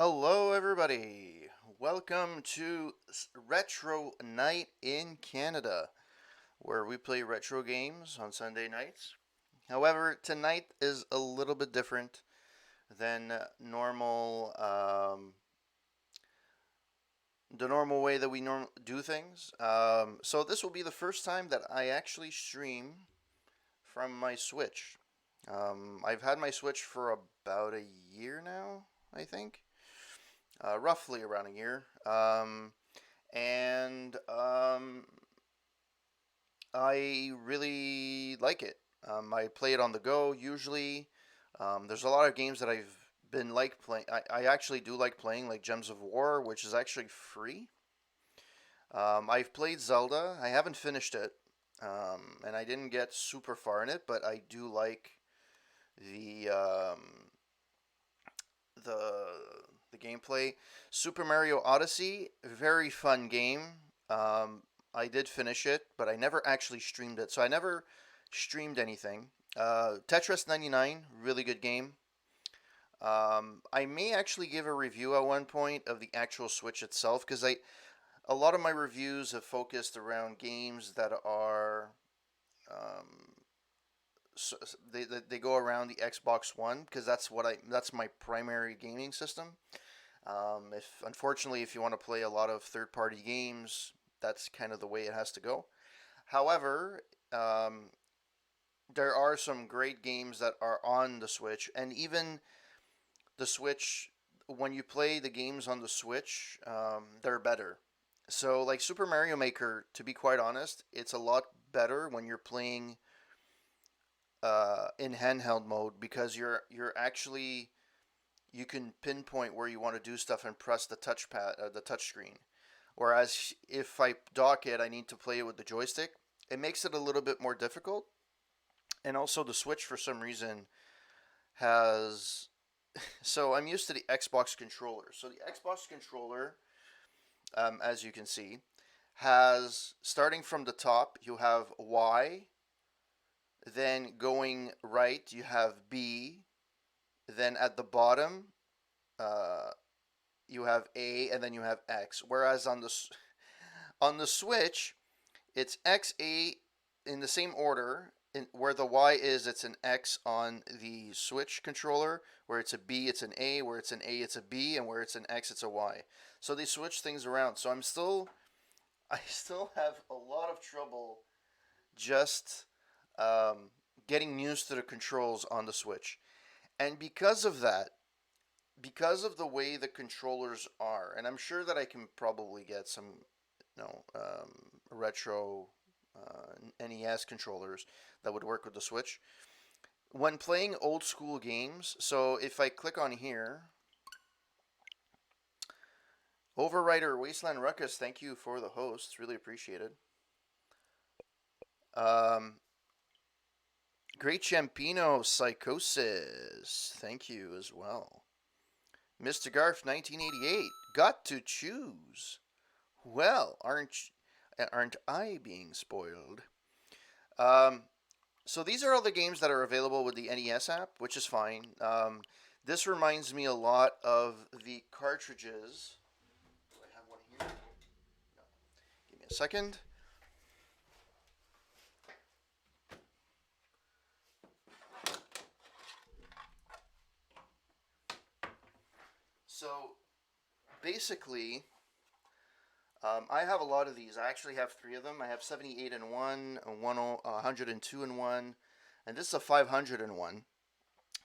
Hello, everybody. Welcome to Retro Night in Canada, where we play retro games on Sunday nights. However, tonight is a little bit different than the normal way that we do things. So this will be the first time that I actually stream from my Switch. I've had my Switch for about a year now, I think. Roughly around a year. And I really like it. I play it on the go usually. There's a lot of games that I've been like playing. I actually do like playing, like Gems of War, which is actually free. I've played Zelda. I haven't finished it, and I didn't get super far in it, but I do like the the the gameplay. Super Mario Odyssey, very fun game. Um, I did finish it, but I never actually streamed it, so I never streamed anything. Tetris 99, really good game. I may actually give a review at one point of the actual Switch itself because I a lot of my reviews have focused around games that are um, so they go around the Xbox One because that's my primary gaming system. If unfortunately, if you want to play a lot of third-party games, that's kind of the way it has to go. However, um, there are some great games that are on the Switch, and even the Switch, when you play the games on the Switch, they're better. So, like Super Mario Maker, to be quite honest, it's a lot better when you're playing in handheld mode because you're actually you can pinpoint where you want to do stuff and press the touchpad, the touch screen. Whereas if I dock it, I need to play it with the joystick. It makes it a little bit more difficult. And also, the Switch, for some reason, has. So I'm used to the Xbox controller. So the Xbox controller, as you can see, has starting from the top, you have Y, then going right, you have B, then at the bottom, uh, you have A, and then you have X. Whereas on the Switch, it's X A in the same order. Where the Y is, it's an X on the Switch controller. Where it's a B, it's an A. Where it's an A, it's a B, and where it's an X, it's a Y. So they switch things around. So I still have a lot of trouble just um, getting used to the controls on the Switch. And because of that, because of the way the controllers are, and I'm sure that I can probably get some, retro NES controllers that would work with the Switch. When playing old school games, so if I click on here, Overwriter Wasteland Ruckus, thank you for the host, really appreciated. Um, Great Champino Psychosis, thank you as well. Mr. Garf 1988, got to choose. Well, aren't I being spoiled? Um, so these are all the games that are available with the NES app, which is fine. This reminds me a lot of the cartridges. Do I have one here? No. Give me a second. So basically, I have a lot of these. I actually have three of them. I have 78 in one, 102 in one, and this is a 500 in one.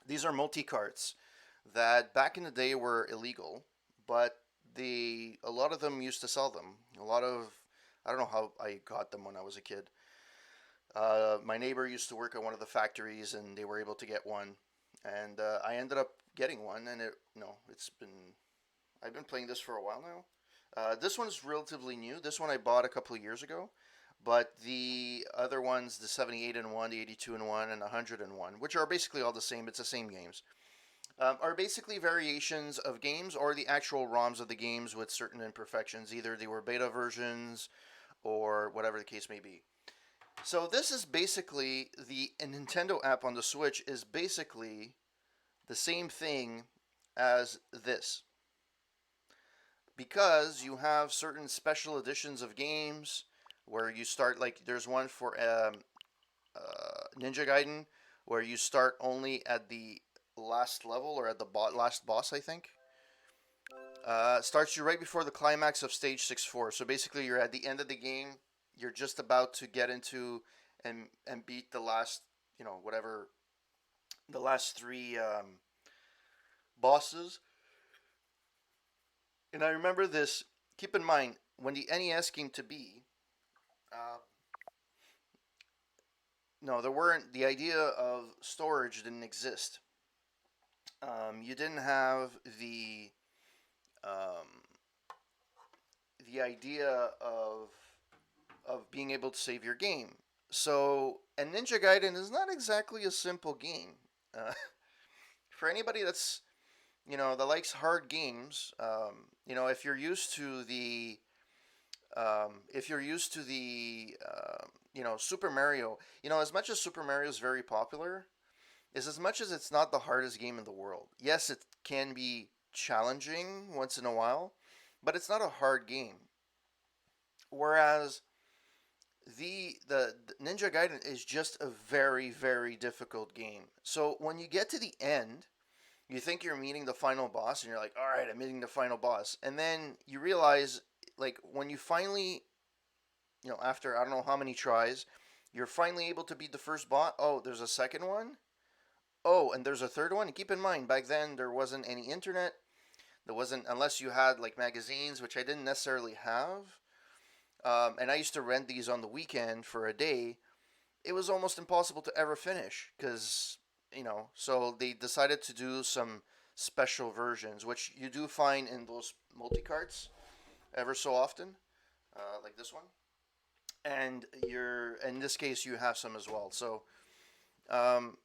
These are multi carts that back in the day were illegal, but a lot of them used to sell them. A lot of I don't know how I got them when I was a kid. My neighbor used to work at one of the factories, and they were able to get one, and I ended up getting one, and it's been I've been playing this for a while now. This one's relatively new. This one I bought a couple of years ago, but the other ones, the 78 and one, the 82 and one, and 100 and one, which are basically all the same. It's the same games. Are basically variations of games or the actual ROMs of the games with certain imperfections. Either they were beta versions or whatever the case may be. So this is basically the Nintendo app on the Switch is basically the same thing as this. because you have certain special editions of games where you start, like there's one for Ninja Gaiden where you start only at the last level or at the last boss, I think. Starts you right before the climax of stage 6-4. So basically, you're at the end of the game. You're just about to get into and beat the last, whatever the last three bosses. And I remember this. Keep in mind when the NES came to be. Uh, no, there weren't. The idea of storage didn't exist. You didn't have um, the idea of being able to save your game. So, and Ninja Gaiden is not exactly a simple game. Uh, for anybody that's that likes hard games, if you're used to the Super Mario, as much as Super Mario is very popular, is as much as it's not the hardest game in the world. Yes, it can be challenging once in a while, but it's not a hard game. Whereas the Ninja Gaiden is just a very very difficult game. So when you get to the end, you think you're meeting the final boss, and you're like, all right, I'm meeting the final boss, and then you realize, like when you finally, after I don't know how many tries, you're finally able to beat the first boss. Oh, there's a second one. Oh, and there's a third one. And keep in mind, back then there wasn't any internet. There wasn't, unless you had like magazines, which I didn't necessarily have. And I used to rent these on the weekend for a day. It was almost impossible to ever finish because, so they decided to do some special versions, which you do find in those multi carts ever so often, like this one. And in this case, you have some as well. So, um,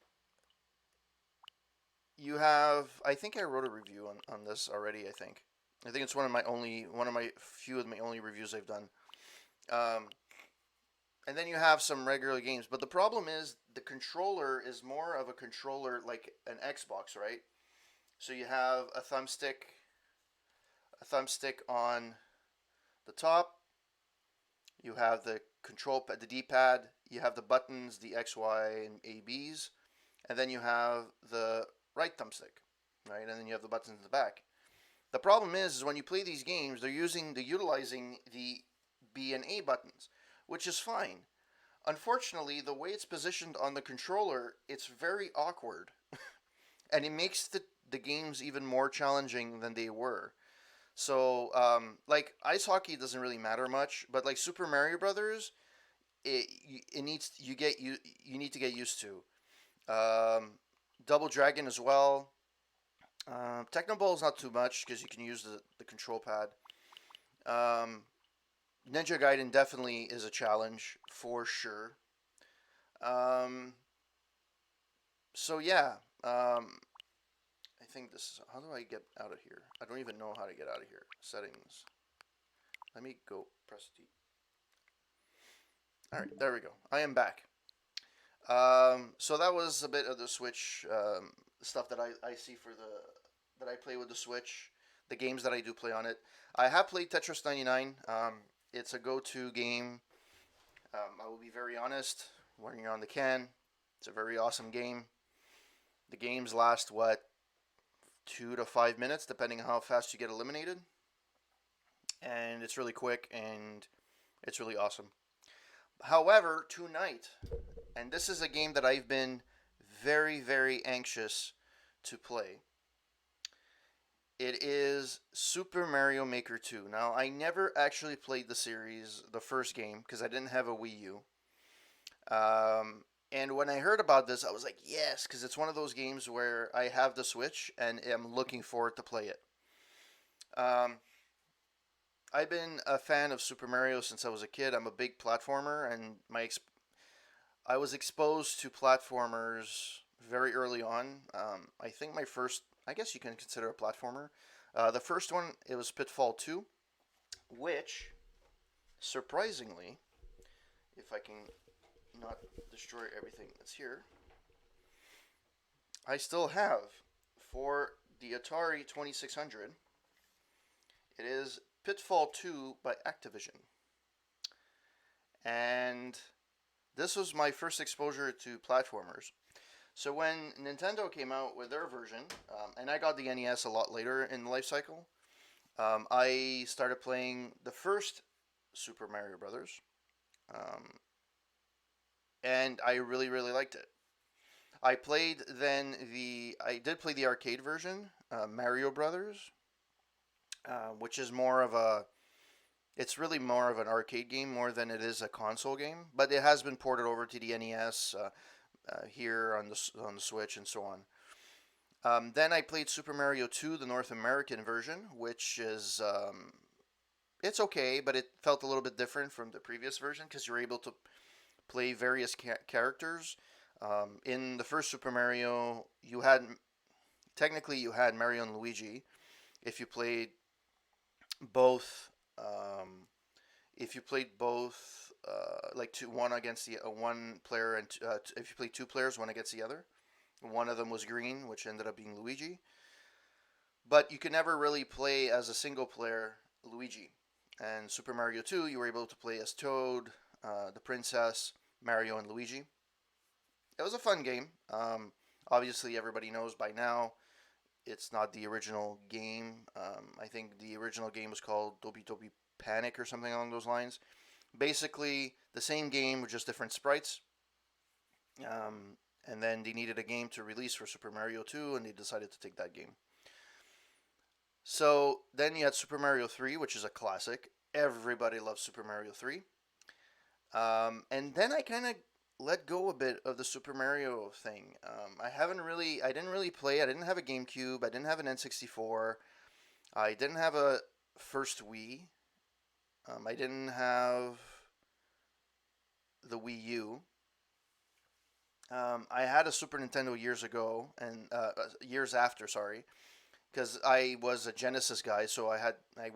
you have, I think I wrote a review on this already. I think it's one of my few of my only reviews I've done. Um, and then you have some regular games. But the problem is the controller is more of a controller like an Xbox, right? So you have a thumbstick on the top. You have the control pad, the D-pad. You have the buttons, the X, Y, and A, Bs, and then you have the right thumbstick, right? And then you have the buttons in the back. The problem is when you play these games, they're utilizing the B and A buttons, which is fine. Unfortunately, the way it's positioned on the controller, it's very awkward, and it makes the games even more challenging than they were. So, like ice hockey doesn't really matter much, but like Super Mario Brothers, it needs you need to get used to. Um, Double Dragon as well. Technoball is not too much because you can use the control pad. Um, Ninja Gaiden definitely is a challenge for sure. Um, so yeah, I think this is. How do I get out of here? I don't even know how to get out of here. Settings. Let me go press D. All right, there we go. I am back. So that was a bit of the Switch stuff that I see for that I play with the Switch. The games that I do play on it. I have played Tetris 99. It's a go-to game. I will be very honest. When you're on the can, it's a very awesome game. The games last 2 to 5 minutes, depending on how fast you get eliminated, and it's really quick and it's really awesome. However, tonight, and this is a game that I've been very, very anxious to play. It is Super Mario Maker 2. Now, I never actually played the series, the first game, because I didn't have a Wii U. And when I heard about this, I was like, yes, because it's one of those games where I have the Switch and am looking forward to play it. Um, I've been a fan of Super Mario since I was a kid. I'm a big platformer, and I was exposed to platformers very early on. I think my first, I guess you can consider a platformer. The first one, it was Pitfall 2, which, surprisingly, if I can not destroy everything that's here, I still have for the Atari 2600. It is Pitfall 2 by Activision. And this was my first exposure to platformers. So when Nintendo came out with their version, and I got the NES a lot later in the life cycle, I started playing the first Super Mario Brothers, um, and I really really liked it. I did play the arcade version, Mario Brothers, which is more of a it's really more of an arcade game more than it is a console game, but it has been ported over to the NES here on the Switch and so on. Then I played Super Mario 2, the North American version, which is it's okay, but it felt a little bit different from the previous version because you're able to play various characters. In the first Super Mario, you had Mario and Luigi. If you played both, um, if you played both, like one against the one player, and if you played two players, one against the other, one of them was green, which ended up being Luigi. But you could never really play as a single player Luigi. And Super Mario 2, you were able to play as Toad, the princess, Mario, and Luigi. It was a fun game. Obviously, everybody knows by now it's not the original game. I think the original game was called Dobi Dobi Panic or something along those lines. Basically, the same game with just different sprites. And then they needed a game to release for Super Mario 2, and they decided to take that game. So then you had Super Mario 3, which is a classic. Everybody loves Super Mario 3. And then I kind of let go a bit of the Super Mario thing. I didn't really play. I didn't have a GameCube. I didn't have an N64. I didn't have a first Wii. I didn't have the Wii U. I had a Super Nintendo years ago, and years after, sorry, because I was a Genesis guy, so I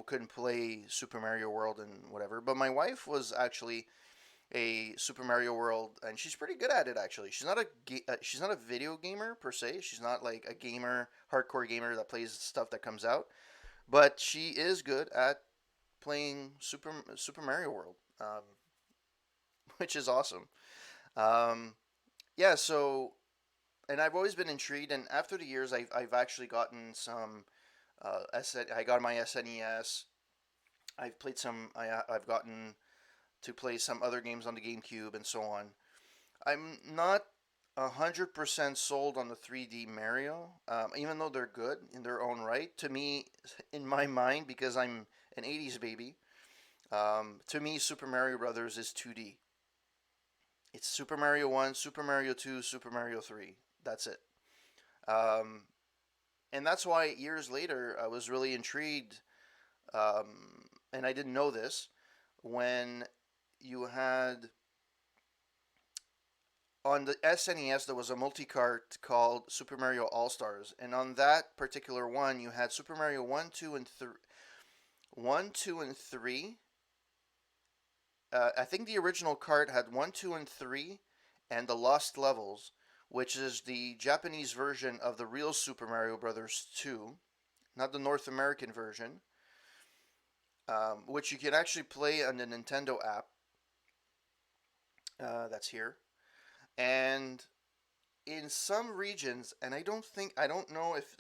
couldn't play Super Mario World and whatever. But my wife was actually a Super Mario World, and she's pretty good at it actually. She's not a video gamer per se. She's not like a gamer, hardcore gamer that plays stuff that comes out, but she is good at playing Super Mario World, which is awesome. Um, yeah, so and I've always been intrigued, and after the years, I've actually gotten some. I got my SNES. I've played some. I've gotten to play some other games on the GameCube and so on. I'm not 100% sold on the 3D Mario, even though they're good in their own right. To me, in my mind, because I'm an 80s baby, to me, Super Mario Brothers is 2D. It's Super Mario 1, Super Mario 2, Super Mario 3. That's it. Um, and that's why years later I was really intrigued, and I didn't know this, when you had on the SNES there was a multi-cart called Super Mario All Stars, and on that particular one you had Super Mario 1, 2, and 3. 1, 2, and 3. I think the original cart had 1, 2, and 3, and the Lost Levels, which is the Japanese version of the real Super Mario Brothers 2, not the North American version, which you can actually play on the Nintendo app. That's here, and in some regions, and I don't know if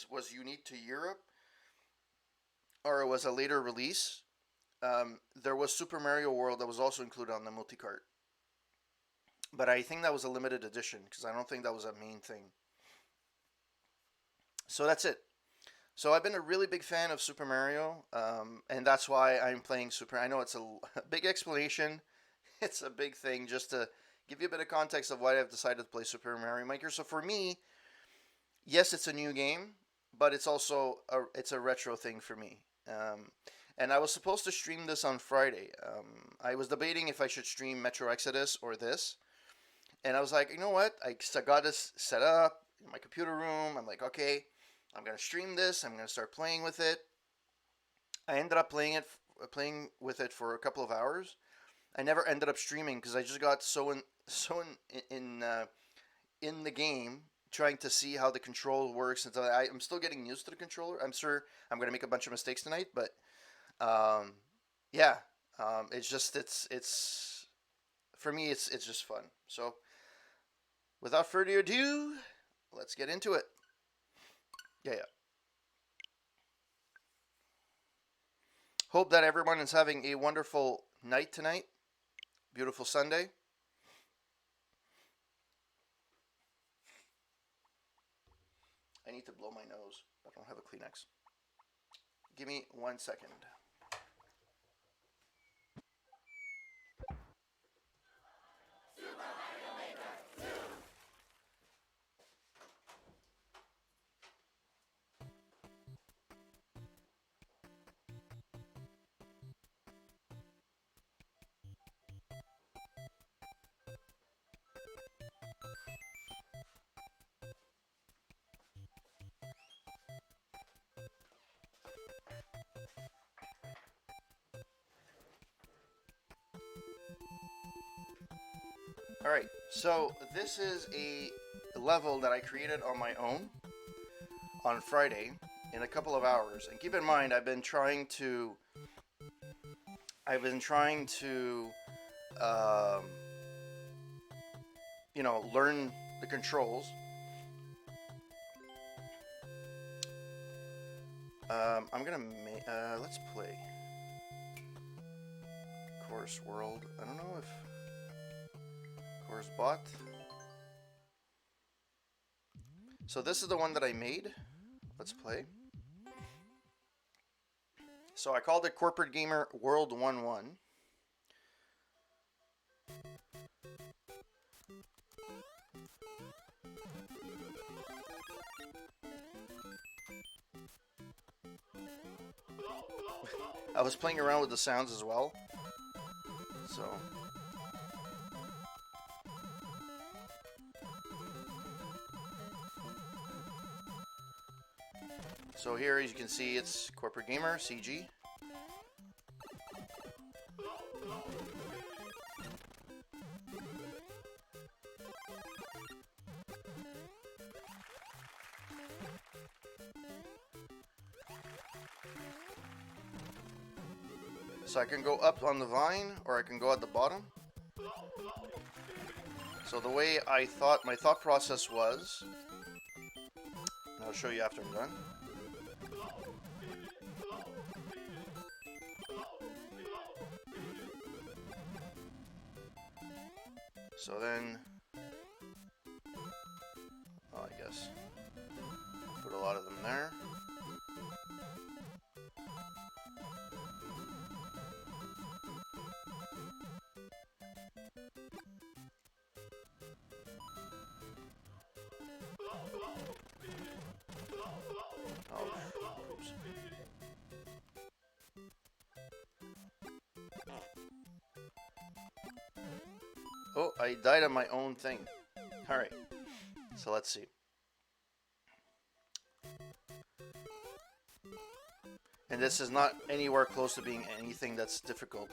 was unique to Europe or it was a later release. There was Super Mario World that was also included on the multi-cart, but I think that was a limited edition because I don't think that was a main thing. So that's it. So I've been a really big fan of Super Mario, and that's why I'm playing Super. I know it's a big explanation. It's a big thing just to give you a bit of context of why I've decided to play Super Mario Maker. So for me, yes, it's a new game, but it's a retro thing for me. And I was supposed to stream this on Friday. I was debating if I should stream Metro Exodus or this, and I was like, you know what? I got this set up in my computer room. I'm like, okay, I'm gonna stream this. I'm gonna start playing with it. I ended up playing with it for a couple of hours. I never ended up streaming because I just got in the game trying to see how the control works, and so I'm still getting used to the controller. I'm sure I'm gonna make a bunch of mistakes tonight, but Um, yeah, it's just it's for me it's just fun. So without further ado, let's get into it. Yeah, yeah. Hope that everyone is having a wonderful night tonight. Beautiful Sunday. I need to blow my nose. I don't have a Kleenex. Give me 1 second. All right, so this is a level that I created on my own on Friday in a couple of hours. And keep in mind, I've been trying to, um, learn the controls. I'm gonna let's play Course World. I don't know if Course Bot. So this is the one that I made. Let's play. So I called it Corporate Gamer World 1-1. I was playing around with the sounds as well. So here, as you can see, it's Corporate Gamer, CG. So I can go up on the vine, or I can go at the bottom. So the way my thought process was, and I'll show you after I'm done. So then, I guess, put a lot of them there. Oops. Oh, I died on my own thing. Alright, so let's see. And this is not anywhere close to being anything that's difficult.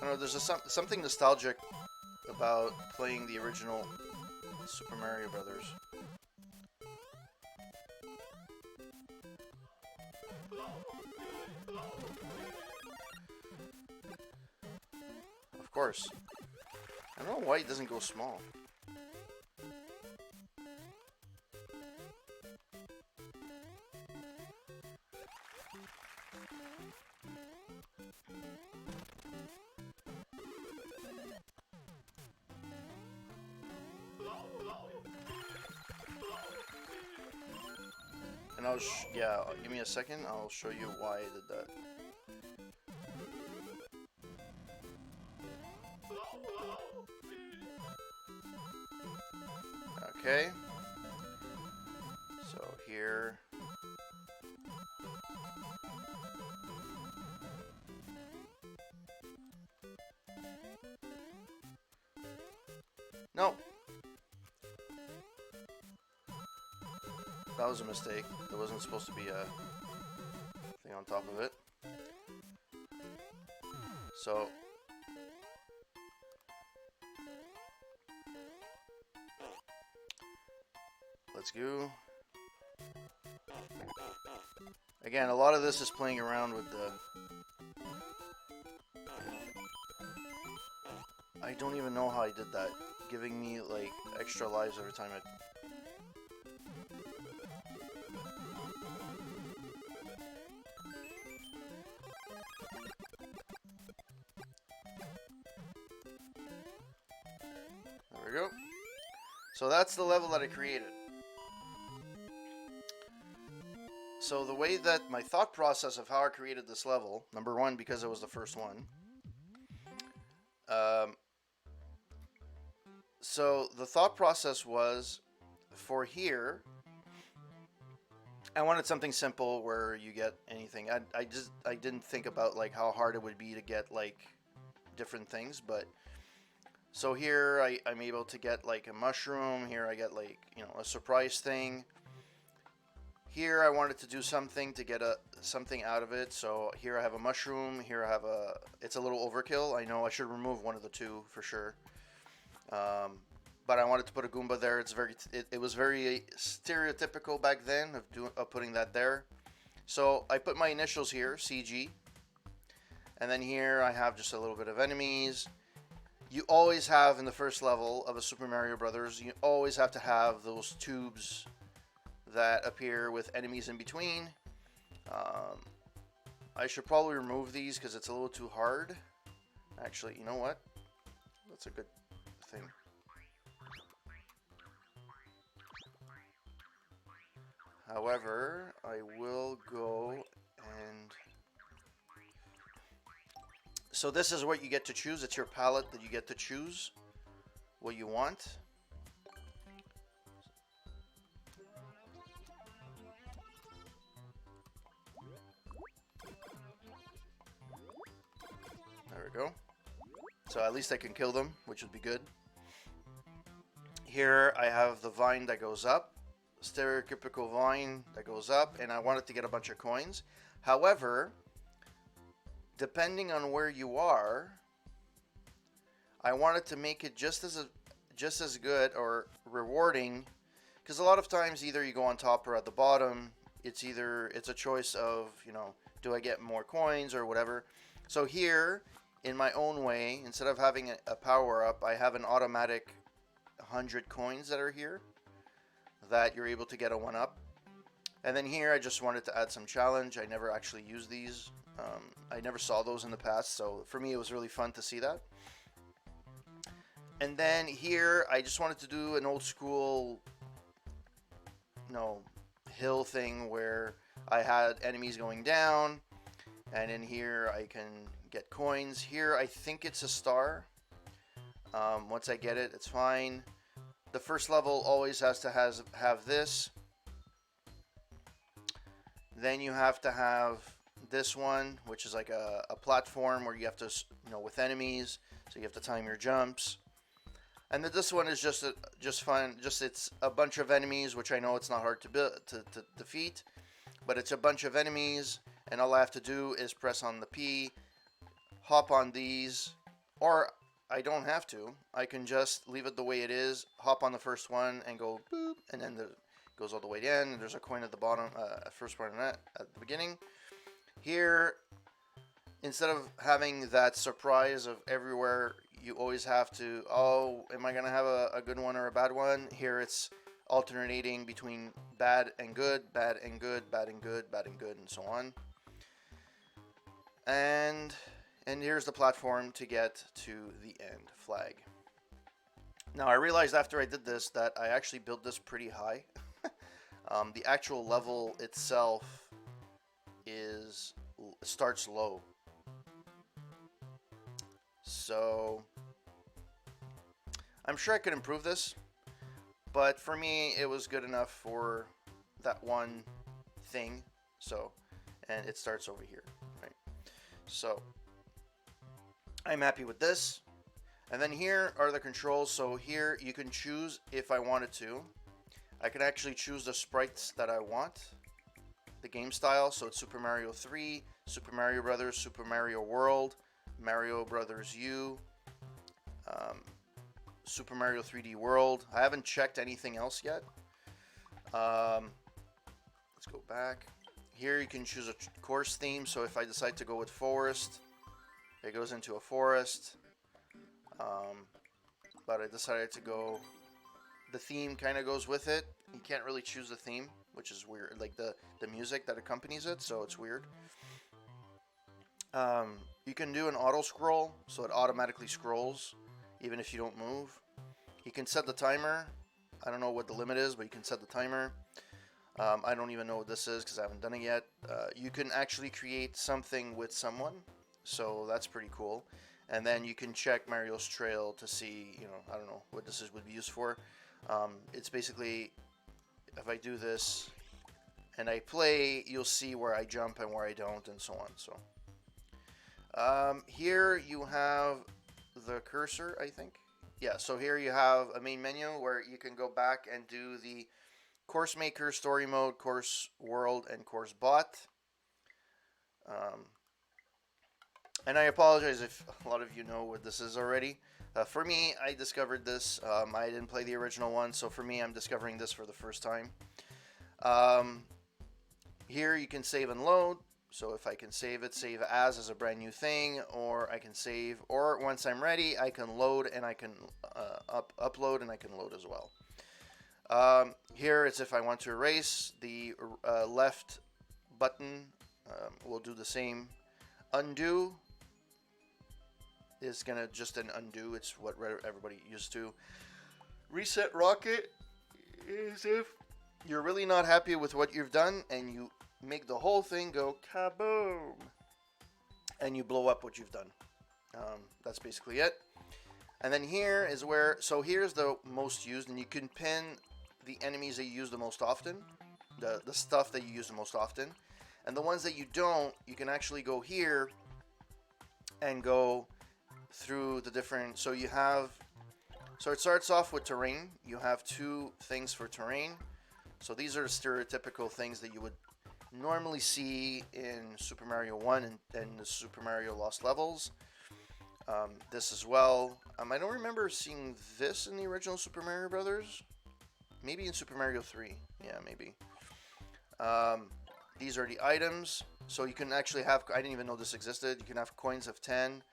I don't know, there's something nostalgic about playing the original Super Mario Brothers. Of course. I don't know why it doesn't go small. And yeah, give me a second, I'll show you why I did that. Okay. So here. No. That was a mistake. There wasn't supposed to be a thing on top of it. So let's go. Again, a lot of this is playing around with the... I don't even know how I did that. Giving me, like, extra lives every time I... There we go. So that's the level that I created. So the way that my thought process of how I created this level, number one, because it was the first one. So the thought process was, for here, I wanted something simple where you get anything. I didn't think about like how hard it would be to get like different things, but so here I'm able to get like a mushroom. Here I get like, you know, a surprise thing. Here I wanted to do something to get something out of it. So here I have a mushroom. Here I have a... It's a little overkill. I know I should remove one of the two for sure. But I wanted to put a Goomba there. It was very stereotypical back then of putting that there. So I put my initials here, CG. And then here I have just a little bit of enemies. You always have in the first level of a Super Mario Brothers, you always have to have those tubes that appear with enemies in between. I should probably remove these because it's a little too hard. Actually, you know what? That's a good thing. However, I will go and... So this is what you get to choose. It's your palette that you get to choose what you want. There we go. So at least I can kill them, which would be good. Here I have the vine that goes up. Stereotypical vine that goes up, and I wanted to get a bunch of coins. However, depending on where you are, I wanted to make it just as good or rewarding, because a lot of times either you go on top or at the bottom. It's a choice of, you know, do I get more coins or whatever. So here, in my own way, instead of having a power up, I have an automatic 100 coins that are here that you're able to get a 1-up. And then here I just wanted to add some challenge. I never actually used these. I never saw those in the past, so for me it was really fun to see that. And then here I just wanted to do an old school, you know, hill thing where I had enemies going down, and in here I can get coins. Here I think it's a star. Once I get it, it's fine. The first level always has to have this. Then you have to have this one, which is like a platform where you have to, you know, with enemies, so you have to time your jumps. And then this one is just fun. It's a bunch of enemies, which I know it's not hard to defeat, but it's a bunch of enemies, and all I have to do is press on the P, hop on these, or I don't have to. I can just leave it the way it is, hop on the first one, and go boop, and then it goes all the way to the end, and there's a coin at the bottom, first one at the beginning. Here, instead of having that surprise of everywhere, you always have to, oh, am I going to have a good one or a bad one? Here it's alternating between bad and good, bad and good, bad and good, bad and good, and so on. And here's the platform to get to the end flag. Now I realized after I did this that I actually built this pretty high. The actual level itself starts low. So I'm sure I could improve this, but for me it was good enough for that one thing. So, and it starts over here, right? So I'm happy with this. And then here are the controls. So here you can choose if I wanted to. I can actually choose the sprites that I want, the game style. So it's Super Mario 3, Super Mario Brothers, Super Mario World, Mario Brothers U, Super Mario 3D World. I haven't checked anything else yet. Let's go back. Here you can choose a course theme. So if I decide to go with forest, it goes into a forest. But I decided to go. The theme kind of goes with it. You can't really choose the theme, which is weird. Like the music that accompanies it, so it's weird. You can do an auto scroll, so it automatically scrolls, even if you don't move. You can set the timer. I don't know what the limit is, but you can set the timer. I don't even know what this is because I haven't done it yet. You can actually create something with someone, so that's pretty cool. And then you can check Mario's trail to see, I don't know what this would be used for. It's basically, if I do this and I play, you'll see where I jump and where I don't, and so on. So here you have the cursor, I think. Yeah, so here you have a main menu where you can go back and do the course maker, story mode, course world, and course bot. And I apologize if a lot of you know what this is already. For me, I discovered this. I didn't play the original one, so for me, I'm discovering this for the first time. Here you can save and load. So if I can save it, save as a brand new thing, or I can save, or once I'm ready, I can load and I can upload and I can load as well. Here it's if I want to erase, the left button will do the same. Undo is gonna just an undo. It's what everybody used to. Reset rocket is if you're really not happy with what you've done and you make the whole thing go kaboom and you blow up what you've done. That's basically it. And then here is where, so here's the most used, and you can pin the enemies that you use the most often, the stuff that you use the most often, and the ones that you don't, you can actually go here and go through the different, so you have, so it starts off with terrain. You have two things for terrain. So these are the stereotypical things that you would normally see in Super Mario 1 and the Super Mario Lost Levels. This as well. I don't remember seeing this in the original Super Mario Brothers. Maybe in Super Mario 3. Yeah, maybe. These are the items. So you can actually have, I didn't even know this existed. You can have coins of 10.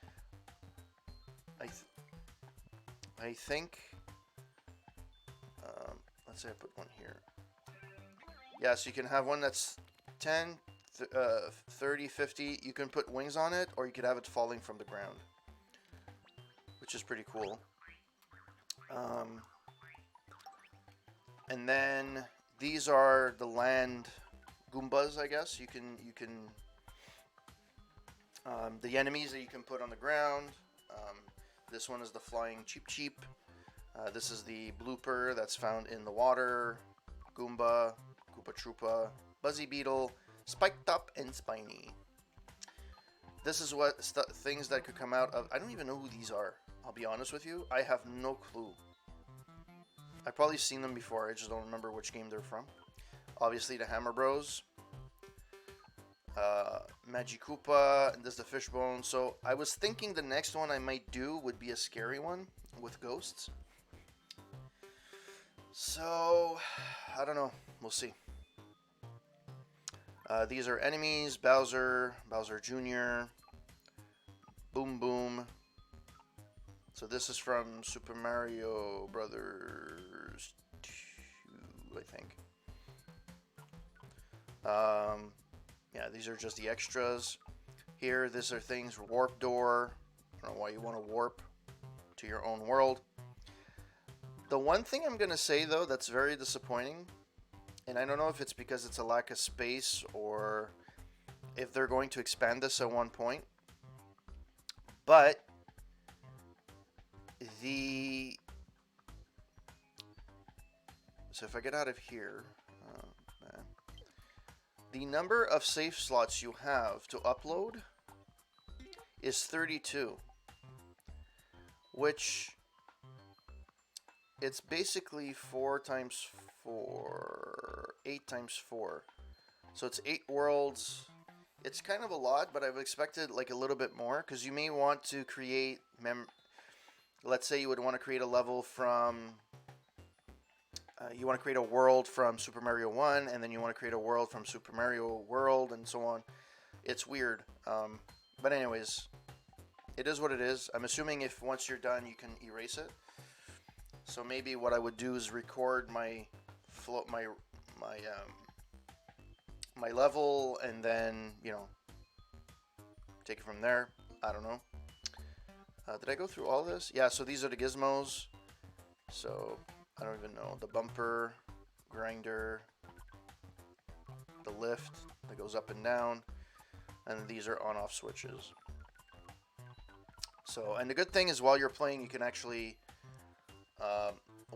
I think, let's say I put one here. Yeah, so you can have one that's 10, 30, 50. You can put wings on it, or you could have it falling from the ground, which is pretty cool. And then these are the land Goombas, I guess. You can the enemies that you can put on the ground. This one is the flying Cheep Cheep. This is the blooper that's found in the water. Goomba, Koopa Troopa, Buzzy Beetle, Spiked Up, and Spiny. This is what things that could come out of. I don't even know who these are. I'll be honest with you. I have no clue. I've probably seen them before. I just don't remember which game they're from. Obviously, the Hammer Bros. Magikoopa, and there's the Fishbone. So I was thinking the next one I might do would be a scary one with ghosts. So I don't know. We'll see. These are enemies: Bowser, Bowser Jr., Boom Boom. So this is from Super Mario Brothers 2, I think. Yeah, these are just the extras. Here, these are things, warp door. I don't know why you want to warp to your own world. The one thing I'm going to say, though, that's very disappointing, and I don't know if it's because it's a lack of space or if they're going to expand this at one point, but so if I get out of here, the number of save slots you have to upload is 32, which it's basically 4 times 4, 8 times 4. So it's 8 worlds. It's kind of a lot, but I've expected like a little bit more, because you may want to create, let's say you would want to create a level from, you want to create a world from Super Mario 1, and then you want to create a world from Super Mario World, and so on. It's weird. But anyways, it is what it is. I'm assuming if once you're done, you can erase it. So maybe what I would do is record my my level, and then, you know, take it from there. I don't know. Did I go through all this? Yeah, so these are the gizmos. So, I don't even know. The bumper, grinder, the lift that goes up and down, and these are on-off switches. So, and the good thing is while you're playing, you can actually,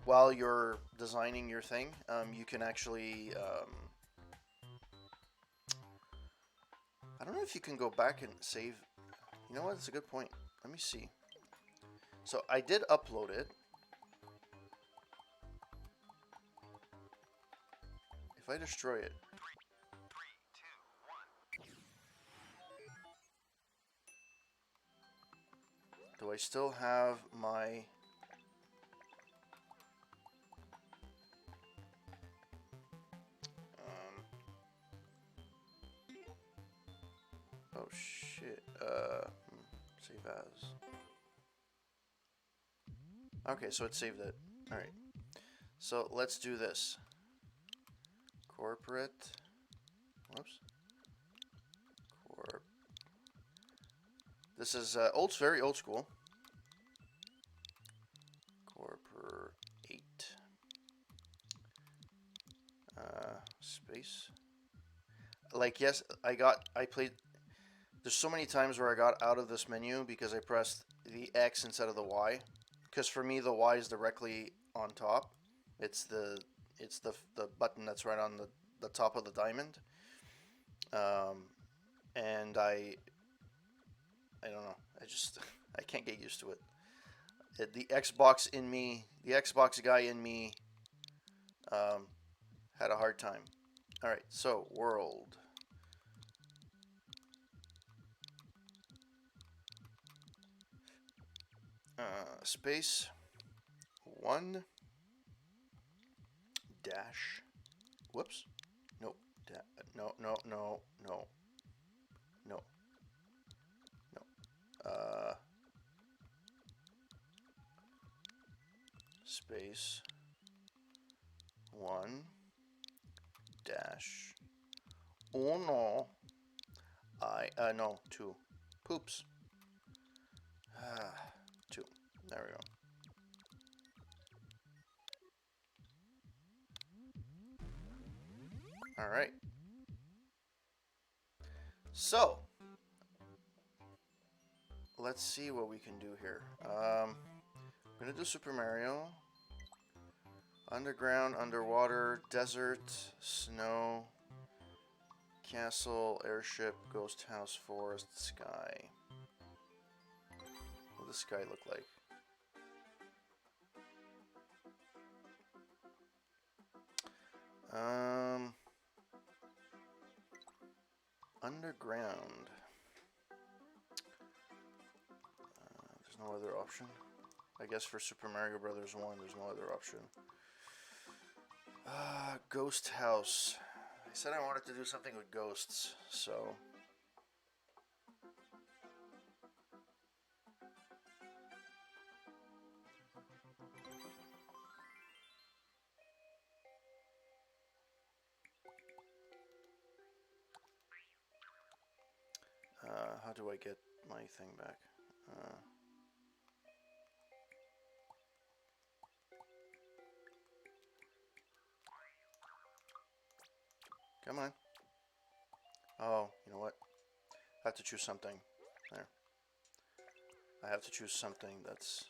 while you're designing your thing, you can actually, I don't know if you can go back and save. You know what? That's a good point. Let me see. So I did upload it. If I destroy it. Do I still have my... oh shit. Save as. Okay, so it saved it. Alright. So let's do this. Corporate. Whoops. Corp. This is very old school. Corporate. Space. Like, yes, I played. There's so many times where I got out of this menu because I pressed the X instead of the Y. Because for me, the Y is directly on top. It's the button that's right on the top of the diamond. And I don't know. I can't get used to it. The Xbox in me, the Xbox guy in me, had a hard time. All right, so world. Space 1 dash. Whoops. Nope. No. Space 1 dash. Oh no. No, 2. Poops. 2. There we go. All right. So, let's see what we can do here. I'm gonna do Super Mario. Underground, underwater, desert, snow, castle, airship, ghost house, forest, sky. What does the sky look like? Underground. There's no other option. I guess for Super Mario Brothers 1, there's no other option. Ghost house. I said I wanted to do something with ghosts, so... how do I get my thing back? Come on. Oh, you know what? I have to choose something. There. I have to choose something that's...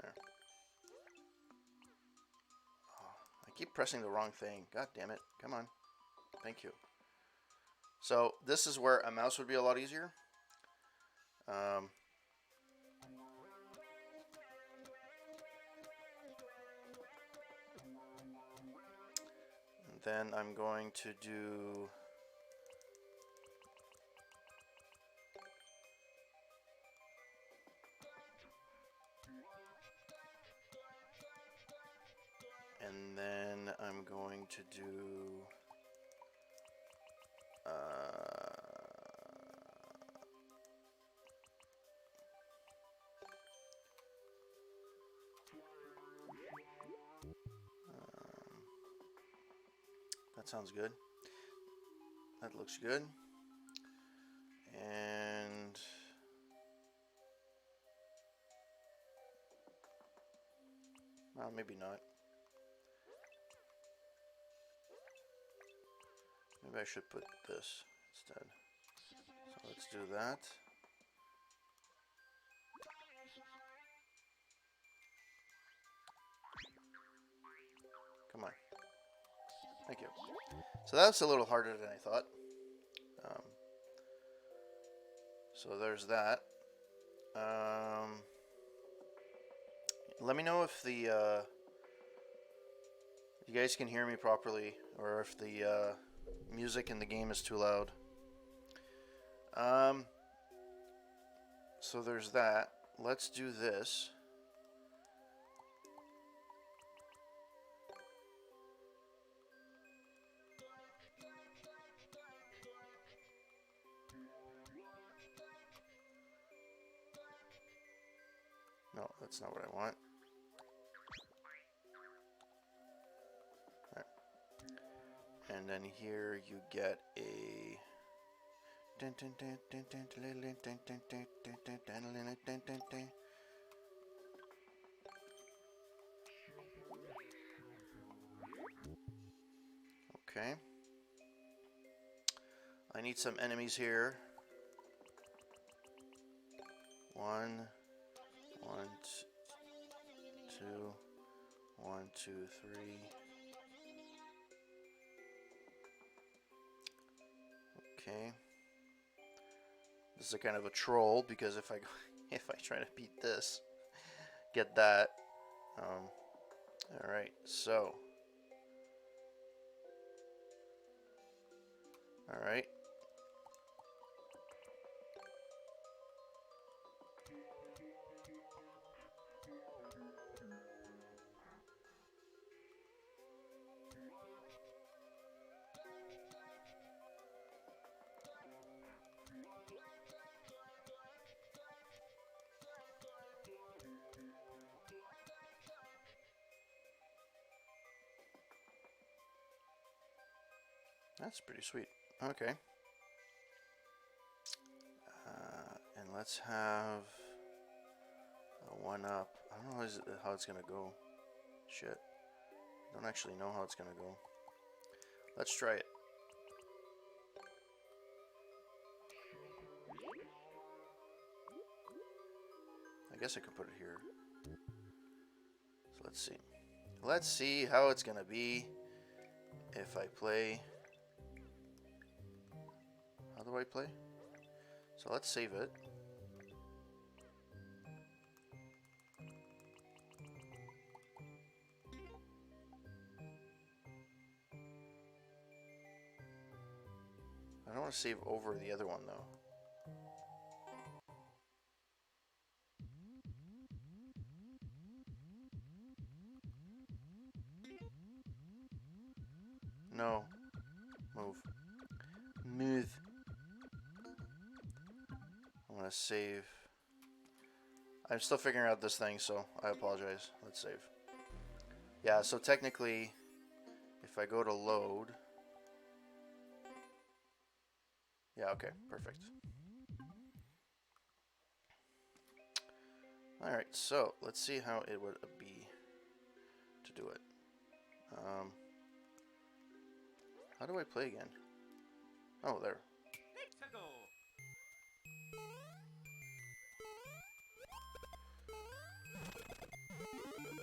there. Oh, I keep pressing the wrong thing. God damn it. Come on. Thank you. So, this is where a mouse would be a lot easier. And then I'm going to do... and then I'm going to do that sounds good. That looks good. And well, maybe not. Maybe I should put this instead. So let's do that. Come on. Thank you. So that's a little harder than I thought. So there's that. Let me know if the you guys can hear me properly, or if the music in the game is too loud. So there's that. Let's do this. No, that's not what I want. Right. And then here you get a okay. I need some enemies here. 1, 1, 2, 1, 2, 3. Okay. This is a kind of a troll because if I try to beat this, get that. All right. So. All right. That's pretty sweet. Okay. And let's have a 1-up. I don't know how it's gonna go. Shit. Don't actually know how it's gonna go. Let's try it. I guess I could put it here. So let's see. Let's see how it's gonna be if I play. How do I play? So let's save it. I don't want to save over the other one though. No. Move. Move. I want to save. I'm still figuring out this thing, so I apologize. Let's save. Yeah, so technically, if I go to load. Yeah, okay, perfect. Alright, so let's see how it would be to do it. How do I play again? Oh, there.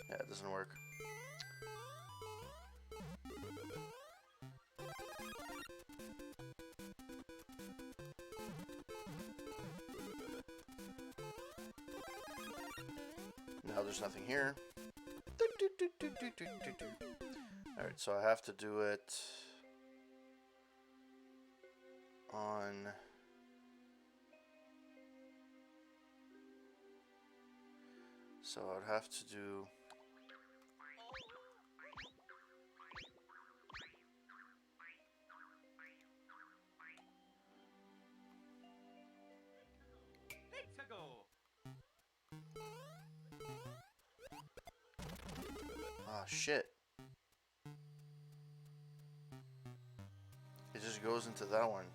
Yeah, it doesn't work. Now there's nothing here. Alright, so I have to do it on... So I would have to do... shit. It just goes into that one.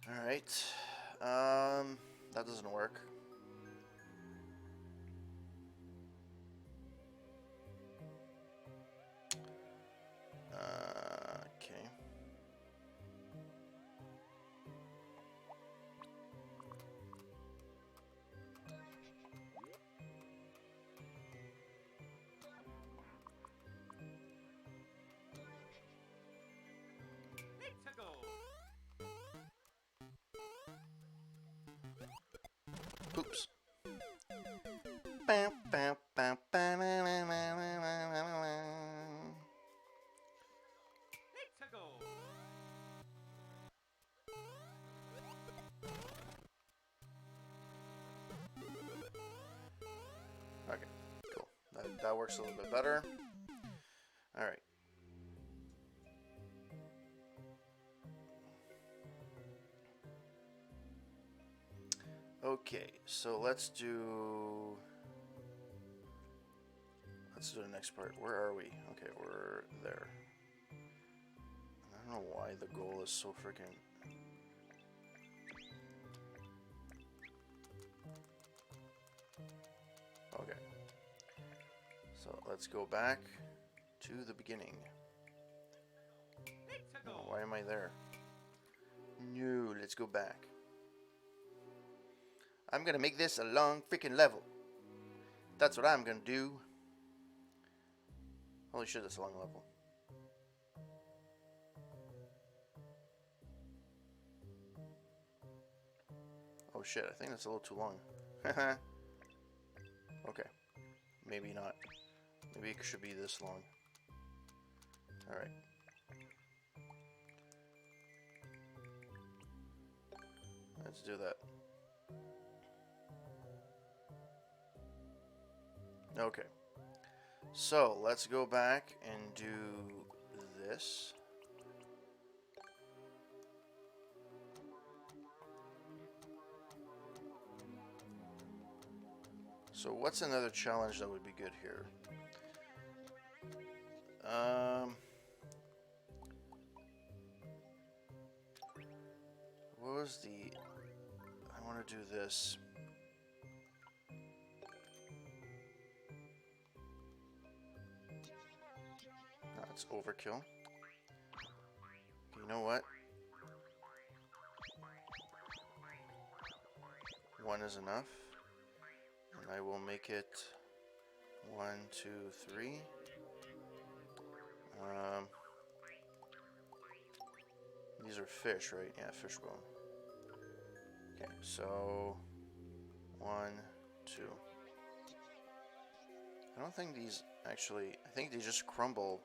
Alright. That doesn't work. Okay. Oops. Bam, bam, bam, bam, bam, bam, bam, bam, bam, bam. Okay, cool. That works a little bit better. All right. Okay, so let's do the next part. Where are we? Okay, we're there. I don't know why the goal is so freaking. Okay. So let's go back to the beginning. Oh, why am I there? No, let's go back. I'm gonna make this a long freaking level. That's what I'm gonna do. Holy shit, it's a long level. Oh shit, I think that's a little too long. Okay. Maybe not. Maybe it should be this long. Alright. Let's do that. Okay. So, let's go back and do this. So, what's another challenge that would be good here? What was the... I want to do this. No, it's overkill. You know what? One is enough. And I will make it 1, 2, 3. These are fish, right? Yeah, fish bone. Okay, so 1, 2. I don't think these actually... I think they just crumble,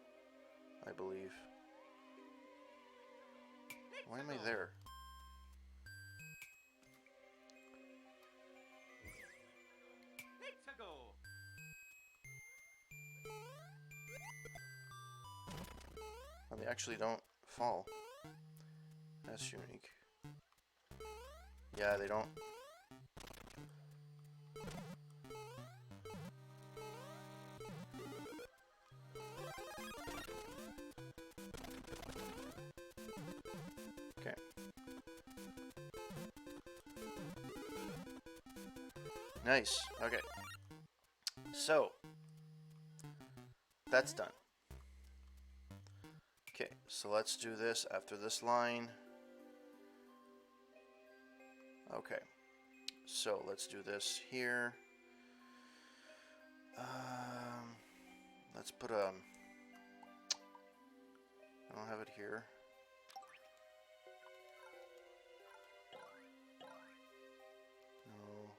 I believe. Why am I there? Oh, they actually don't fall. That's unique. Yeah, they don't. Okay. Nice. Okay. So, that's done. Okay, so let's do this after this line. Okay, so let's do this here. Let's put a... I don't have it here. No.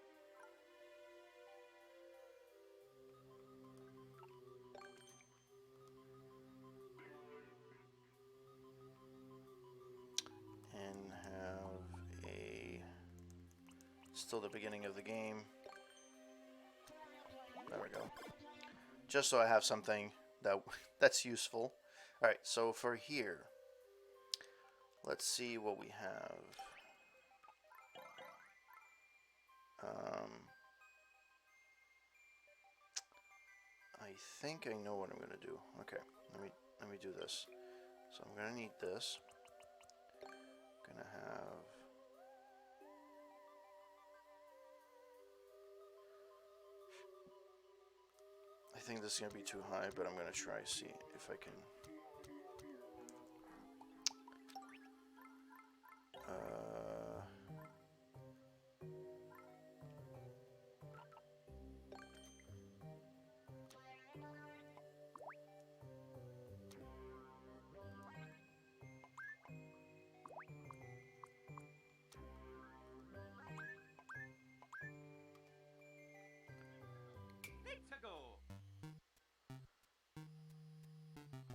And have a... Still the beginning of the game. There we go. Just so I have something that's useful. Alright, so for here, let's see what we have. think I know what I'm gonna do. Okay, let me do this. So I'm gonna need this. I'm gonna have. I think this is gonna be too high, but I'm gonna try see if I can.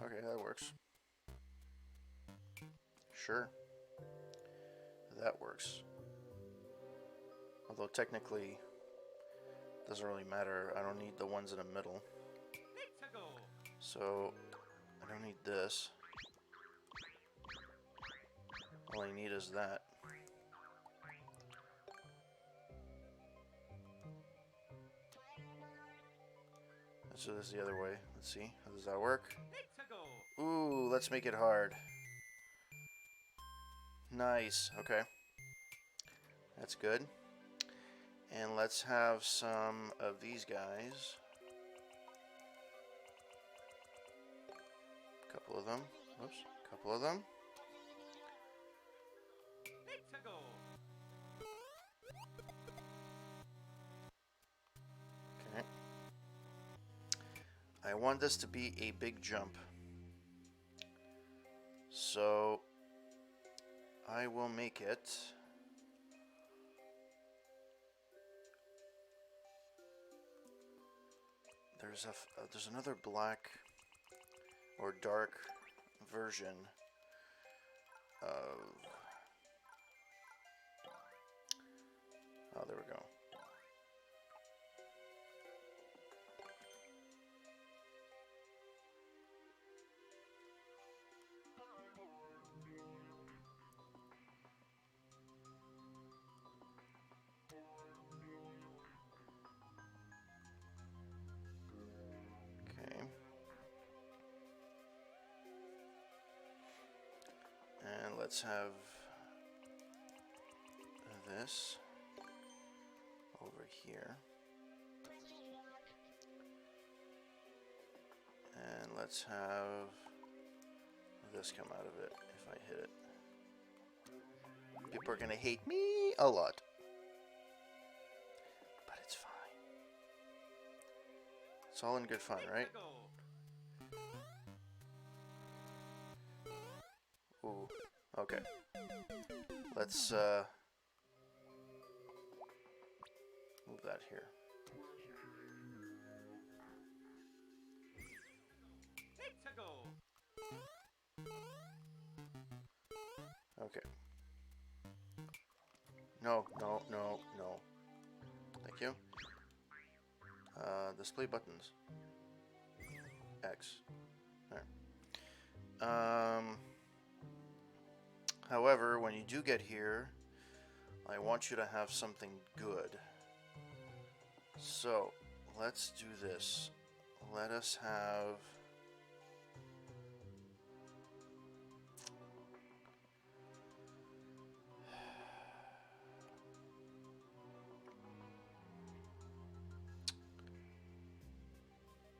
Okay, that works. Sure. That works. Although technically, doesn't really matter. I don't need the ones in the middle. So, I don't need this. All I need is that. Let's do this the other way. Let's see. How does that work? Ooh, let's make it hard. Nice. Okay. That's good. And let's have some of these guys. A couple of them. Whoops. A couple of them. Okay. I want this to be a big jump. So I will make it. There's another black or dark version of. Oh, there we go. Okay. And let's have this over here. And let's have this come out of it if I hit it. People are gonna hate me a lot. But it's fine. It's all in good fun, right? Ooh. Okay. Let's move that here. Okay. No, no, no, no. Thank you. Display buttons. X. There. However, when you do get here, I want you to have something good. So, let's do this. Let us have...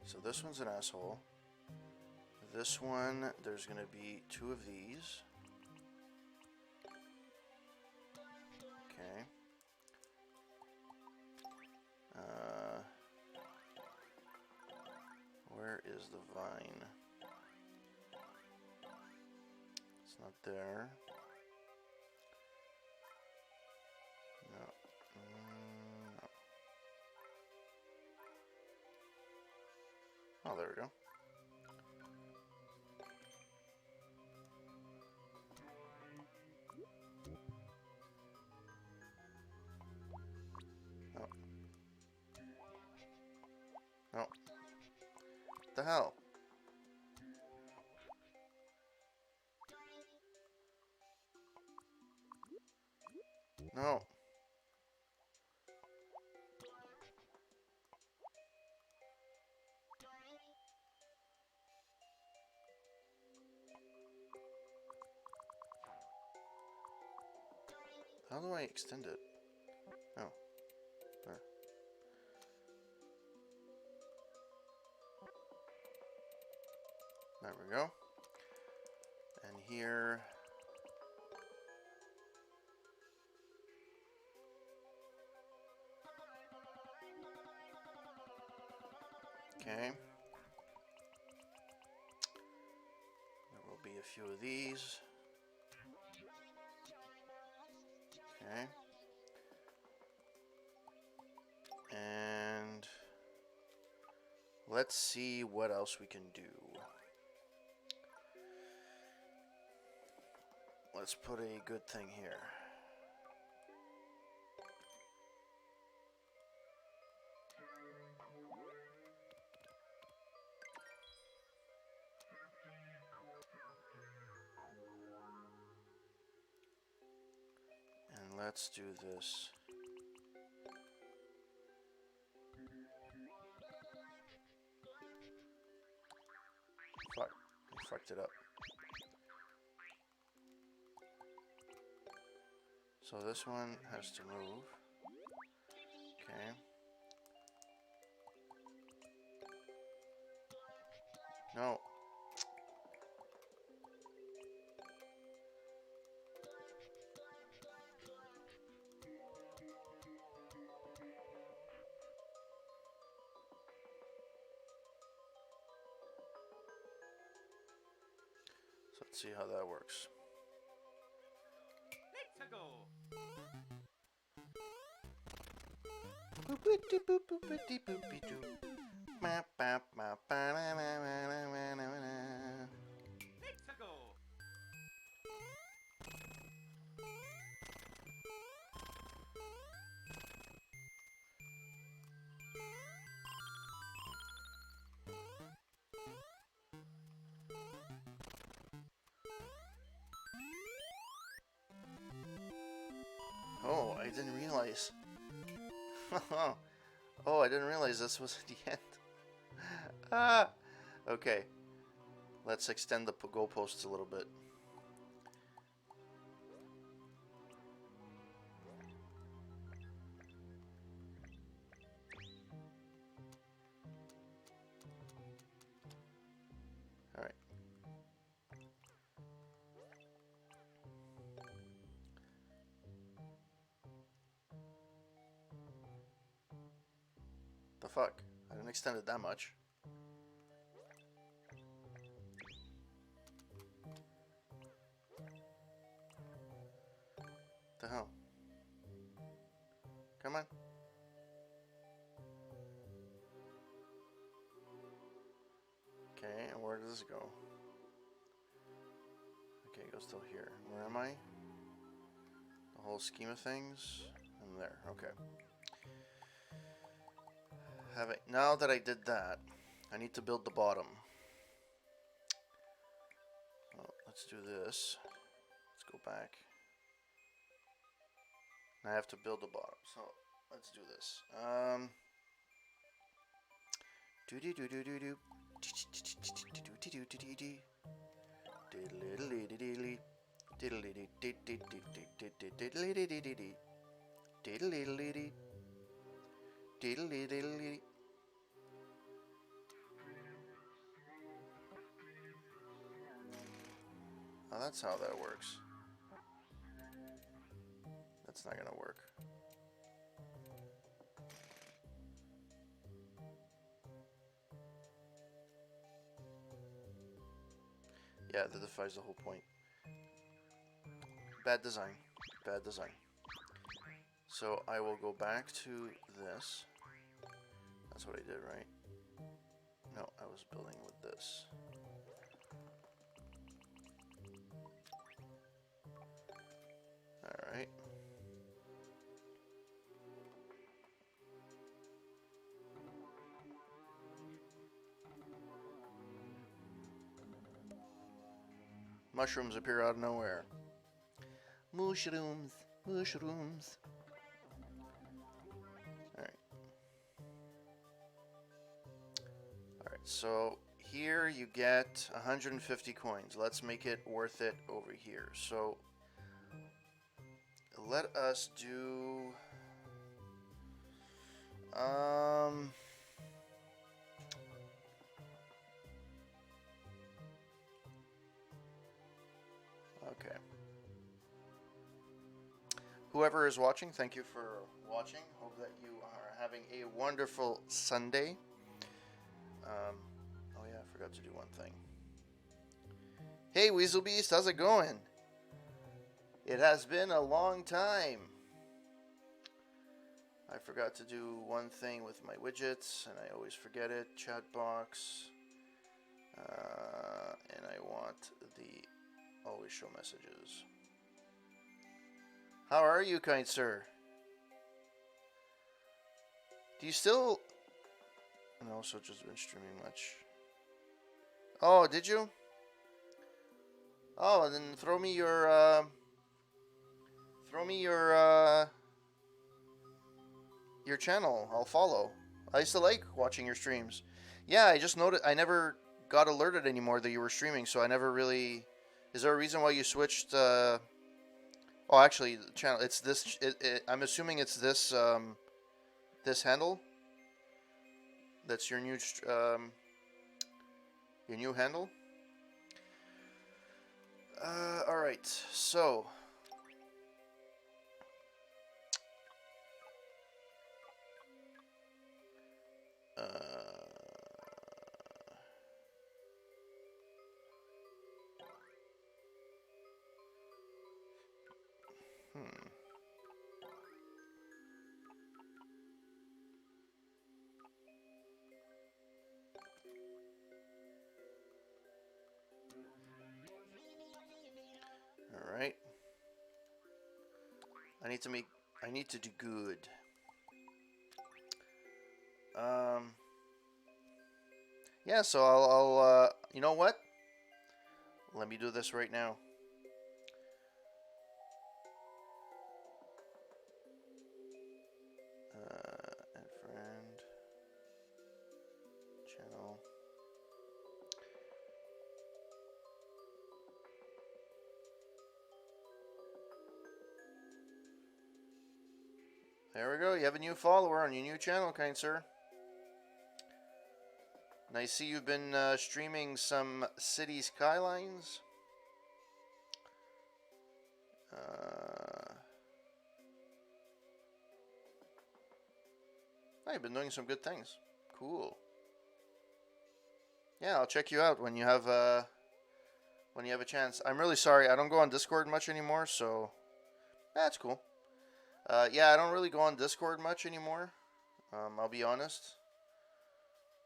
So this one's an asshole. This one, there's going to be 2 of these. Okay. Where is the vine? It's not there. No. No. Oh, there we go. Oh. No. What the hell? No. How do I extend it? Oh. There. There we go. And here... Okay. There will be a few of these. Okay. And let's see what else we can do. Let's put a good thing here. And let's do this. Fuck, I fucked it up. So this one has to move. Okay. No. So let's see how that works. Let's go. Let's go. Oh, I didn't realize. Oh, I didn't realize this was at the end. Ah! Okay. Let's extend the goalposts a little bit. Alright. The fuck? I didn't extend it that much. The hell? Come on. Okay, and where does this go? Okay, it goes till here. Where am I? The whole scheme of things? I'm there. Okay. Now that I did that, I need to build the bottom. Well, let's do this. Let's go back. I have to build the bottom, so let's do this. Oh, that's how that works. That's not gonna work. Yeah, that defies the whole point. Bad design. Bad design. So I will go back to this. That's what I did, right? No, I was building with this. Alright. Mushrooms appear out of nowhere. Mushrooms. Mushrooms. Alright. Alright, so here you get 150 coins. Let's make it worth it over here. So let us do... Okay. Whoever is watching, thank you for watching. Hope that you are having a wonderful Sunday. Oh yeah, I forgot to do one thing. Hey Weasel Beast, how's it going? It has been a long time. I forgot to do one thing with my widgets, and I always forget it. Chat box. And I want the always show messages. How are you, kind sir? Do you still... And also just been streaming much. Oh, did you? Oh, then throw me your channel. I'll follow. I used to like watching your streams. Yeah, I just noticed I never got alerted anymore that you were streaming, so I never really... Is there a reason why you switched? Oh, actually, the channel. It's this. I'm assuming it's this. This handle. That's your new handle. All right. So. All right. I need to do good. Yeah, so I'll you know what? Let me do this right now. Add friend. Channel. There we go. You have a new follower on your new channel, kind sir. And I see you've been streaming some City Skylines. You've been doing some good things. Cool. Yeah, I'll check you out when you have a chance. I'm really sorry. I don't go on Discord much anymore, so that's cool. Yeah, I don't really go on Discord much anymore. I'll be honest.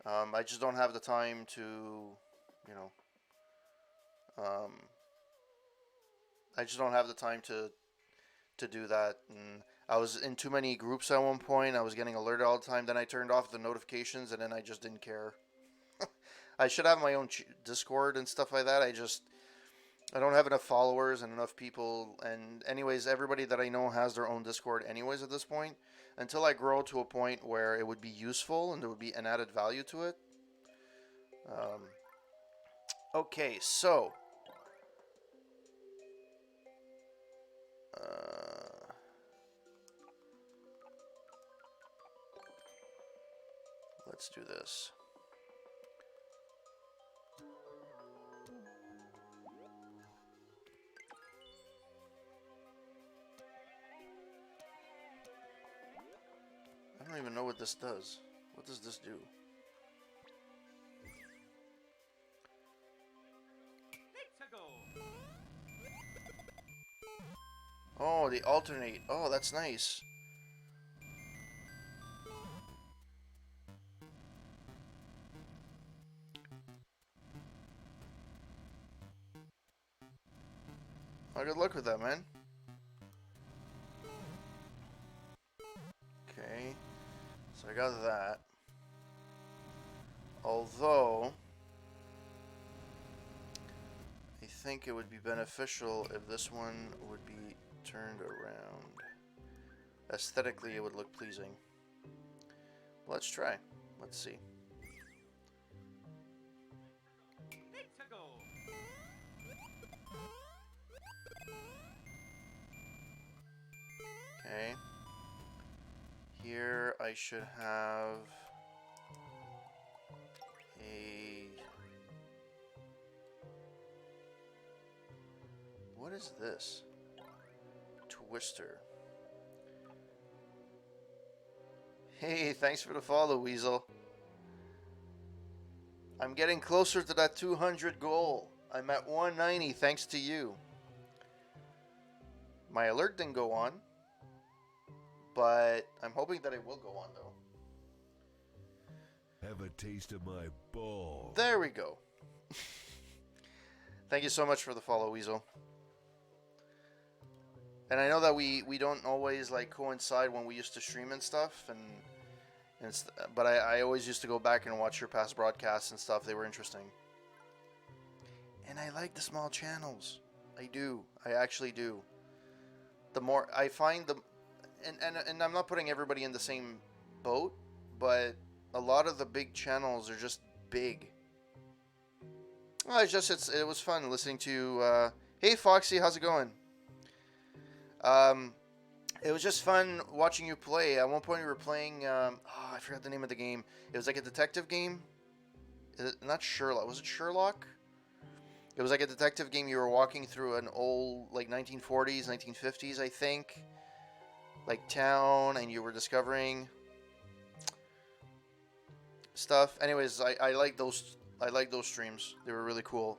I just don't have the time to, you know. I just don't have the time to do that. And I was in too many groups at one point. I was getting alerted all the time. Then I turned off the notifications, and then I just didn't care. I should have my own Discord and stuff like that. I don't have enough followers and enough people. And anyways, everybody that I know has their own Discord anyways at this point. Until I grow to a point where it would be useful and there would be an added value to it. Okay, so... let's do this. I don't even know what this does. What does this do? Oh, they alternate. Oh, that's nice. Oh, good luck with that, man. Okay. So I got that. Although... I think it would be beneficial if this one would be turned around. Aesthetically, it would look pleasing. Let's try. Let's see. Okay. Here I should have a... What is this? Twister. Hey, thanks for the follow, Weasel. I'm getting closer to that 200 goal. I'm at 190 thanks to you. My alert didn't go on, but I'm hoping that it will go on, though. Have a taste of my ball. There we go. Thank you so much for the follow, Weasel. And I know that we don't always like coincide when we used to stream and stuff, but I always used to go back and watch your past broadcasts and stuff. They were interesting. And I like the small channels. I do. I actually do. The more I find and I'm not putting everybody in the same boat, but a lot of the big channels are just big. Well, it was fun listening to. Hey Foxy, how's it going? It was just fun watching you play. At one point, you were playing. I forgot the name of the game. It was like a detective game. Not Sherlock. Was it Sherlock? It was like a detective game. You were walking through an old, like 1940s, 1950s, I think, like town, and you were discovering stuff. Anyways, I like those. I like those streams. They were really cool.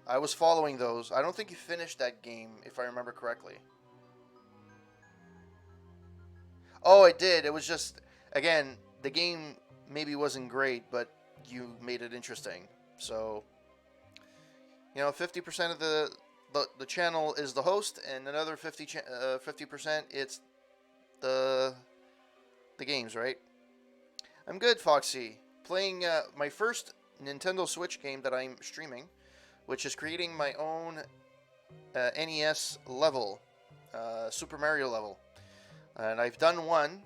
I was following those. I don't think you finished that game, if I remember correctly. Oh, it did. It was just, again, the game maybe wasn't great, but you made it interesting. So, 50% of the channel is the host, and another 50% it's the games, right? I'm good, Foxy. Playing my first Nintendo Switch game that I'm streaming, which is creating my own NES level, Super Mario level. And I've done one,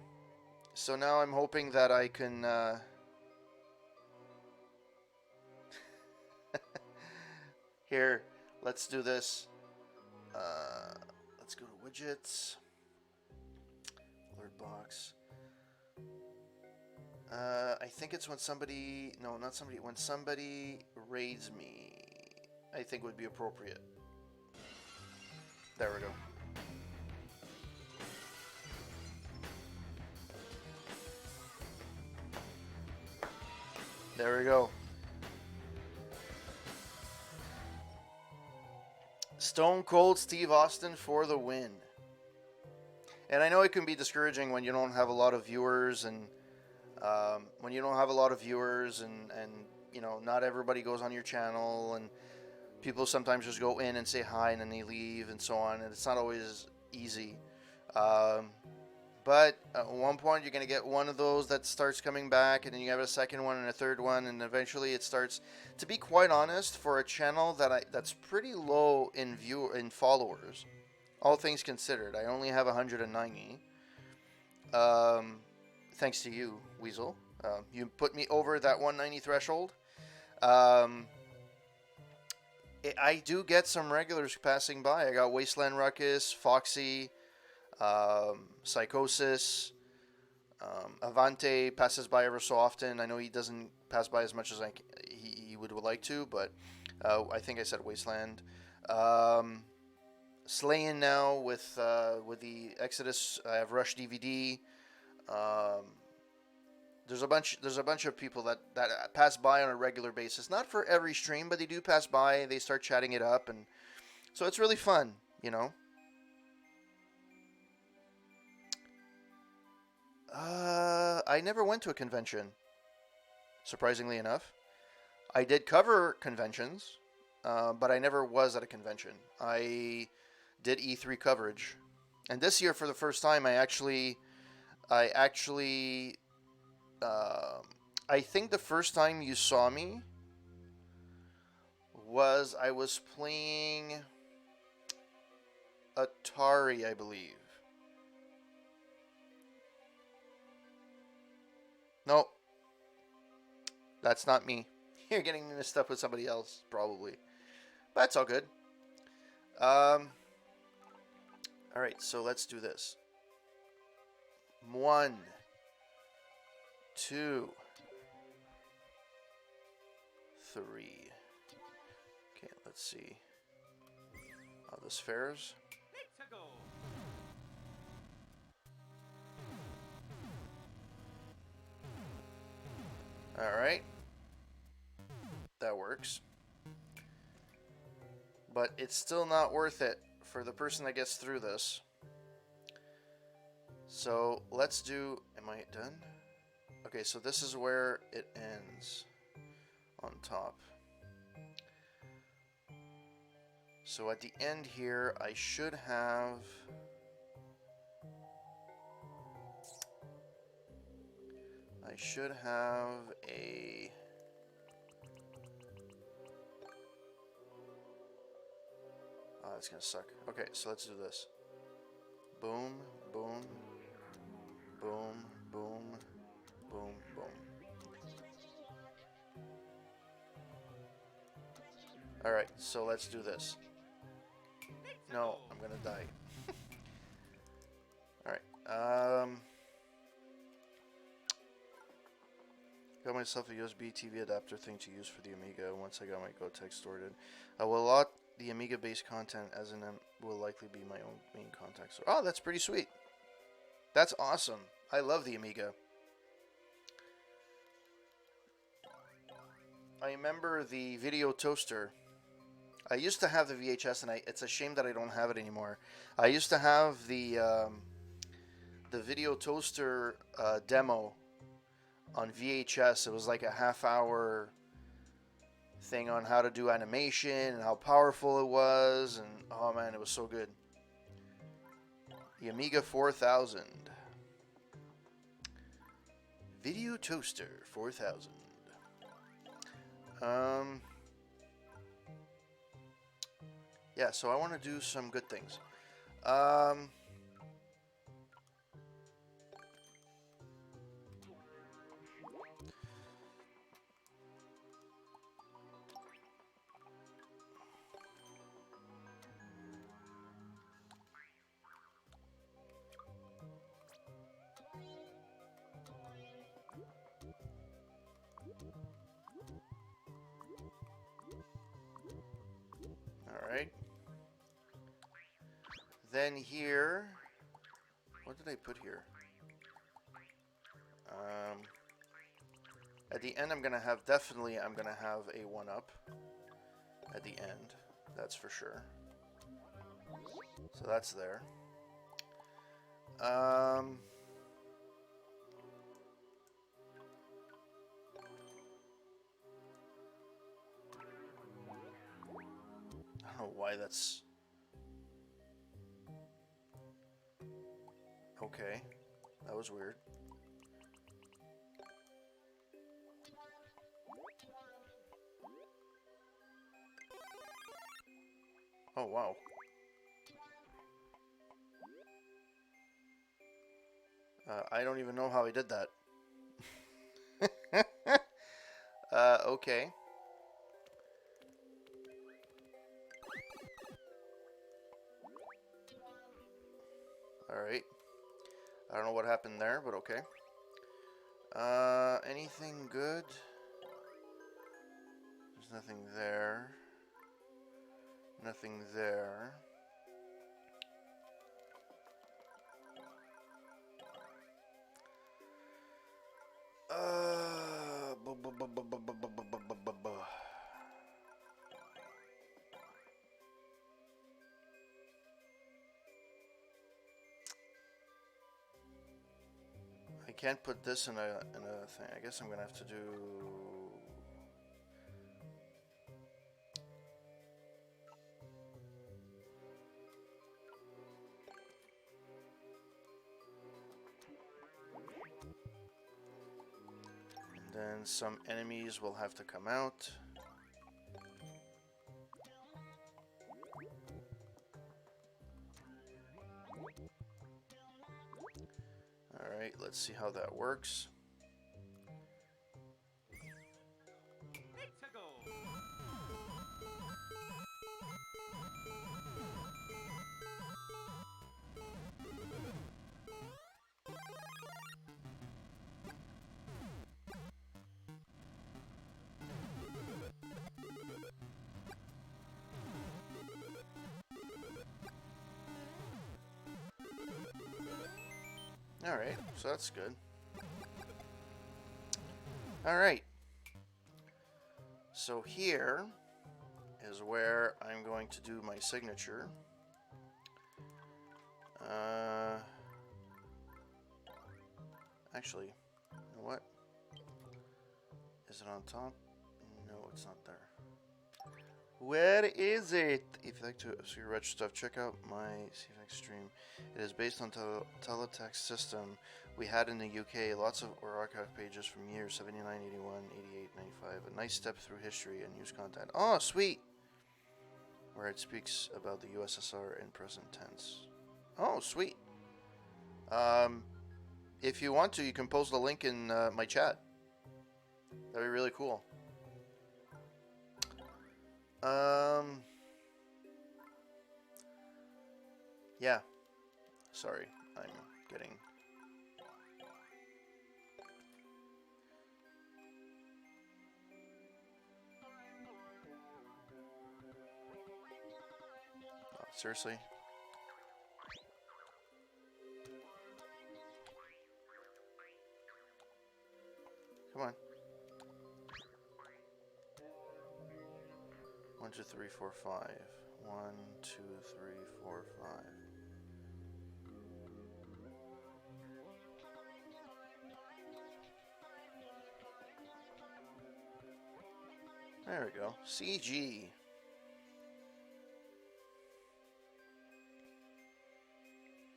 so now I'm hoping that I can... Here, let's do this. Let's go to widgets. Alert box. I think it's when somebody... No, not somebody. When somebody raids me, I think would be appropriate. There we go. There we go. Stone Cold Steve Austin for the win. And I know it can be discouraging when you don't have a lot of viewers and not everybody goes on your channel, and people sometimes just go in and say hi and then they leave and so on, and it's not always easy. But at one point you're going to get one of those that starts coming back, and then you have a second one and a third one, and eventually it starts. To be quite honest, for a channel that's pretty low in followers, all things considered, I only have 190. Thanks to you, Weasel. You put me over that 190 threshold. I do get some regulars passing by. I got Wasteland Ruckus, Foxy, Psychosis, Avante passes by ever so often. I know he doesn't pass by as much as he would like to, but I think I said Wasteland. Slayin now with the Exodus. I have Rush DVD. There's a bunch of people that pass by on a regular basis. Not for every stream, but they do pass by. They start chatting it up, and so it's really fun, I never went to a convention, surprisingly enough. I did cover conventions, but I never was at a convention. I did E3 coverage, and this year for the first time, I think the first time you saw me was I was playing Atari, I believe. No, that's not me. You're getting mixed up with somebody else, probably. But it's all good. Alright, so let's do this. 1, 2, 3. Okay, let's see how this fares. Alright. That works. But it's still not worth it for the person that gets through this. So let's do... Am I done? Okay, so this is where it ends. On top. So at the end here, I should have... a... Oh, that's gonna suck. Okay, so let's do this. Boom, boom, boom, boom, boom, boom. Alright, so let's do this. No, I'm gonna die. Alright, got myself a USB TV adapter thing to use for the Amiga once I got my GoTech sorted. I will lot the Amiga based content as in will likely be my own main contact. So, oh, that's pretty sweet. That's awesome. I love the Amiga. I remember the video toaster. I used to have the VHS, and it's a shame that I don't have it anymore. I used to have the video toaster demo on VHS. It was like a half-hour thing on how to do animation and how powerful it was, and oh man, it was so good. The Amiga 4000. Video toaster 4000. Yeah, so I want to do some good things. Alright. Then here, what did I put here? At the end I'm gonna have, definitely I'm gonna have a 1-up at the end, that's for sure. So that's there. I don't know why that's... Okay, that was weird. Oh, wow. I don't even know how he did that. Okay. Alright. I don't know what happened there, but okay. Anything good? There's nothing there. Nothing there. I can't put this in a thing. I guess I'm gonna have to do. And then some enemies will have to come out. Alright, let's see how that works. Alright, so that's good. Alright. So here is where I'm going to do my signature. Actually, you know what? Is it on top? No, it's not there. Where is it? If you'd like to see your retro stuff, check out my CFX stream. It is based on teletext system we had in the UK. Lots of archive pages from years 79, 81, 88, 95. A nice step through history and news content. Oh, sweet! Where it speaks about the USSR in present tense. Oh, sweet. If you want to, you can post the link in my chat. That'd be really cool. Yeah. Sorry, I'm getting... Oh, seriously? Come on. 1, 2, 3, 4, 5. 1, 2, 3, 4, 5. There we go. CG.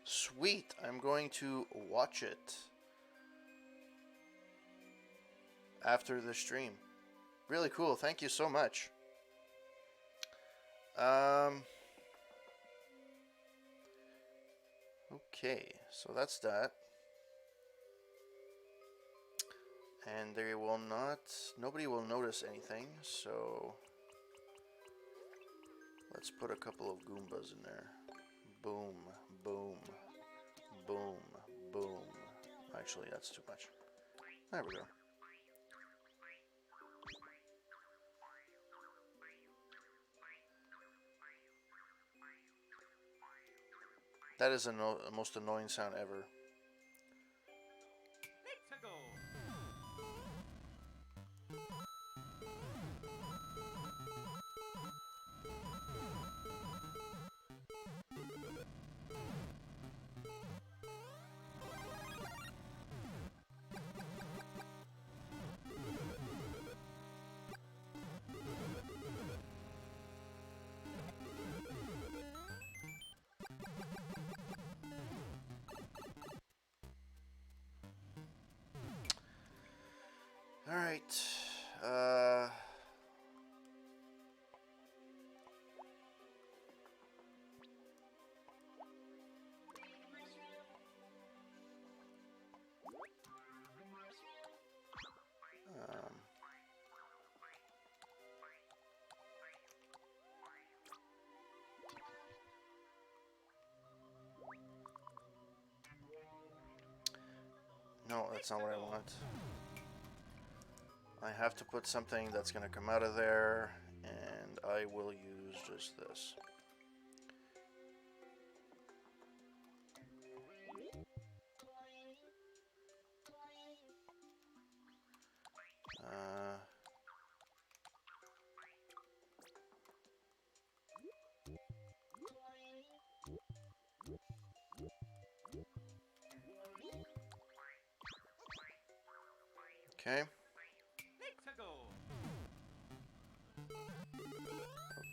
Sweet. I'm going to watch it after the stream. Really cool. Thank you so much. Okay, so that's that. And they will not, nobody will notice anything, so let's put a couple of Goombas in there. Boom, boom, boom, boom. Actually, that's too much. There we go. That is the most annoying sound ever. All right. No, that's not what I want. I have to put something that's going to come out of there, and I will use just this. Okay.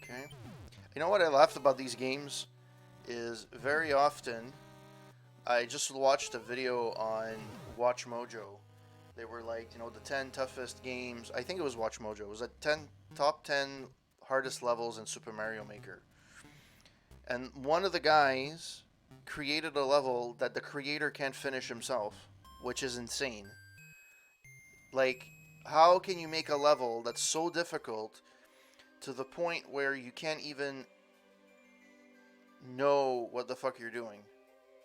Okay. You know what I laughed about these games is very often I just watched a video on Watch Mojo. They were like, you know, the 10 toughest games. I think it was Watch Mojo. It was a top 10 hardest levels in Super Mario Maker. And one of the guys created a level that the creator can't finish himself, which is insane. Like, how can you make a level that's so difficult to the point where you can't even know what the fuck you're doing?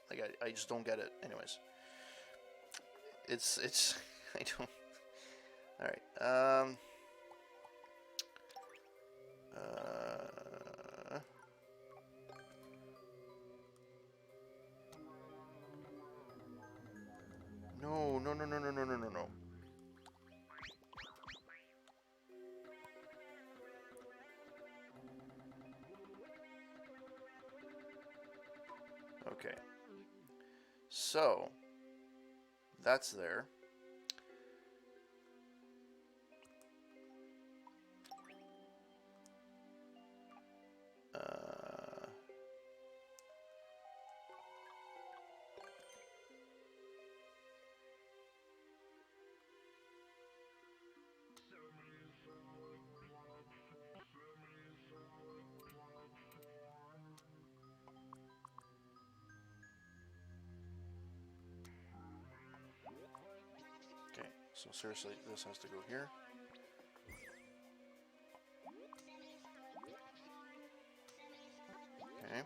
Like, I just don't get it. Anyways. It's, I don't. Alright, Okay. So, that's there. Okay, so seriously, this has to go here. Okay.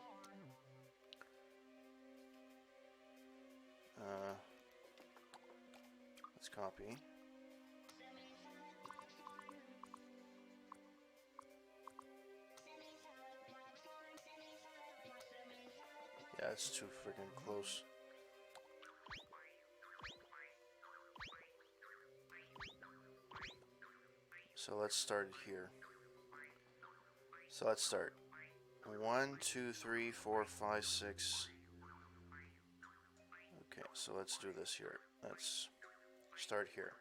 Let's copy. Yeah, it's too freaking close. So let's start here. So let's start. 1, 2, 3, 4, 5, 6. Okay, so let's do this here. Let's start here.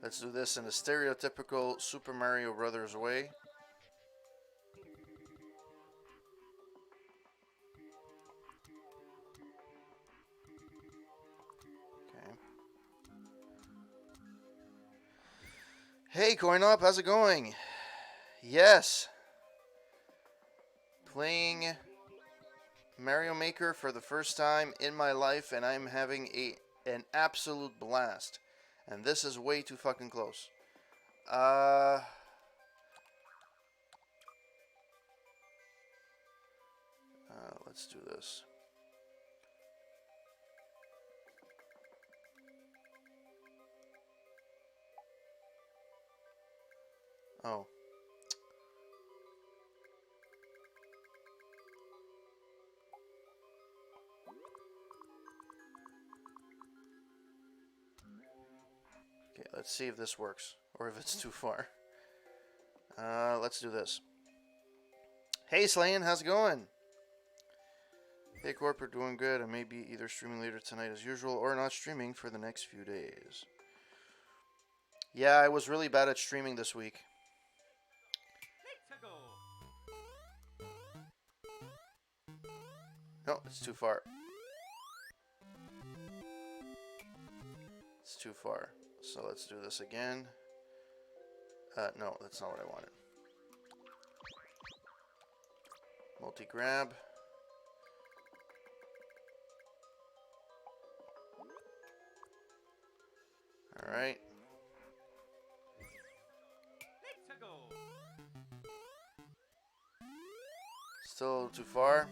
Let's do this in a stereotypical Super Mario Brothers way. Okay. Hey, Coin Up, how's it going? Yes. Playing Mario Maker for the first time in my life, and I'm having an absolute blast. And this is way too fucking close. Let's do this. Oh. Okay, let's see if this works, or if it's too far. Let's do this. Hey, Slayin, how's it going? Hey, Corporate, doing good. I may be either streaming later tonight as usual, or not streaming for the next few days. Yeah, I was really bad at streaming this week. No, it's too far. It's too far. So let's do this again. No, that's not what I wanted. Multi-grab. Alright. Still a little too far.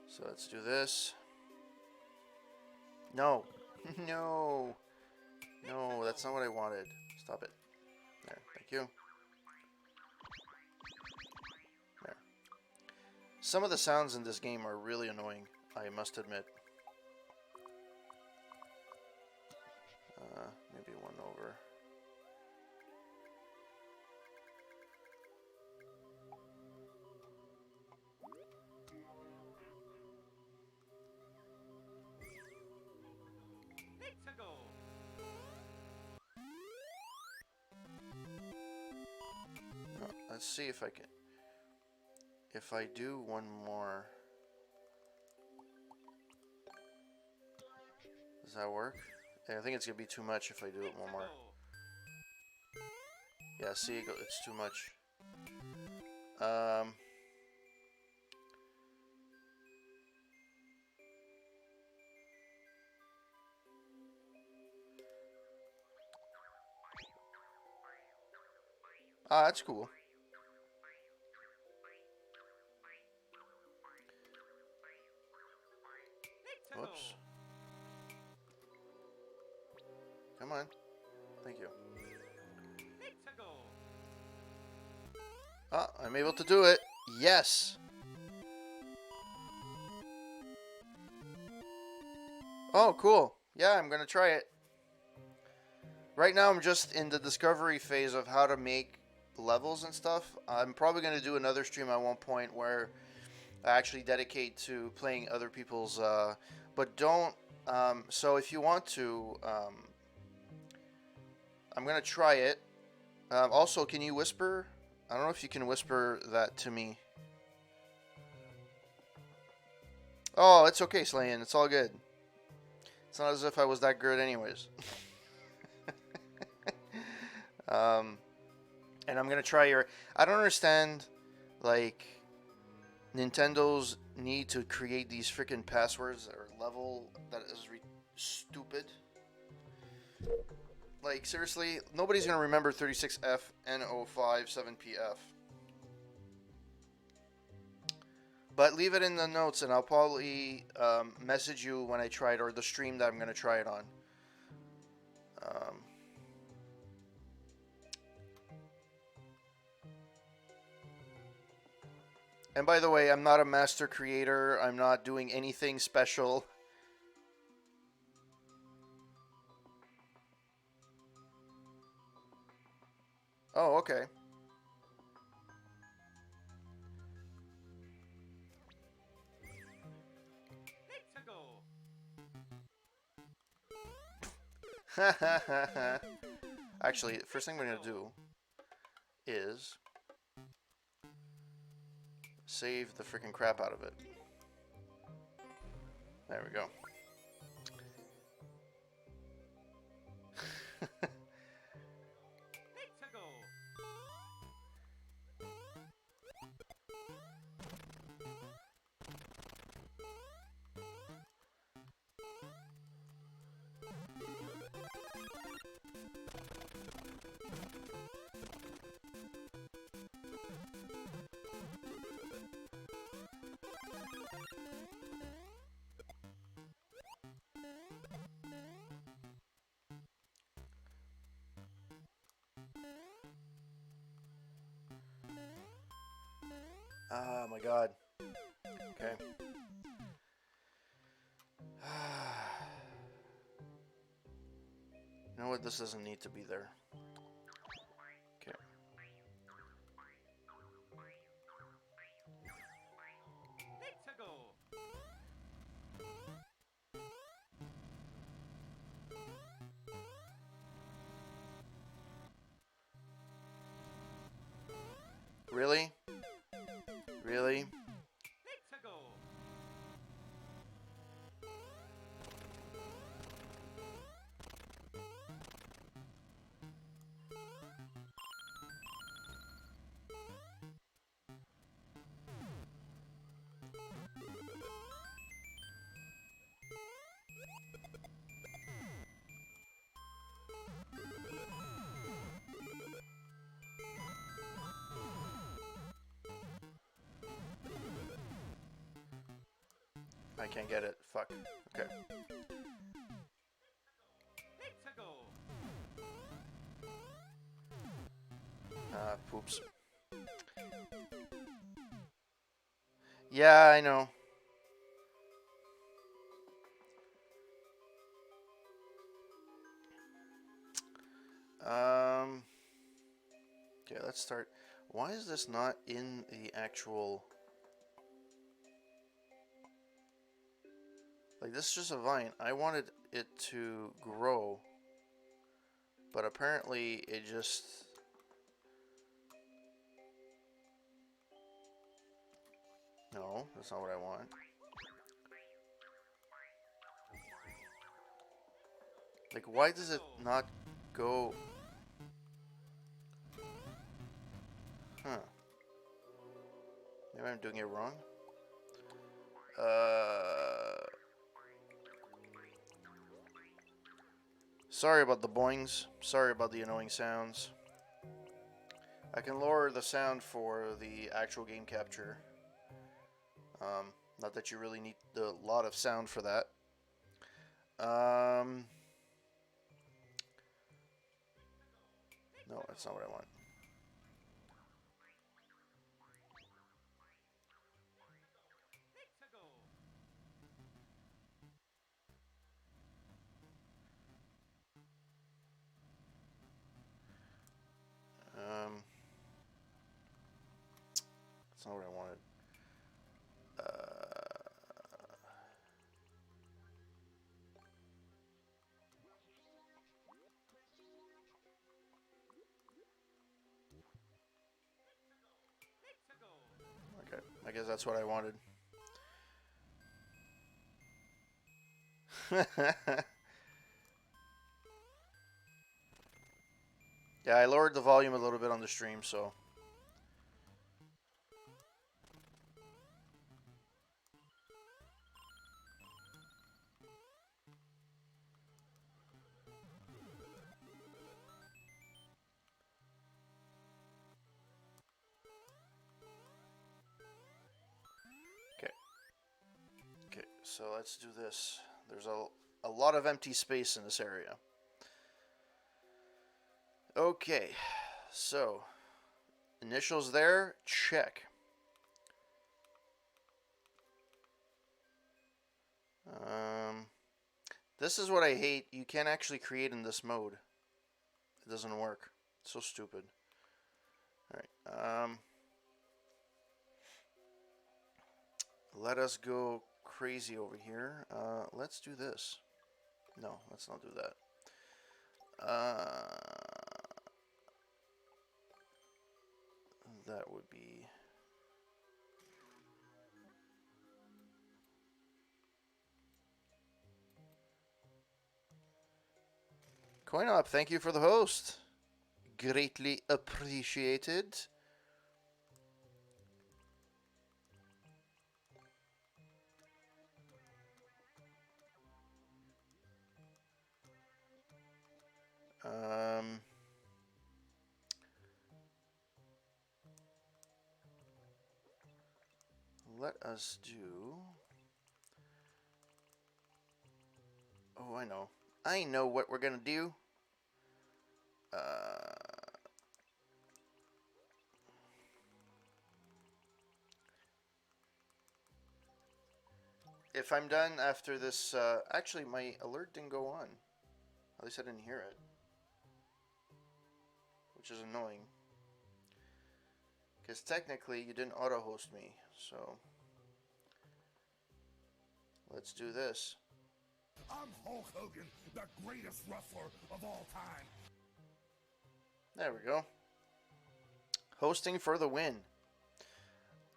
So let's do this. No. No. No, that's not what I wanted. Stop it. There, thank you. There. Some of the sounds in this game are really annoying, I must admit. Maybe one over. No, let's see if I can. If I do one more. Does that work? Yeah, I think it's gonna be too much if I do it one more. Yeah, see, it's too much. That's cool. Whoops. Come on. Thank you. Ah, I'm able to do it. Yes. Oh, cool. Yeah, I'm gonna try it. Right now, I'm just in the discovery phase of how to make levels and stuff. I'm probably gonna do another stream at one point where I actually dedicate to playing other people's. But don't. So if you want to, I'm gonna try it. Also, can you whisper? I don't know if you can whisper that to me. Oh, it's okay, Slayin. It's all good. It's not as if I was that good, anyways. um, and I'm gonna try your. I don't understand, like, Nintendo's need to create these freaking passwords or level that is stupid. Like, seriously, nobody's gonna remember 36F N05 7PF. But leave it in the notes, and I'll probably message you when I try it, or the stream that I'm gonna try it on. Um, and by the way, I'm not a master creator. I'm not doing anything special. Oh, okay. Actually, first thing we're gonna do is save the freaking crap out of it. There we go. Oh my god. Okay. You know what? This doesn't need to be there. Okay. Really? Really? I can't get it. Fuck. Okay. Poops. Yeah, I know. Um. Okay, let's start. Why is this not in the actual... Like, this is just a vine. I wanted it to grow. But apparently it just... No, that's not what I want. Like, why does it not go... Huh. Maybe I'm doing it wrong? Sorry about the boings. Sorry about the annoying sounds. I can lower the sound for the actual game capture. Not that you really need a lot of sound for that. No, that's not what I want. That's not what I wanted. Okay, I guess that's what I wanted. Yeah, I lowered the volume a little bit on the stream, so. Okay. Okay, so let's do this. There's a lot of empty space in this area. Okay, so initials there, check. This is what I hate. You can't actually create in this mode. It doesn't work. It's so stupid. Alright, let us go crazy over here. Let's do this. No, let's not do that. That would be... Coin up, thank you for the host. Greatly appreciated. Let us do... Oh, I know. I know what we're gonna do. If I'm done after this... actually, my alert didn't go on. At least I didn't hear it. Which is annoying. Because technically, you didn't auto-host me, so... Let's do this. I'm Hulk Hogan, the greatest wrestler of all time. There we go. Hosting for the win.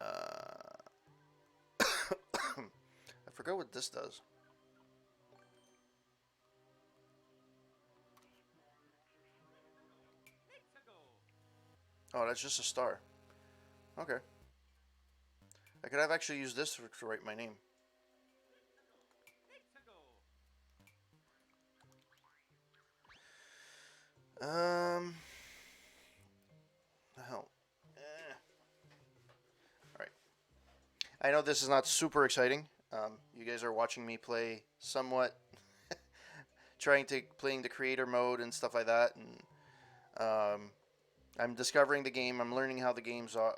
I forgot what this does. Oh, that's just a star. Okay. I could have actually used this to write my name. The hell. Alright. I know this is not super exciting. You guys are watching me play somewhat, playing the creator mode and stuff like that, and I'm discovering the game. I'm learning how the games are,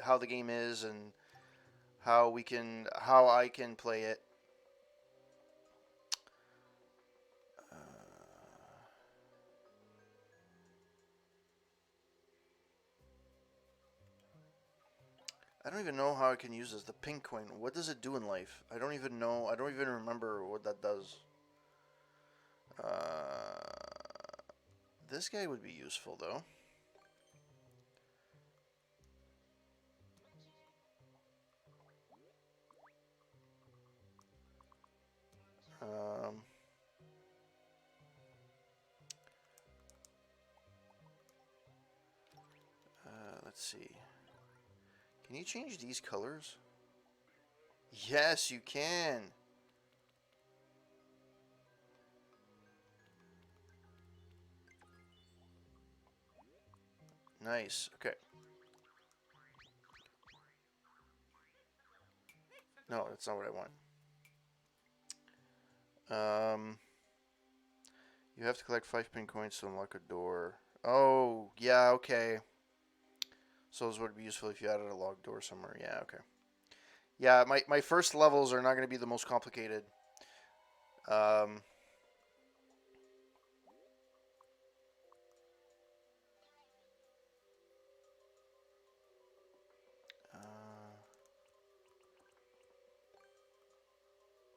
how the game is, and how I can play it. I don't even know how I can use this. The pink coin. What does it do in life? I don't even know. I don't even remember what that does. This guy would be useful, though. Let's see. Can you change these colors? Yes, you can. Nice. Okay. No, that's not what I want. You have to collect 5 pin coins to unlock a door. Oh, yeah, okay. So those would be useful if you added a locked door somewhere. Yeah, okay. Yeah, my first levels are not going to be the most complicated.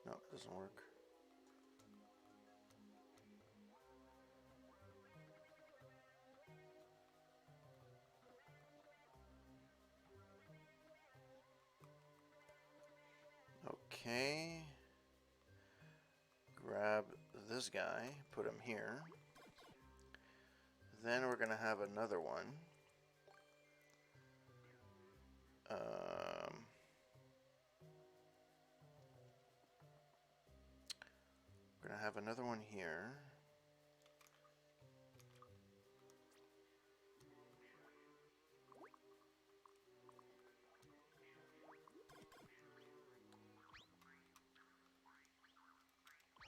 No, it doesn't work. Okay. Grab this guy, put him here. Then we're going to have another one. We're going to have another one here.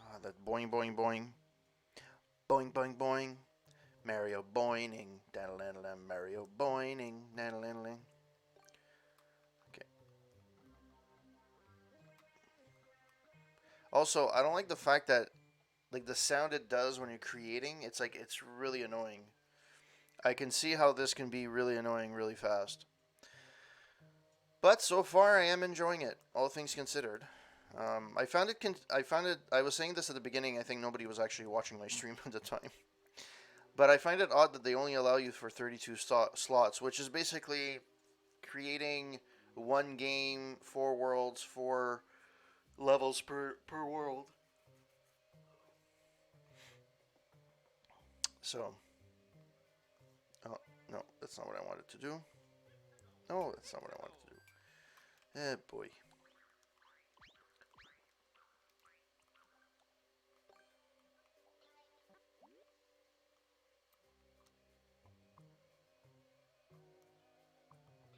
Ah, that boing, boing, boing. Boing, boing, boing. Mario boining. Daddle-daddle-dam. Mario boining. Daddle-daddle-dam. Okay. Also, I don't like the fact that like the sound it does when you're creating, it's like it's really annoying. I can see how this can be really annoying really fast. But so far I am enjoying it, all things considered. I found it I was saying this at the beginning, I think nobody was actually watching my stream at the time. But I find it odd that they only allow you for 32 slots, which is basically creating one game, 4 worlds, 4 levels per world. So, oh, no, that's not what I wanted to do. No, that's not what I wanted to do. Eh, boy.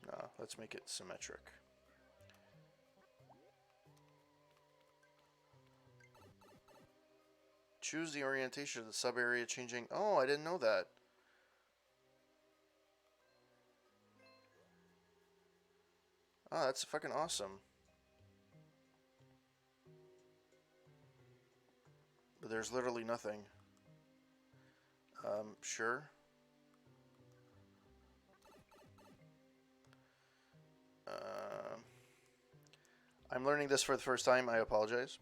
Nah, let's make it symmetric. Choose the orientation of the sub-area changing. Oh, I didn't know that. Oh, that's fucking awesome. But there's literally nothing. Sure. I'm learning this for the first time. I apologize.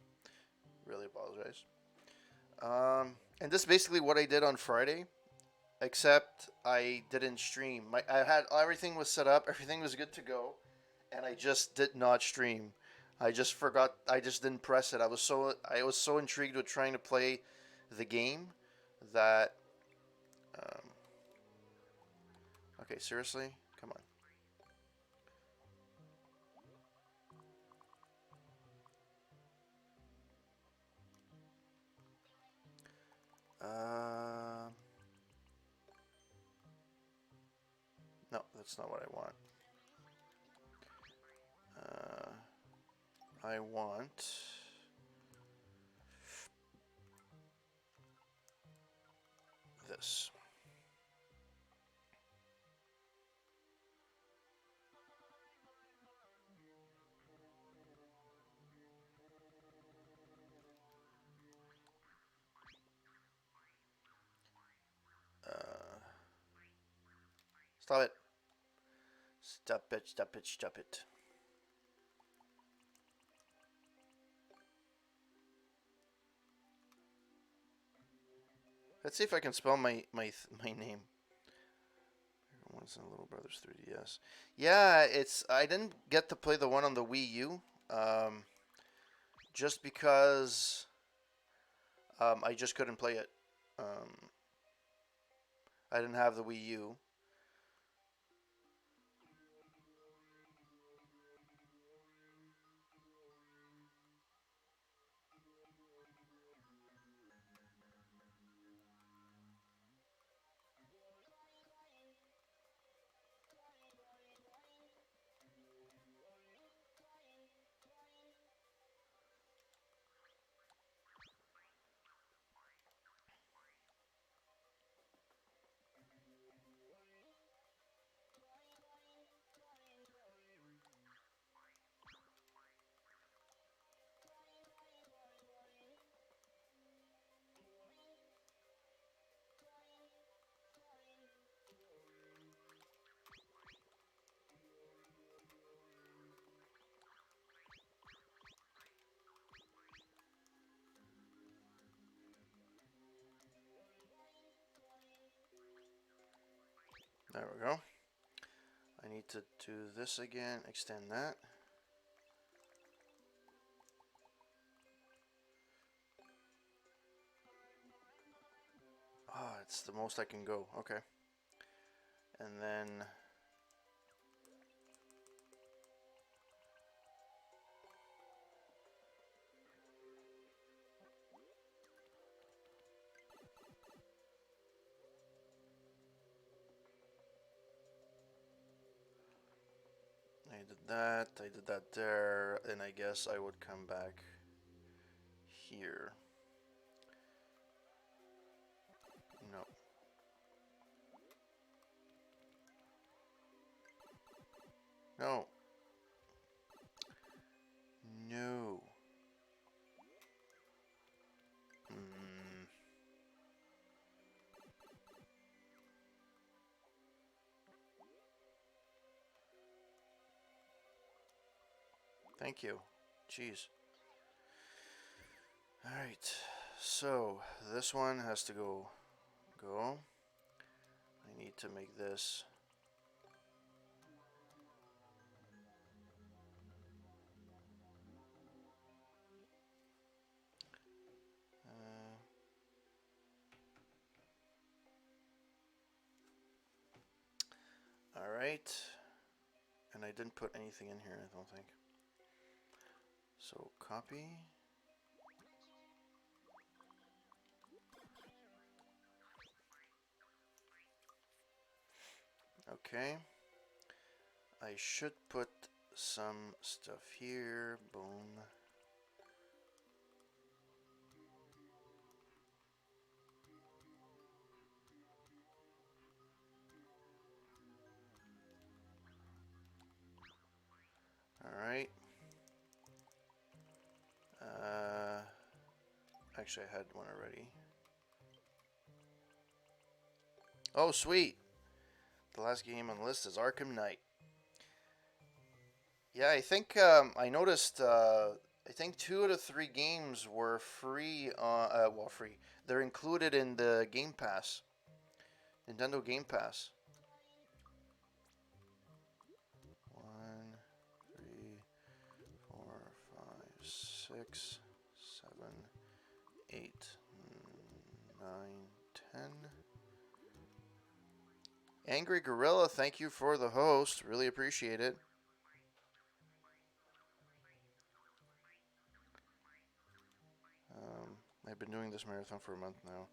Really apologize. And this is basically what I did on Friday, except I didn't stream. I had everything was set up, everything was good to go, and I just did not stream. I just forgot. I just didn't press it. I was so intrigued with trying to play the game that. Um, okay, seriously, come on. No, that's not what I want. I want. This. Stop it. Stop it, stop it, stop it. Let's see if I can spell my name. Once in Little Brothers 3DS. Yeah, it's I didn't get to play the one on the Wii U, just because I just couldn't play it. I didn't have the Wii U. There we go. I need to do this again, extend that. Ah, it's the most I can go. Okay. And then I did that there, and I guess I would come back here. No. No. No. Mm. Thank you. Jeez. Alright. So, this one has to go. I need to make this. Alright. And I didn't put anything in here, I don't think. So, copy. Okay. I should put some stuff here. Boom. Alright. Actually, I had one already. Oh, sweet. The last game on the list is Arkham Knight. Yeah, I think I noticed. I think 2 out of 3 games were free. Well, free. They're included in the Game Pass, Nintendo Game Pass. 1, 3, 4, 5, 6, 7, 8, 9, 10. Angry Gorilla, thank you for the host. Really appreciate it. I've been doing this marathon for a month now.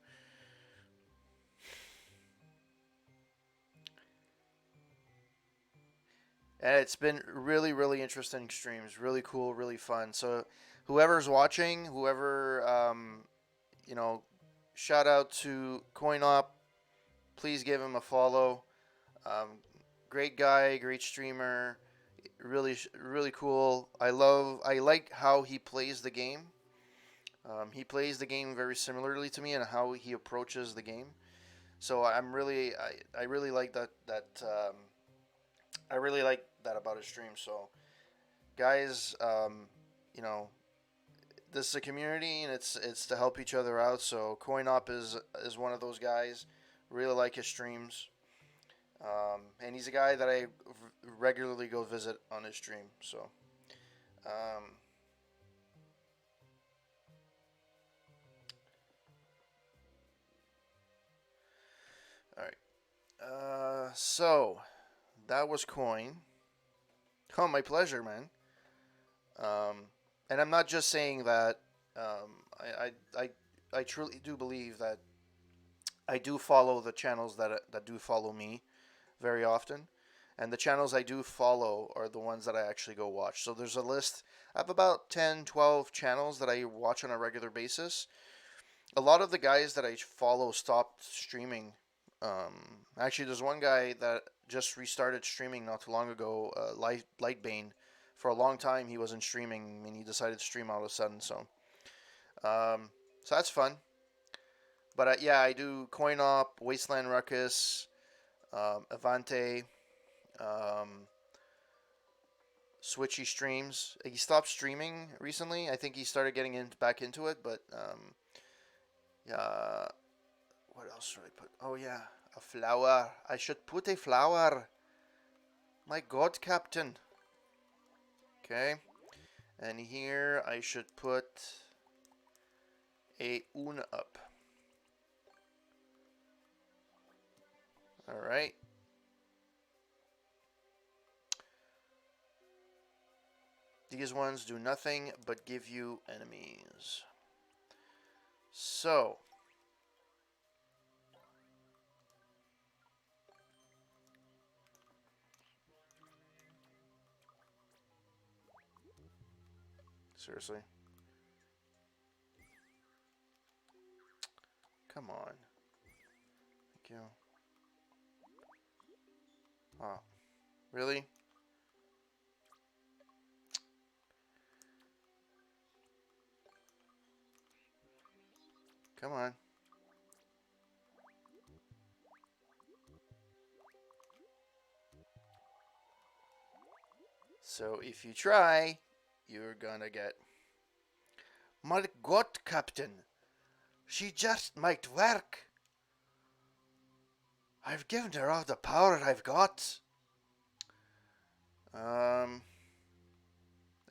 And it's been really, really interesting streams. Really cool, really fun. So, whoever's watching, you know, shout out to CoinOp. Please give him a follow. Great guy, great streamer. Really, really cool. I like how he plays the game. He plays the game very similarly to me and how he approaches the game. So I really like I really like that about his stream. So guys, you know, this is a community and it's to help each other out. So CoinOp is one of those guys. Really like his streams. And he's a guy that I regularly go visit on his stream. So, all right. So that was Coin. Oh, my pleasure, man. And I'm not just saying that. I truly do believe that I do follow the channels that do follow me very often. And the channels I do follow are the ones that I actually go watch. So there's a list. I have about 10, 12 channels that I watch on a regular basis. A lot of the guys that I follow stopped streaming. Actually, there's one guy that just restarted streaming not too long ago, Lightbane. For a long time, he wasn't streaming, and he decided to stream all of a sudden. So that's fun. But yeah, I do CoinOp, Wasteland Ruckus, Avante, um, Switchy streams. He stopped streaming recently. I think he started getting back into it, but yeah. What else should I put? Oh yeah, A flower. I should put a flower. My god, Captain. Okay. And here I should put a una up. Alright. These ones do nothing but give you enemies. So. Seriously? Come on. Thank you. Oh. Really? Come on. So if you try, you're gonna get... My God, Captain! She just might work! I've given her all the power I've got! And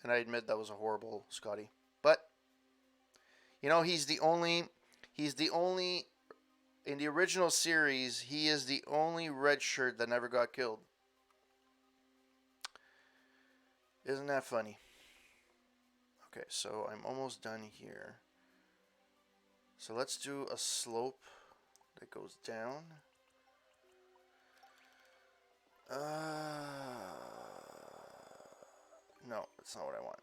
I admit that was a horrible Scotty. But, you know, he's the only, in the original series, he is the only red shirt that never got killed. Isn't that funny? Okay, so I'm almost done here. So let's do a slope that goes down. No, that's not what I want.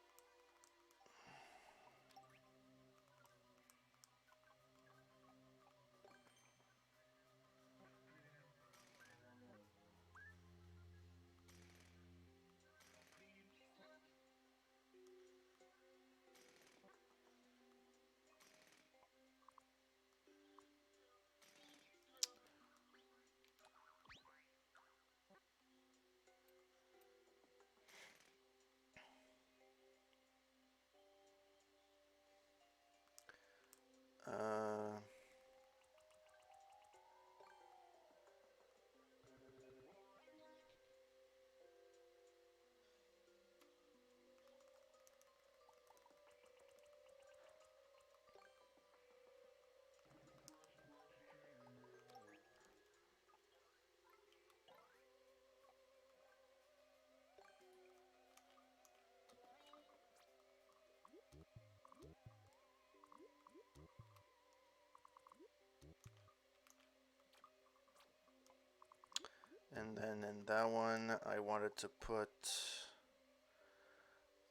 And then in that one, I wanted to put...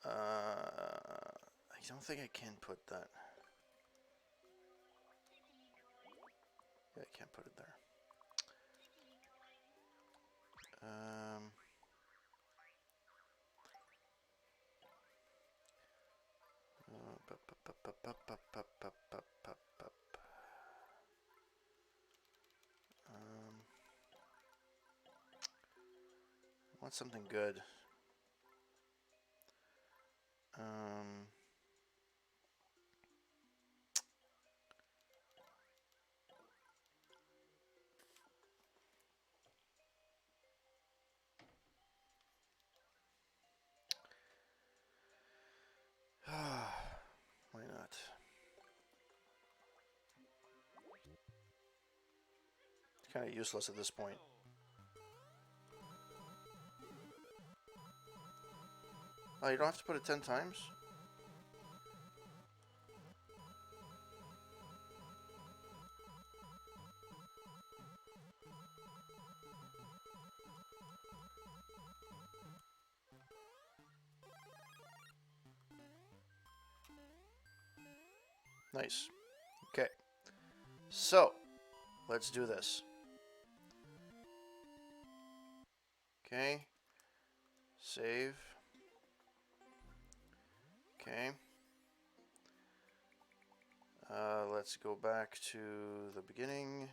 I don't think I can put that. Yeah, I can't put it there. I want something good. Why not? It's kind of useless at this point. Oh, you don't have to put it 10 times? Nice. Okay. So, let's do this. Okay. Save. Okay. Let's go back to the beginning.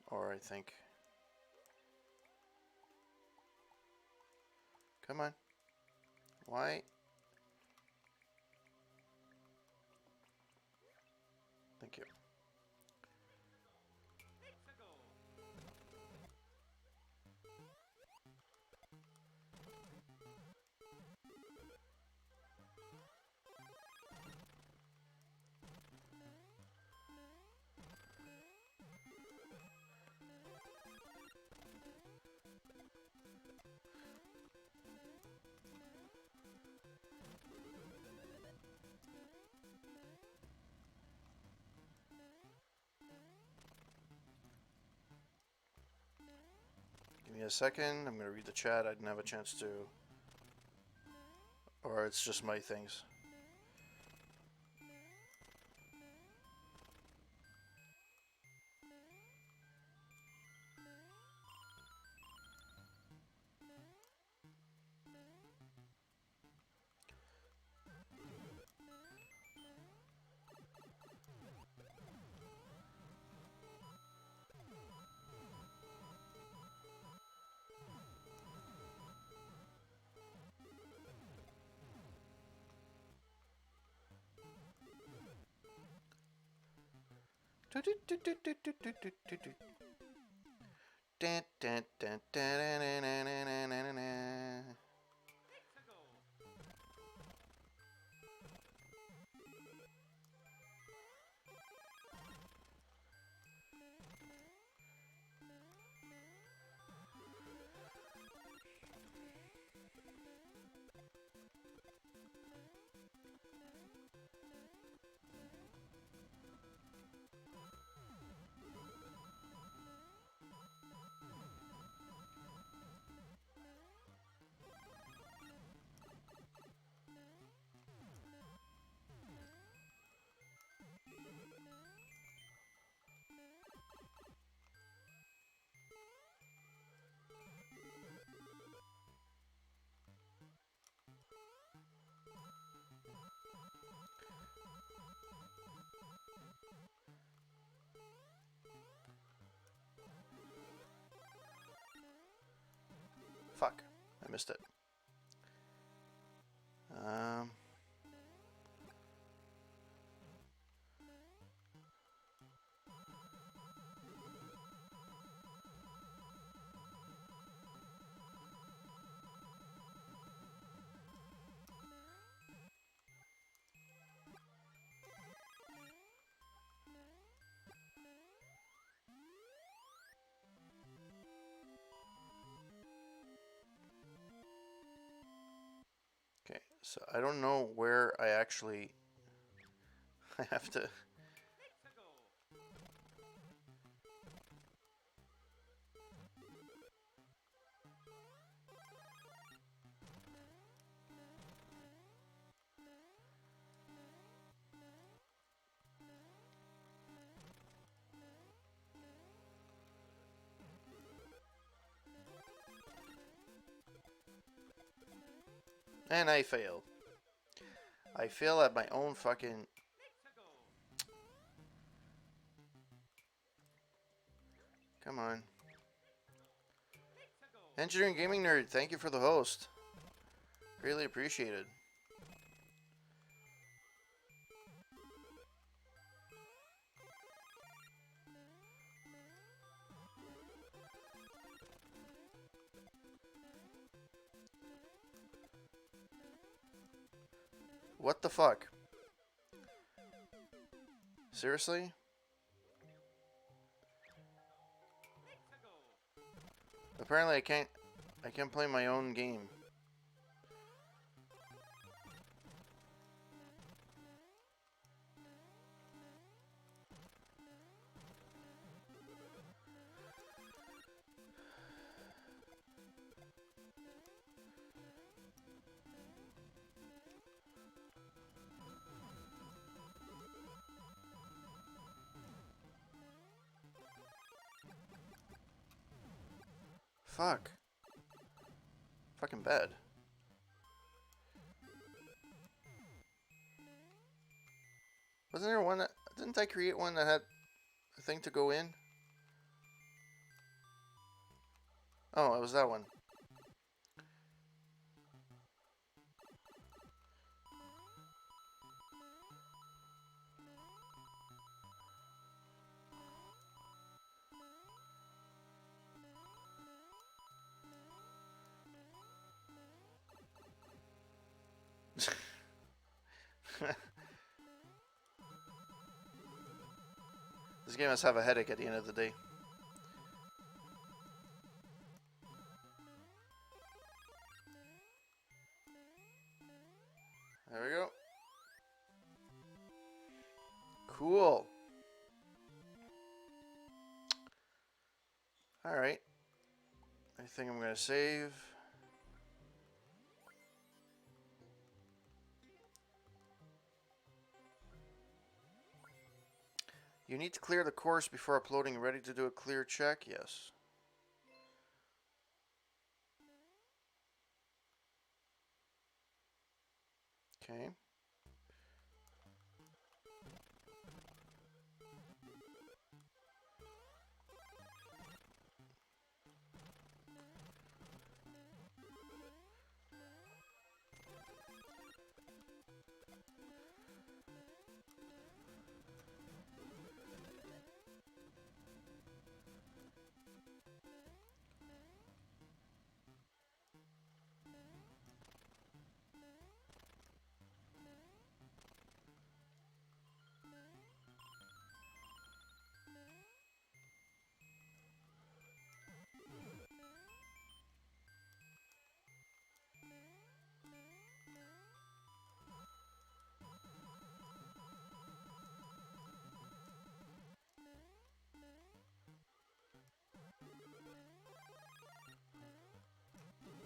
Or I think... Come on. Why? Thank you. second. I'm gonna read the chat. I didn't have a chance to. Or it's just my things. Fuck, I missed it. Okay, so I don't know where I actually I have to. And I failed. I fail at my own fucking. Come on. Engineering Gaming Nerd, thank you for the host. Really appreciated. What the fuck? Seriously? Apparently I can't play my own game. Fuck. Fucking bad. Wasn't there one that... Didn't I create one that had a thing to go in? Oh, it was that one. This game must have a headache at the end of the day. There we go. Cool. Alright. I think I'm gonna save. You need to clear the course before uploading. Ready to do a clear check? Yes. Okay.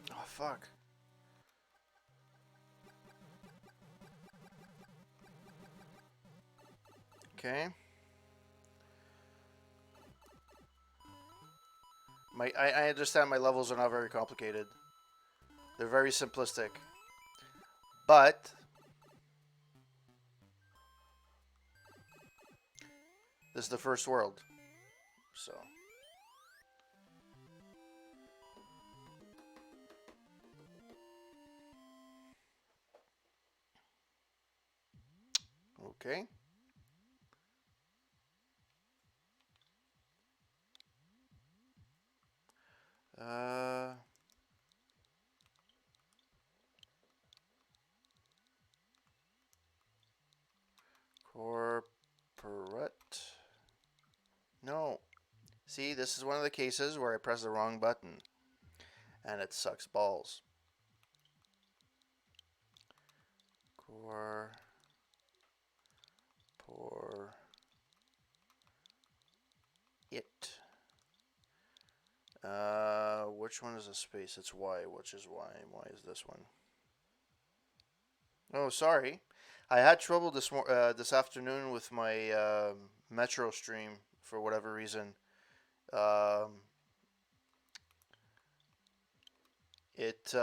Oh, fuck. Okay. I understand my levels are not very complicated. They're very simplistic. But this is the first world. So. Okay. Uh, corporate. No. See, this is one of the cases where I press the wrong button. And it sucks balls. It. Which one is a space? It's Y. Which is Y? Y is this one. Oh, sorry. I had trouble this afternoon with my Metro stream for whatever reason. It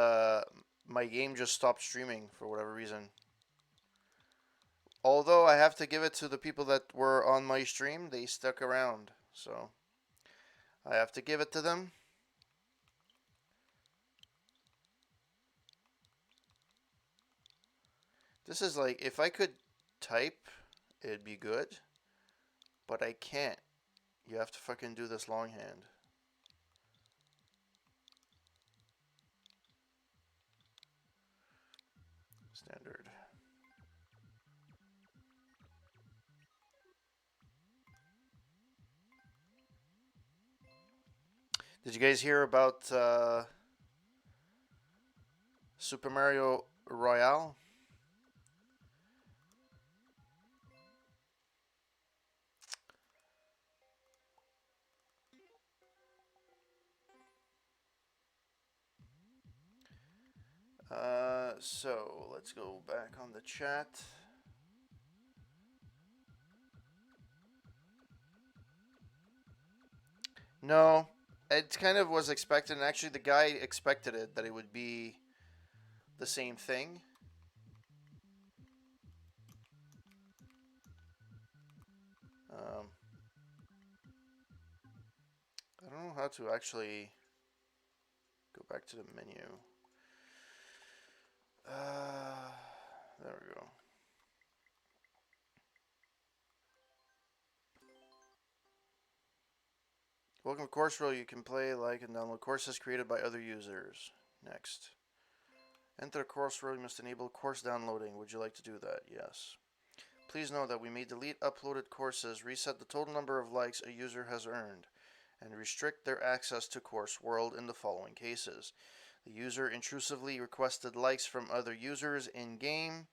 my game just stopped streaming for whatever reason. Although I have to give it to the people that were on my stream, they stuck around, so I have to give it to them. This is like, if I could type, it'd be good, but I can't. You have to fucking do this longhand. Standard. Did you guys hear about Super Mario Royale? So let's go back on the chat. No, it kind of was expected, and actually the guy expected it, that it would be the same thing. I don't know how to actually go back to the menu. There we go. Welcome to Course Roll. You can play, like, and download courses created by other users. Next. Enter the Course Roll. You must enable course downloading. Would you like to do that? Yes. Please know that we may delete uploaded courses, reset the total number of likes a user has earned, and restrict their access to Course World in the following cases. The user intrusively requested likes from other users in-game.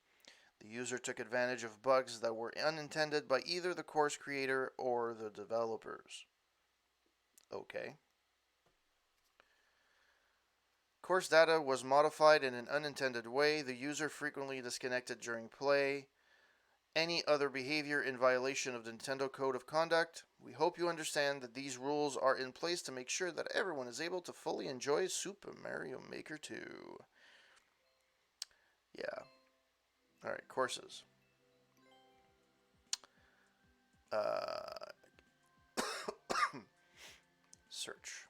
The user took advantage of bugs that were unintended by either the course creator or the developers. Okay. Course data was modified in an unintended way. The user frequently disconnected during play. Any other behavior in violation of the Nintendo Code of Conduct. We hope you understand that these rules are in place to make sure that everyone is able to fully enjoy Super Mario Maker 2. Yeah. Alright, courses. Search.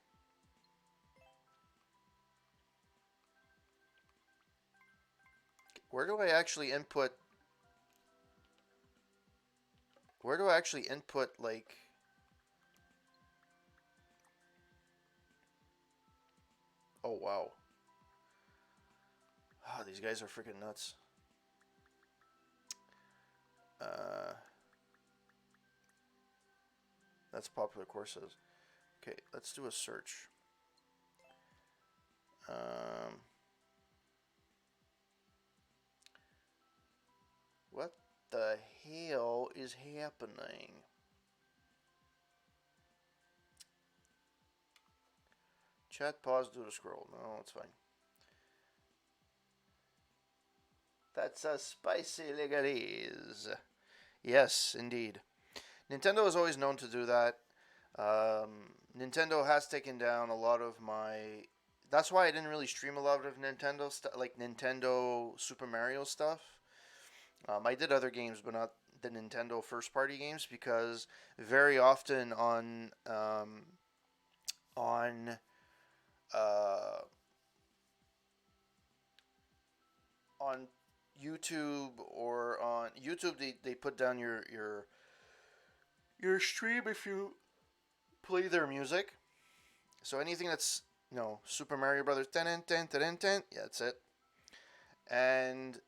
Where do I actually input? Where do I actually input, like... Oh, wow. Ah, these guys are freaking nuts. That's popular courses. Okay, let's do a search. What the hell is happening? Chat pause, do the scroll. No, it's fine. That's as spicy like it is. Yes, indeed. Nintendo is always known to do that. Nintendo has taken down a lot of my... That's why I didn't really stream a lot of Nintendo stuff, like Nintendo Super Mario stuff. I did other games, but not the Nintendo first-party games, because very often on YouTube or on YouTube, they put down your stream if you play their music. So anything that's, you know, Super Mario Brothers, ten, yeah, that's it. And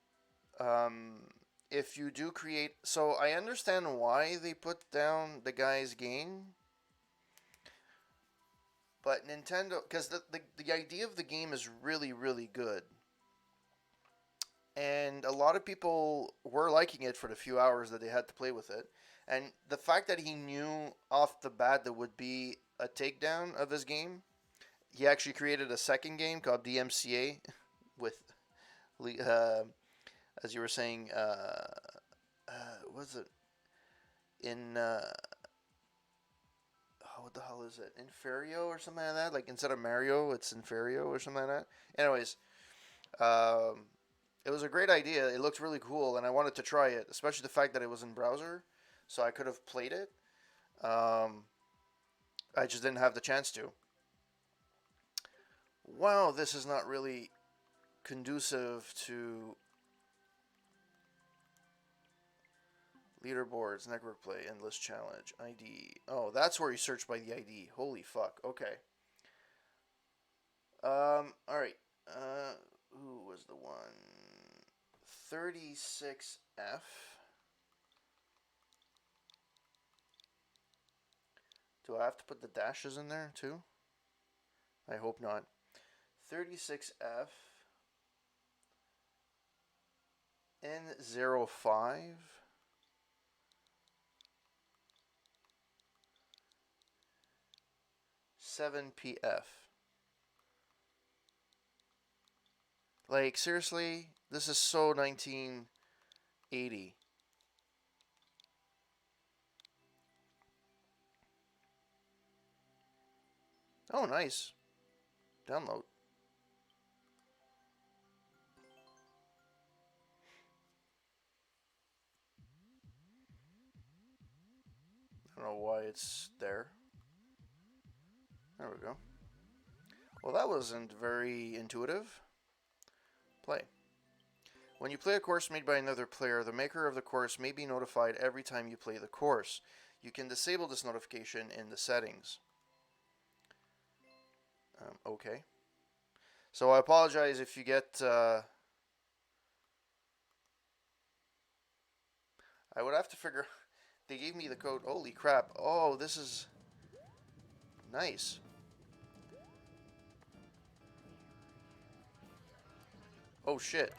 if you do create, so I understand why they put down the guy's game, but Nintendo, because the idea of the game is really, really good. And a lot of people were liking it for the few hours that they had to play with it. And the fact that he knew off the bat that would be a takedown of his game, he actually created a second game called DMCA with, as you were saying, what was it? In, what the hell is it? Inferio or something like that? Like instead of Mario, it's Inferio or something like that. Anyways, it was a great idea. It looked really cool, and I wanted to try it, especially the fact that it was in browser, so I could have played it. I just didn't have the chance to. Wow, this is not really conducive to leaderboards, network play, endless challenge, ID. Oh, that's where you search by the ID. Holy fuck. Okay. Alright. Who was the one? 36F. Do I have to put the dashes in there too? I hope not. 36F. N05. 7PF. Like, seriously? This is so 1980. Oh, nice. Download. I don't know why it's there. There we go. Well, that wasn't very intuitive. Play. When you play a course made by another player, the maker of the course may be notified every time you play the course. You can disable this notification in the settings. Okay. So I apologize if you get... I would have to figure... They gave me the code. Holy crap. Oh, this is... nice. Oh, shit.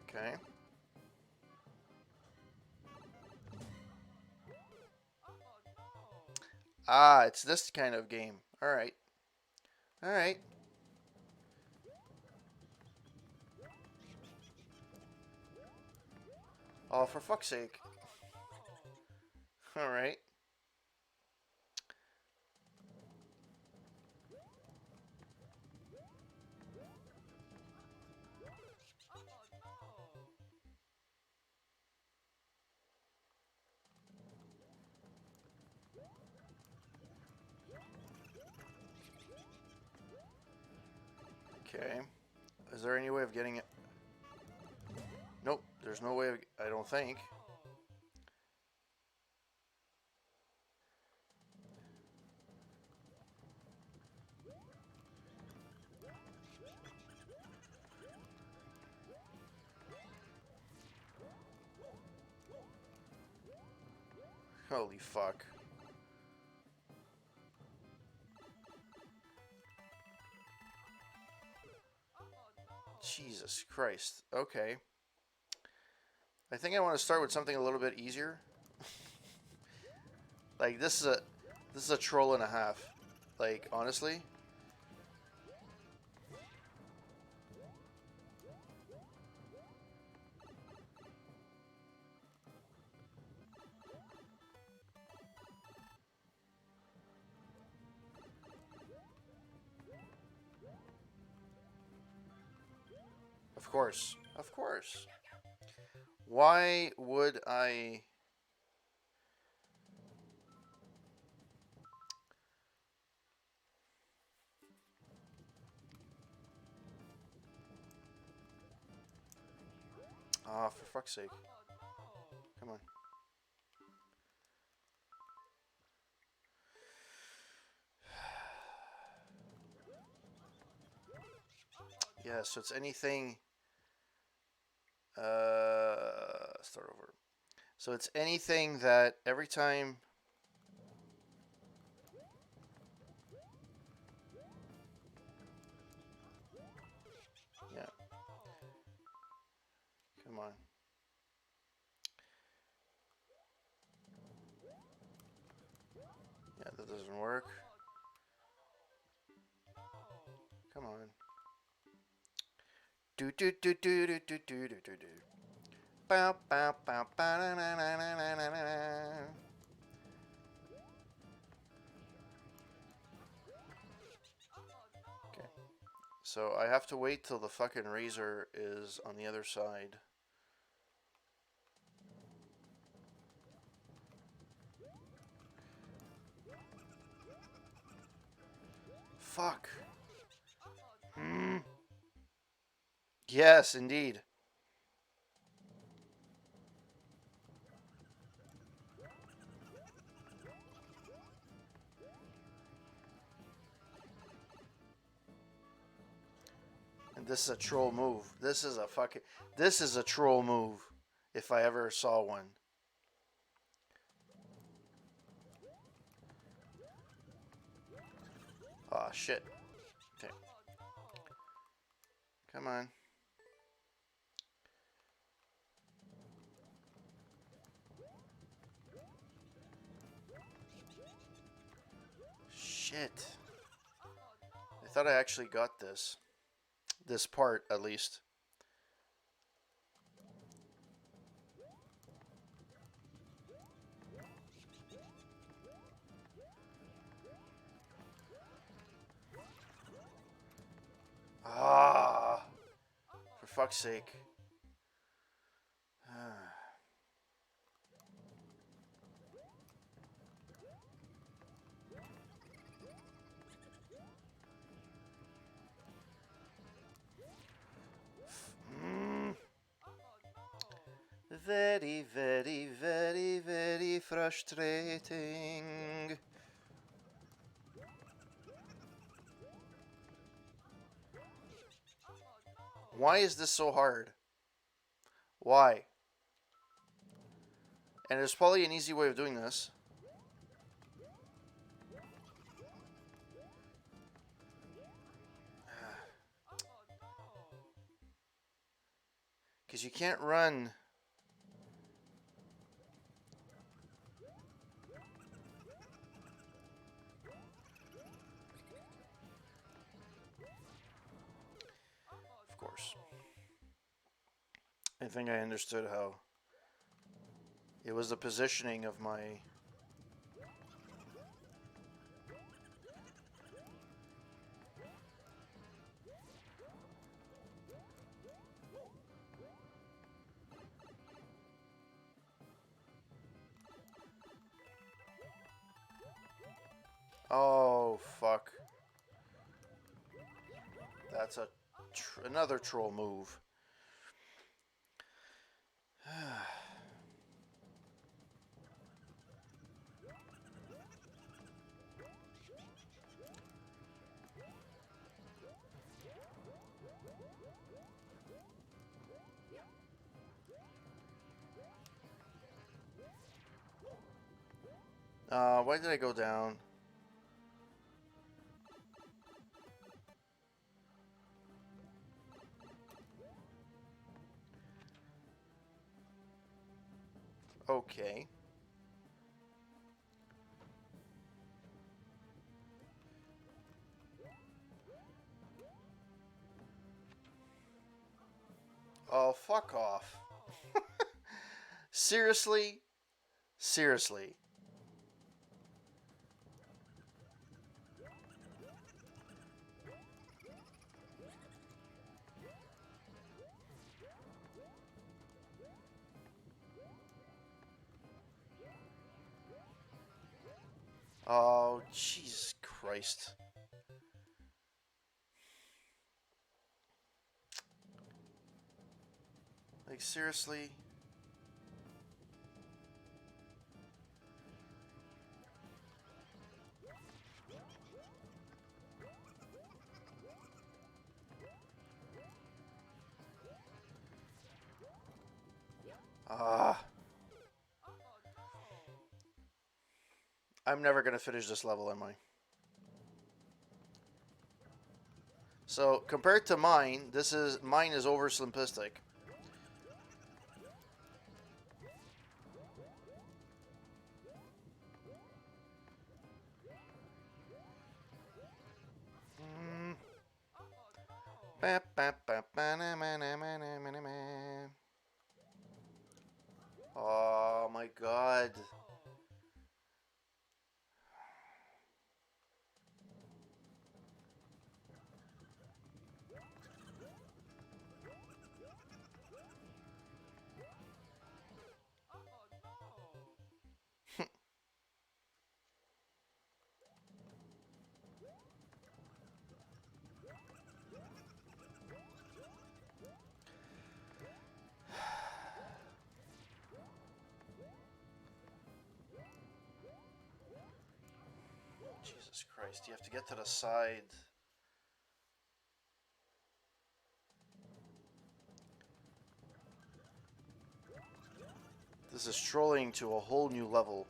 Okay. Ah, it's this kind of game. All right. All right. Oh, for fuck's sake. All right. Okay. Is there any way of getting it? Nope. There's no way of, I don't think. Holy fuck. Jesus Christ. Okay. I think I want to start with something a little bit easier. Like this is a troll and a half. Like honestly. Of course. Of course. Why would I... Ah, for fuck's sake. Come on. Yeah, so it's anything... Start over. So it's anything that every time... Yeah. Come on. Yeah, that doesn't work. Come on. Do do do do do do do do do do. Bow bow bow bow na na na na na na. Okay. So I have to wait till the fucking razor is on the other side. Fuck. Yes, indeed. And this is a troll move. This is a fucking... This is a troll move. If I ever saw one. Aw, shit. Okay. Come on. Shit. I thought I actually got this. This part, at least. Ah. For fuck's sake. Very, very, very, very frustrating. Why is this so hard? Why? And there's probably an easy way of doing this. Because you can't run. I think I understood how. It was the positioning of my... Oh, fuck. That's another troll move. Why did I go down? Okay. Oh, fuck off. Seriously? Seriously. Oh, Jesus Christ. Like, seriously? Ah. I'm never gonna finish this level, am I? So, compared to mine, mine is over simplistic. Oh my god. Jesus Christ, you have to get to the side. This is trolling to a whole new level.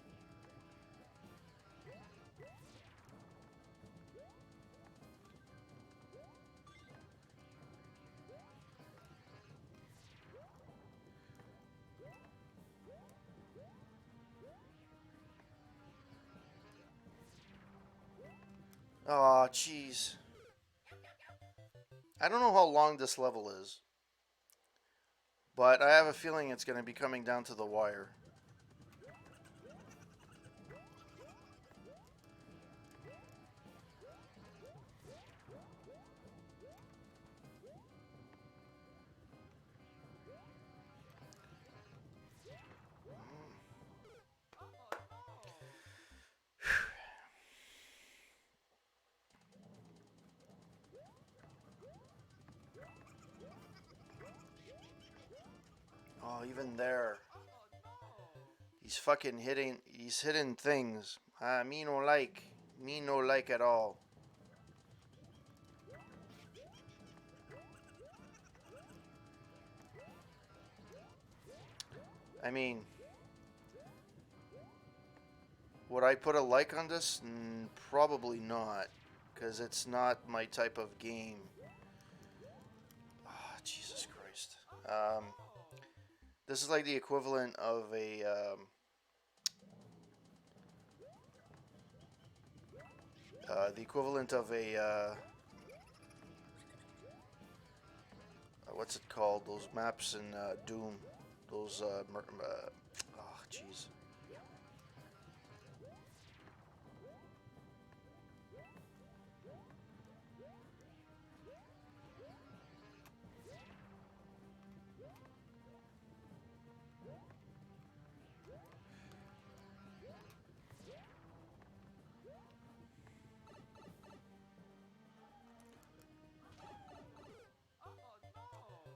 Oh, jeez. I don't know how long this level is, but I have a feeling it's going to be coming down to the wire. Oh, even there. He's fucking he's hitting things. Me no like. Me no like at all. I mean, would I put a like on this? Probably not, because it's not my type of game. Oh, Jesus Christ. This is like the equivalent of what's it called? Those maps in Doom. Those oh jeez.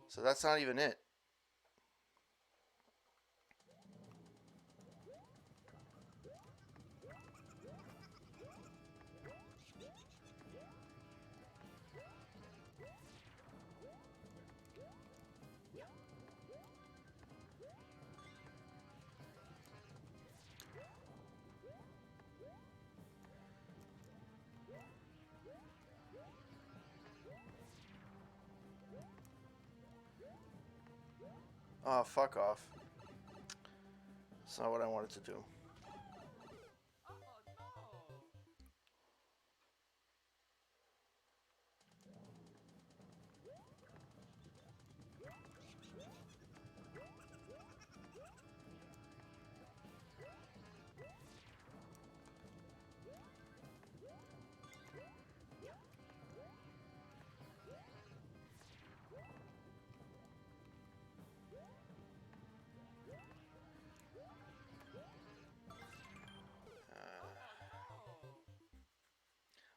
So that's not even it. Oh, fuck off. That's not what I wanted to do.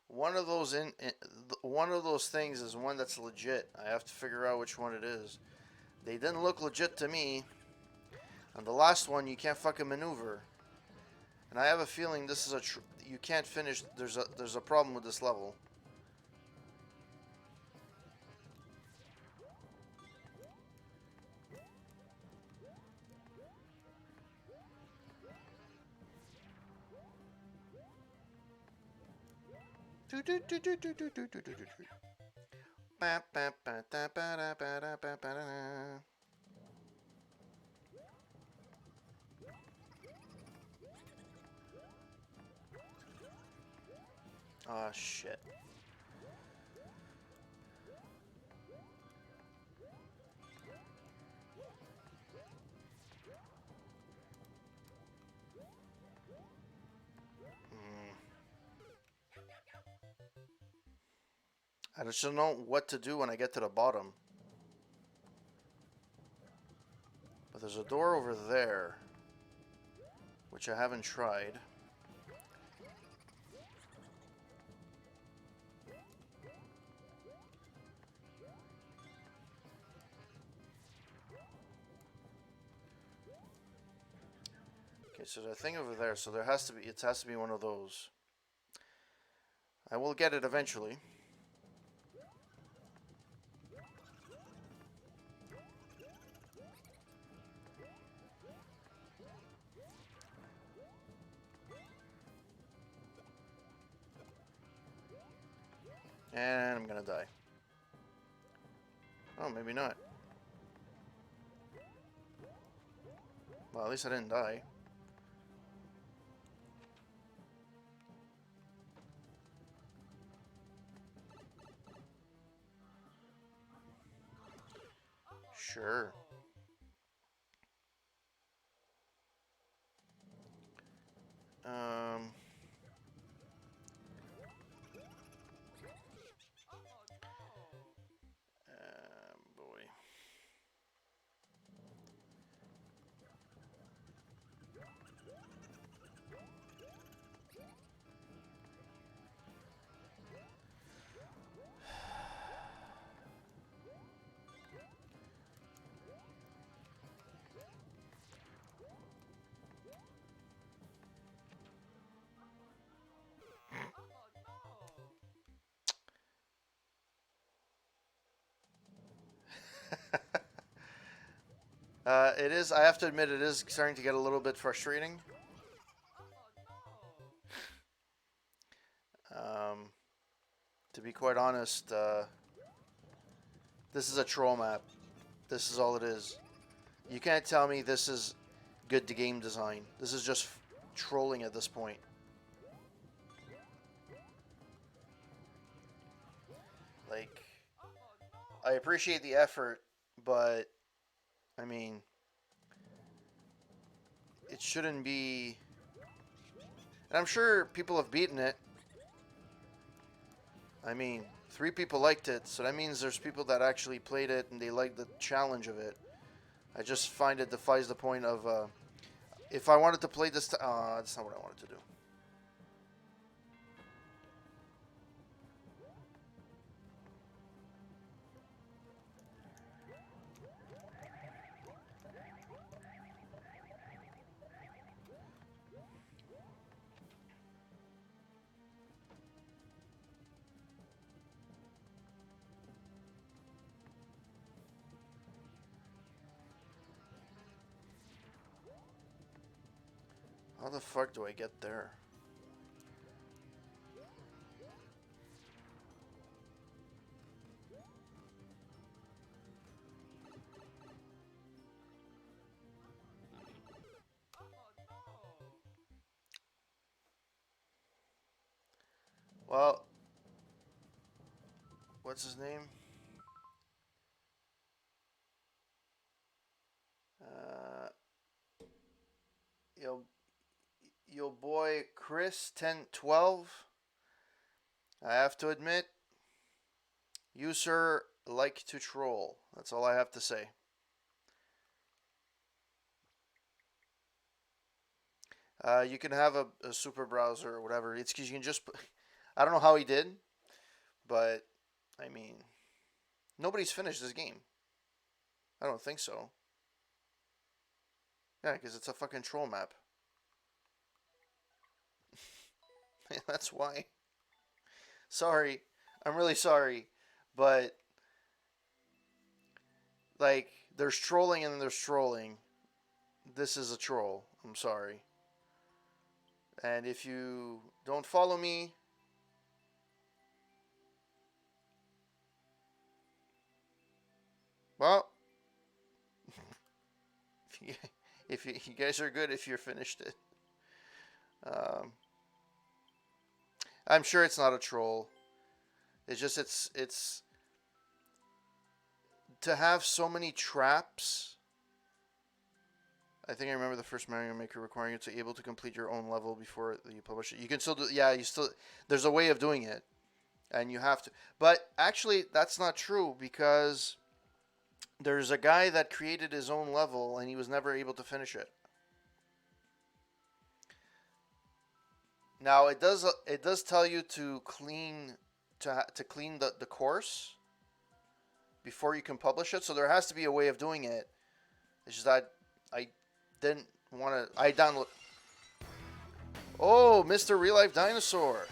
One of those things is one that's legit. I have to figure out which one it is. They didn't look legit to me. And the last one you can't fucking maneuver. And I have a feeling this is you can't finish. There's a problem with this level. Oh shit. I just don't know what to do when I get to the bottom. But there's a door over there, which I haven't tried. Okay, so there's a thing over there, so it has to be one of those. I will get it eventually. And I'm gonna die. Oh, maybe not. Well, at least I didn't die. Sure. Um... boy. It is, I have to admit, it is starting to get a little bit frustrating. To be quite honest, this is a troll map. This is all it is. You can't tell me this is good to game design. This is just trolling at this point. Like, I appreciate the effort but I mean, it shouldn't be. And I'm sure people have beaten it. I mean, 3 people liked it, so that means there's people that actually played it and they like the challenge of it. I just find it defies the point of if I wanted to play this. That's not what I wanted to do. How the fuck do I get there? Well, what's his name? Uh, yo boy Chris 1012. I have to admit, you sir like to troll. That's all I have to say. You can have a super browser or whatever. It's because you can just. I don't know how he did, but I mean, nobody's finished this game. I don't think so. Yeah, because it's a fucking troll map. That's why. Sorry. I'm really sorry. But, like, there's trolling and then there's trolling. This is a troll. I'm sorry. And if you don't follow me, well, if you guys are good if you're finished it. I'm sure it's not a troll. It's just it's to have so many traps. I think I remember the first Mario Maker requiring you to be able to complete your own level before you publish it. You can still do, yeah, you still, there's a way of doing it, and you have to. But actually, that's not true because there's a guy that created his own level and he was never able to finish it. Now it does tell you to clean the course before you can publish it. So there has to be a way of doing it. It's just that I didn't want to. I download. Oh, Mr. Real Life Dinosaur.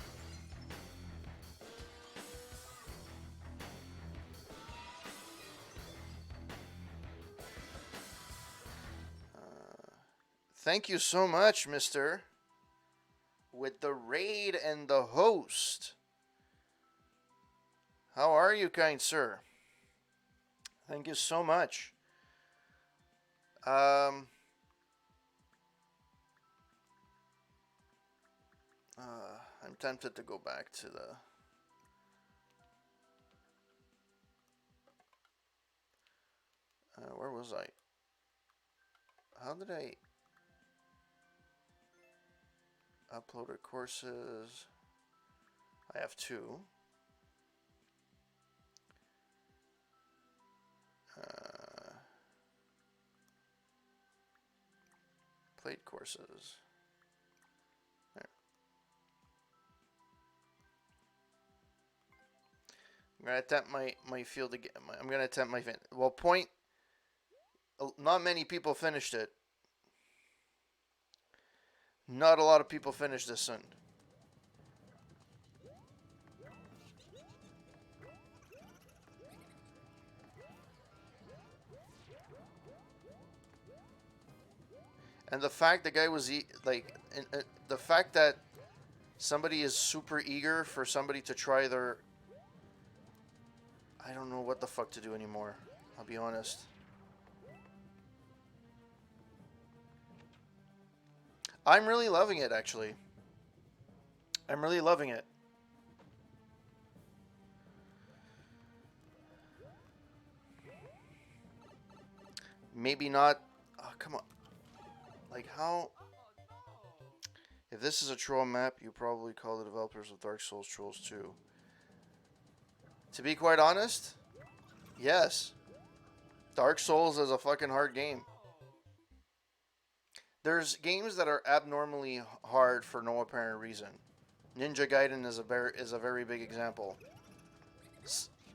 Thank you so much, Mister. With the raid and the host. How are you, kind sir? Thank you so much. I'm tempted to go back to the. Where was I? How did I uploaded courses? I have 2. Played courses. There. I'm gonna attempt my field again. I'm gonna attempt my well point. Not many people finished it. Not a lot of people finished this one. And the fact the guy was the fact that somebody is super eager for somebody to try their. I don't know what the fuck to do anymore. I'll be honest. I'm really loving it, actually. I'm really loving it. maybe not. Oh, come on. Like how? If this is a troll map, you probably call the developers of Dark Souls trolls too. To be quite honest, yes. Dark Souls is a fucking hard game. There's games that are abnormally hard for no apparent reason. Ninja Gaiden is a very big example.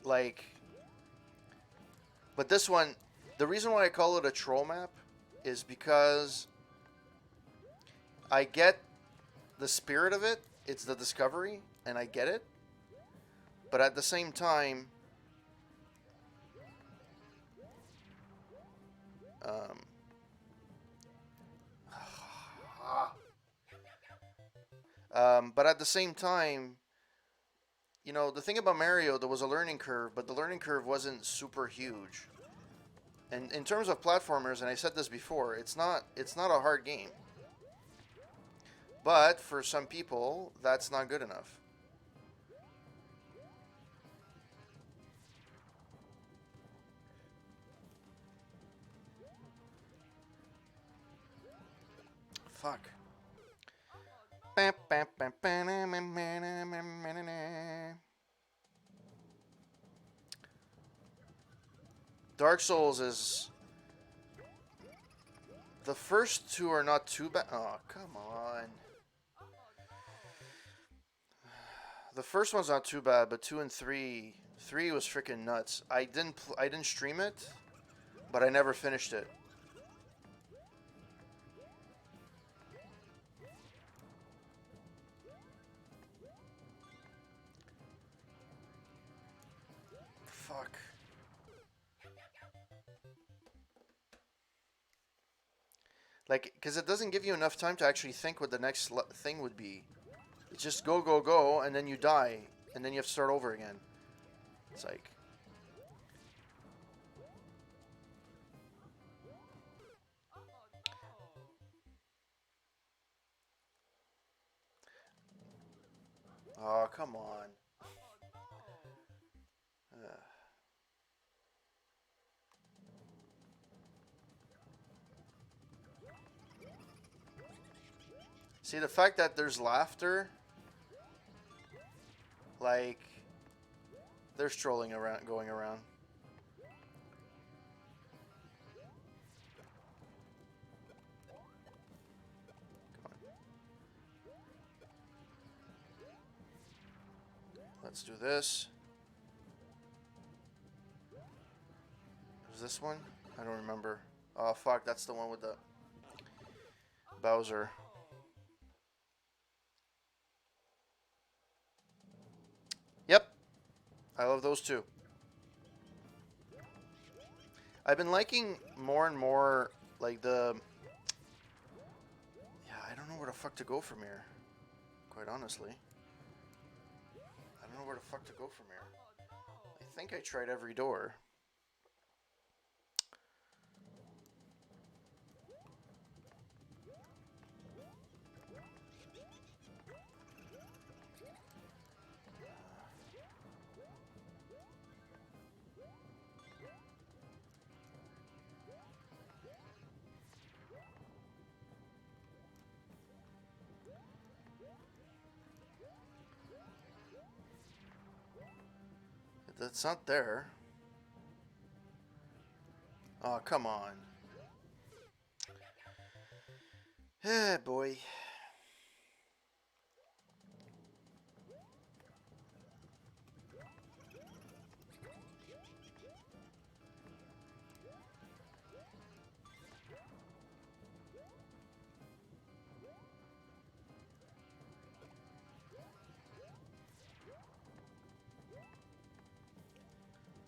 Like, but this one, the reason why I call it a troll map is because I get the spirit of it. It's the discovery, and I get it. But at the same time, um, but at the same time, you know, the thing about Mario, there was a learning curve, but the learning curve wasn't super huge. And in terms of platformers, and I said this before, it's not a hard game. But for some people, that's not good enough. Fuck. Dark Souls is... The first two are not too bad. Oh, come on. The first one's not too bad, but 2 and 3... 3 was freaking nuts. I didn't stream it, but I never finished it. Fuck. Like, because it doesn't give you enough time to actually think what the next thing would be. It's just go, go, go, and then you die. And then you have to start over again. It's like... Oh, come on. See, the fact that there's laughter... Like... There's trolling around, going around. Come on. Let's do this. Was this one? I don't remember. Oh, fuck, that's the one with the... Bowser. Yep. I love those two. I've been liking more and more, like, the... Yeah, I don't know where the fuck to go from here. Quite honestly. I don't know where the fuck to go from here. I think I tried every door. That's not there. Oh, come on. Eh, boy.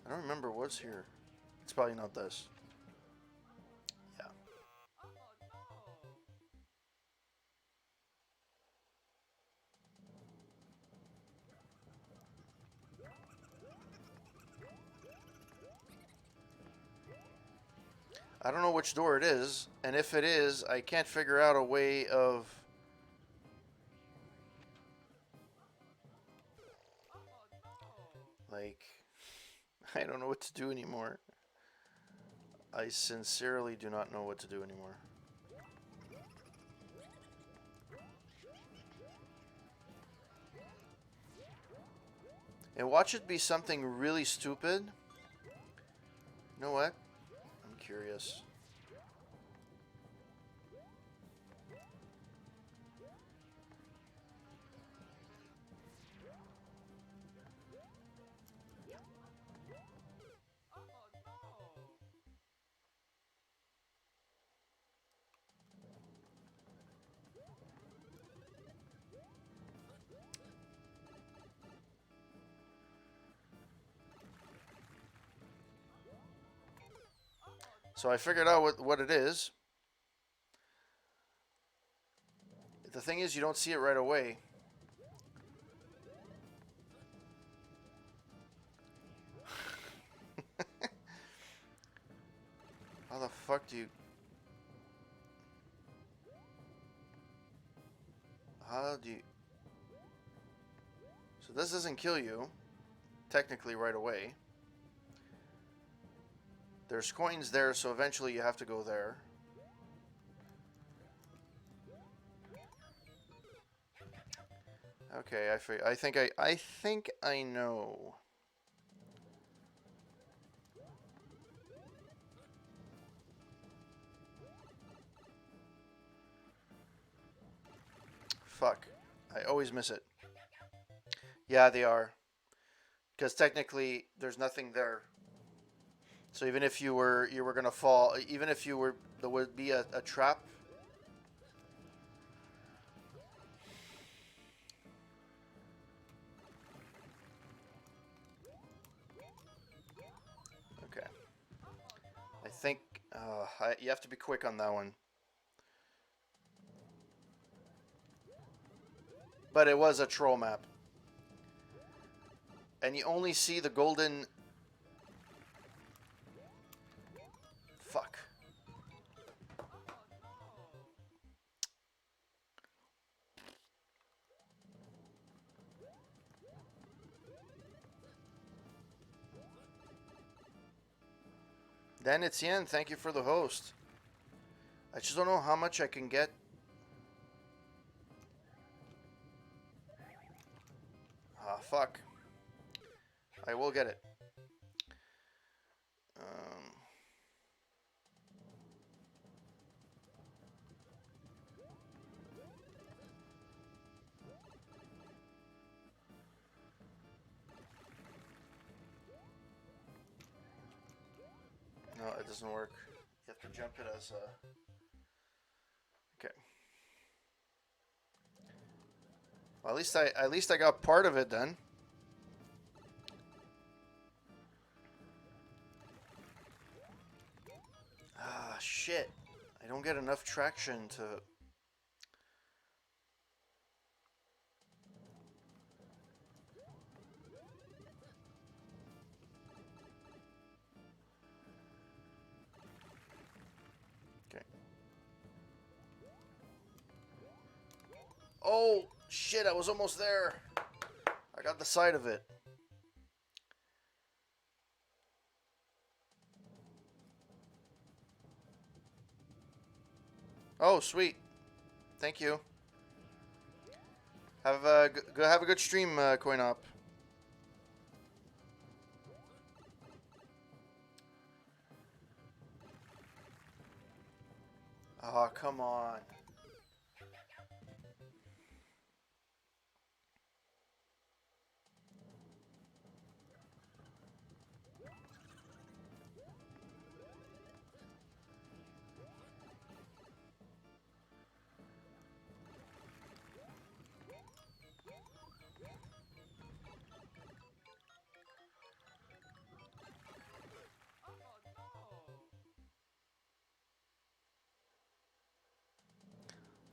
I don't remember what's here. It's probably not this. Yeah. I don't know which door it is, and if it is, I can't figure out a way of... Like, I don't know what to do anymore. I sincerely do not know what to do anymore. And watch it be something really stupid. You know what? I'm curious. So I figured out what it is. The thing is, you don't see it right away. How the fuck do you... How do you... So this doesn't kill you, technically right away. There's coins there, so eventually you have to go there. Okay, I think I know. Fuck. I always miss it. Yeah, they are. Because technically there's nothing there. So even if you were gonna fall, even if you were, there would be a trap. Okay. I think you have to be quick on that one. But it was a troll map. And you only see the golden... Fuck. Dan Etienne, thank you for the host. I just don't know how much I can get. Ah, fuck. I will get it. No, it doesn't work. You have to jump it as a... Okay. Well, at least I got part of it then. Ah, shit. I don't get enough traction to... Okay. Oh, shit, I was almost there. I got the side of it. Oh, sweet. Thank you. Have a good stream, CoinOp. Oh, come on.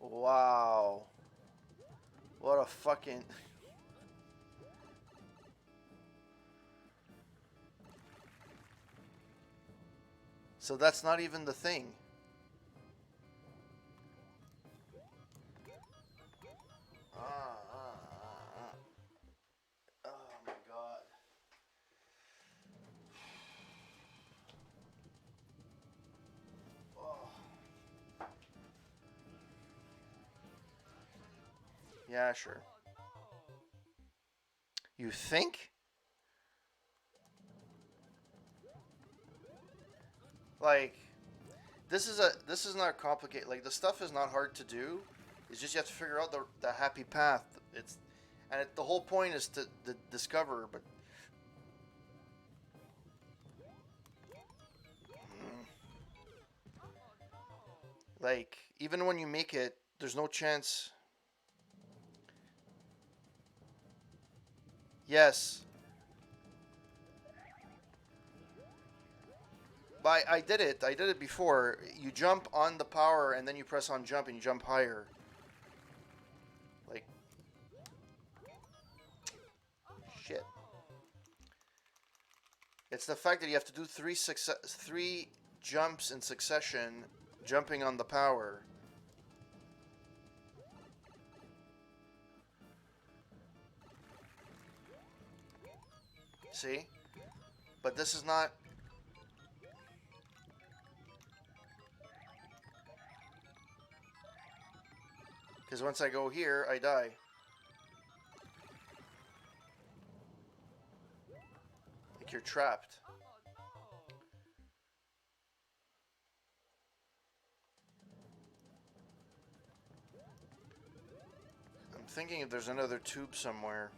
Wow. What a fucking... So that's not even the thing. Oh my god. Yeah, sure. You think? Like, this is not complicated. Like, the stuff is not hard to do. It's just you have to figure out the happy path. The whole point is to discover. But like, even when you make it, there's no chance. Yes, but I did it. I did it before. You jump on the power and then you press on jump and you jump higher. Like, shit. It's the fact that you have to do three jumps in succession, jumping on the power. See? But this is not. Because once I go here, I die. Like, you're trapped. I'm thinking if there's another tube somewhere.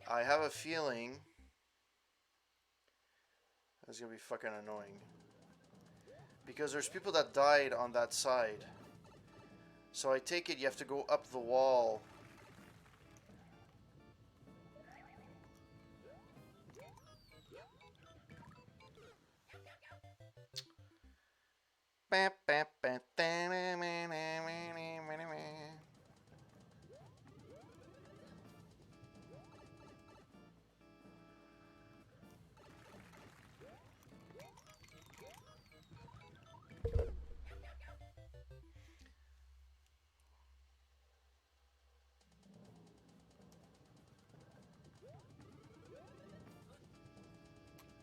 I have a feeling that's gonna be fucking annoying. Because there's people that died on that side. So I take it you have to go up the wall.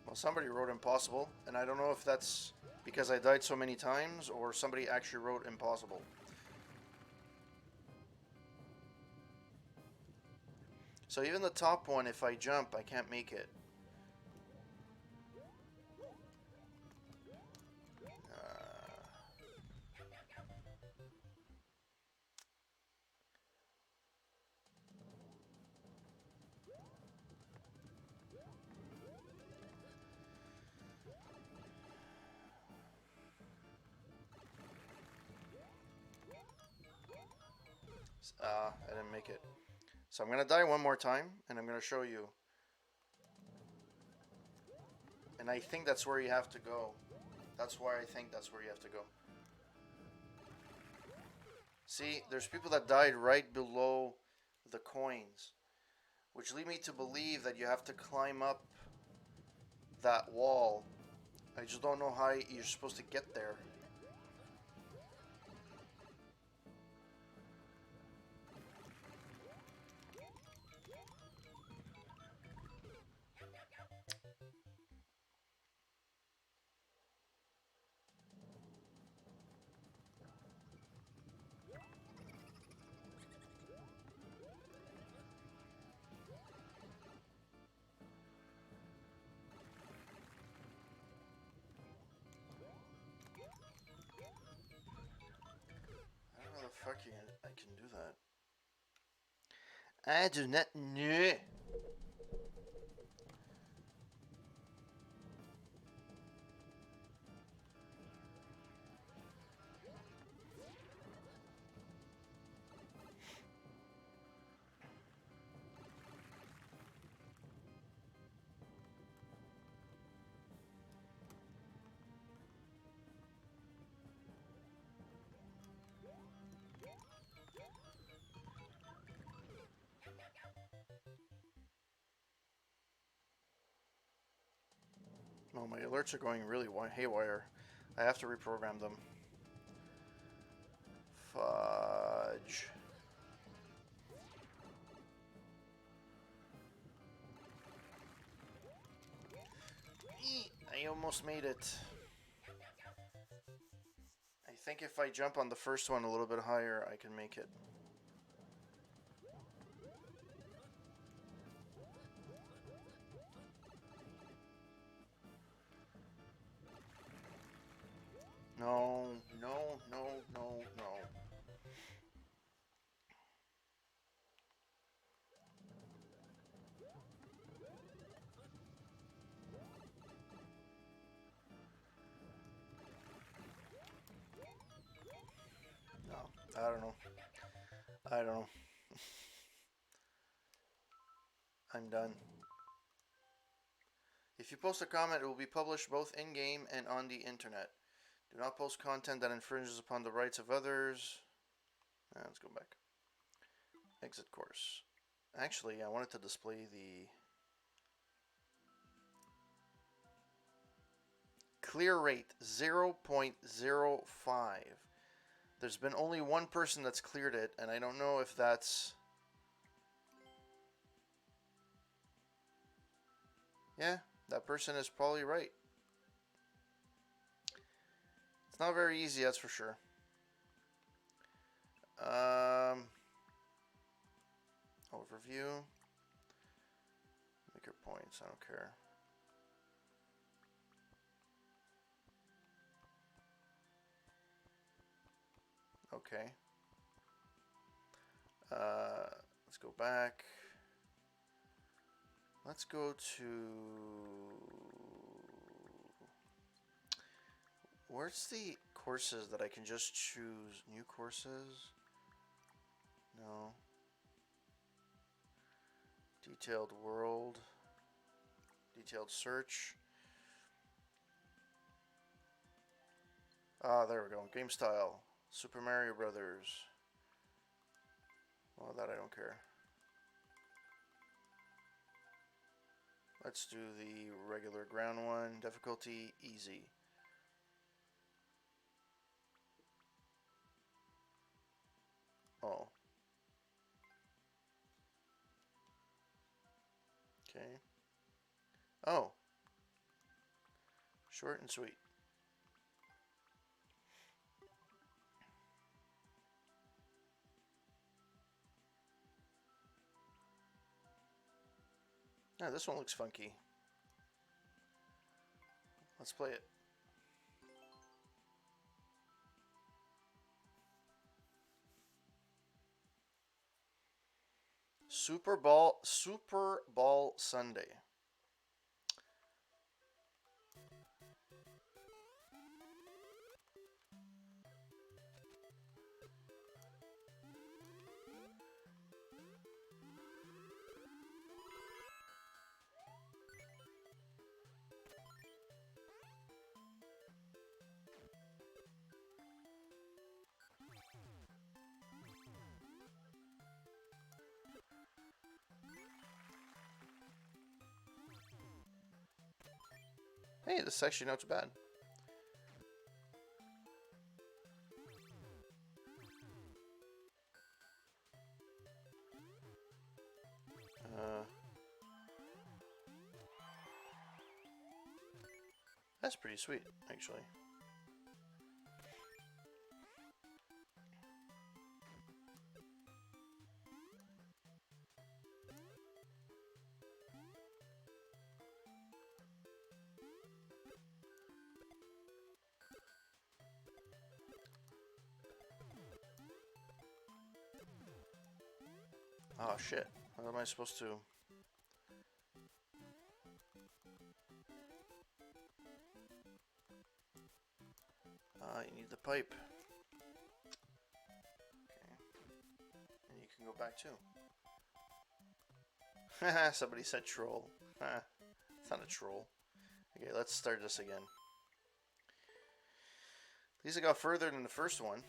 Well, somebody wrote impossible, and I don't know if that's because I died so many times or somebody actually wrote impossible. So even the top one, if I jump, I can't make it. I didn't make it. So I'm gonna die one more time, and I'm gonna show you. And I think that's where you have to go. That's why I think that's where you have to go. See, there's people that died right below the coins, which lead me to believe that you have to climb up that wall. I just don't know how you're supposed to get there. I don't know how the fuck I can do that. I do not know. Oh, my alerts are going really haywire. I have to reprogram them. Fudge. I almost made it. I think if I jump on the first one a little bit higher, I can make it. No, no, no, no, no. No, I don't know. I don't know. I'm done. If you post a comment, it will be published both in-game and on the internet. Do not post content that infringes upon the rights of others. Let's go back. Exit course. Actually, I wanted to display the clear rate 0.05. There's been only one person that's cleared it, and I don't know if that's... Yeah, that person is probably right. It's not very easy, that's for sure. Overview. Make your points, I don't care. Okay. Let's go back. Let's go to... Where's the courses that I can just choose? New courses? No. Detailed world. Detailed search. Ah, there we go. Game style. Super Mario Brothers. Well, that I don't care. Let's do the regular ground one. Difficulty easy. Oh. Okay. Oh. Short and sweet. Yeah, this one looks funky. Let's play it. Super Ball Sunday. Hey, this is actually not too bad. That's pretty sweet, actually. Oh shit, how am I supposed to... you need the pipe. Okay. And you can go back too. Haha, somebody said troll. It's not a troll. Okay, let's start this again. At least I got further than the first one.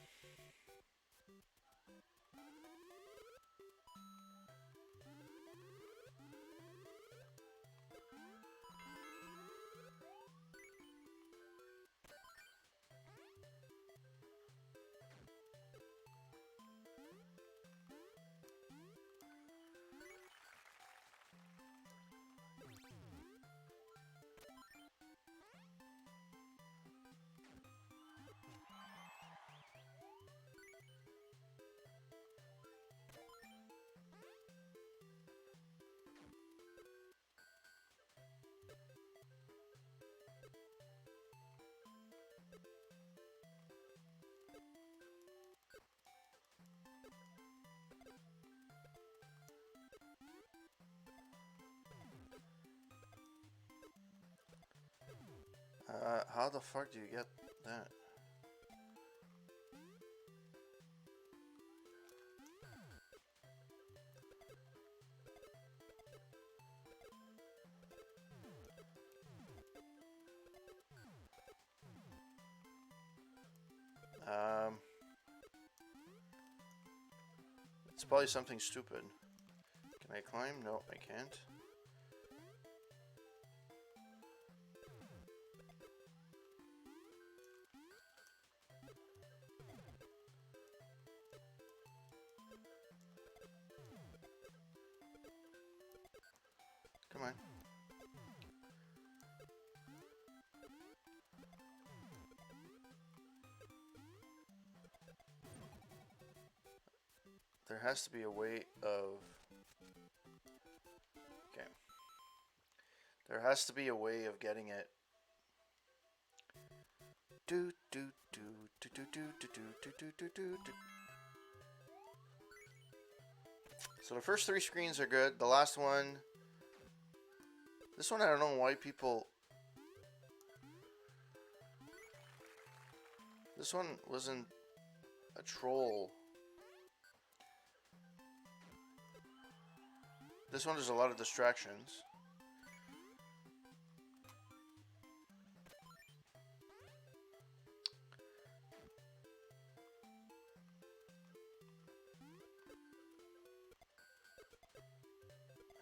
How the fuck do you get that? It's probably something stupid. Can I climb? No, I can't. Come on. There has to be a way of... Okay. There has to be a way of getting it. Do do do do do do do do do do do do. So the first 3 screens are good. The last one... This one I don't know why people... This one wasn't a troll. This one there's a lot of distractions.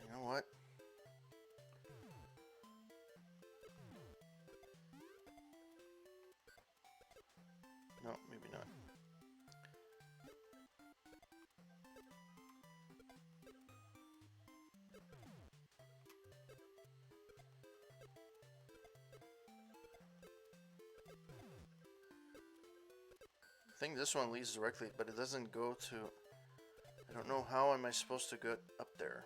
You know what? No, maybe not. I think this one leads directly, but it doesn't go to... I don't know how am I supposed to get up there.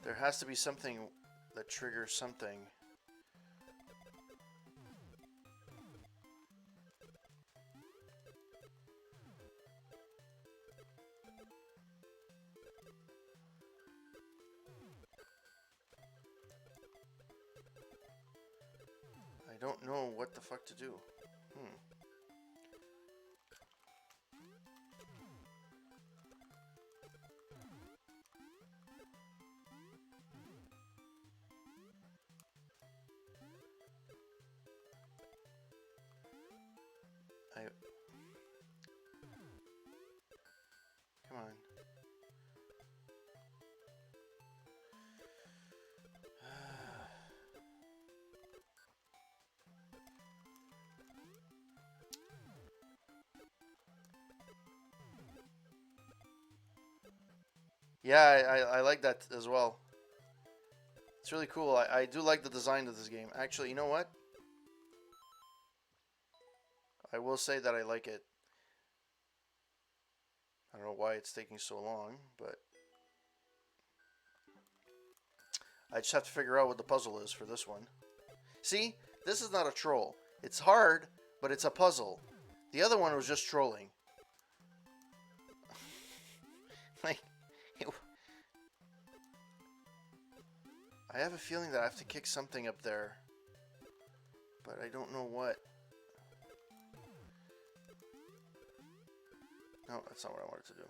There has to be something that triggers something. I don't know what the fuck to do. Come on. Yeah, I like that as well. It's really cool. I do like the design of this game. Actually, you know what? I will say that I like it. I don't know why it's taking so long, but I just have to figure out what the puzzle is for this one. See? This is not a troll. It's hard, but it's a puzzle. The other one was just trolling. Like, I have a feeling that I have to kick something up there, but I don't know what. No, that's not what I wanted to do.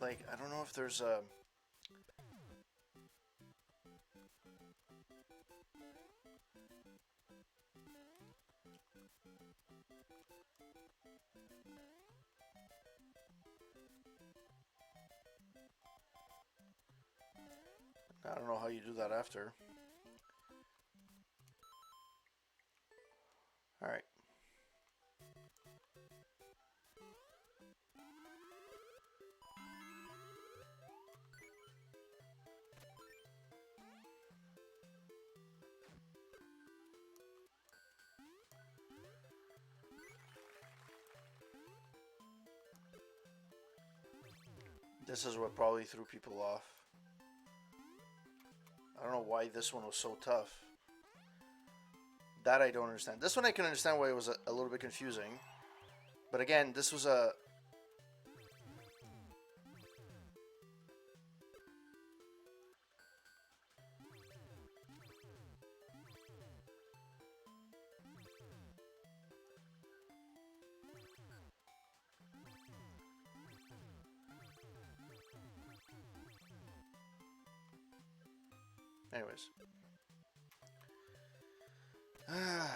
Like, I don't know if there's a... I don't know how you do that after. Alright. This is what probably threw people off. I don't know why this one was so tough. That I don't understand. This one I can understand why it was a little bit confusing. But again, this was a... Anyways. I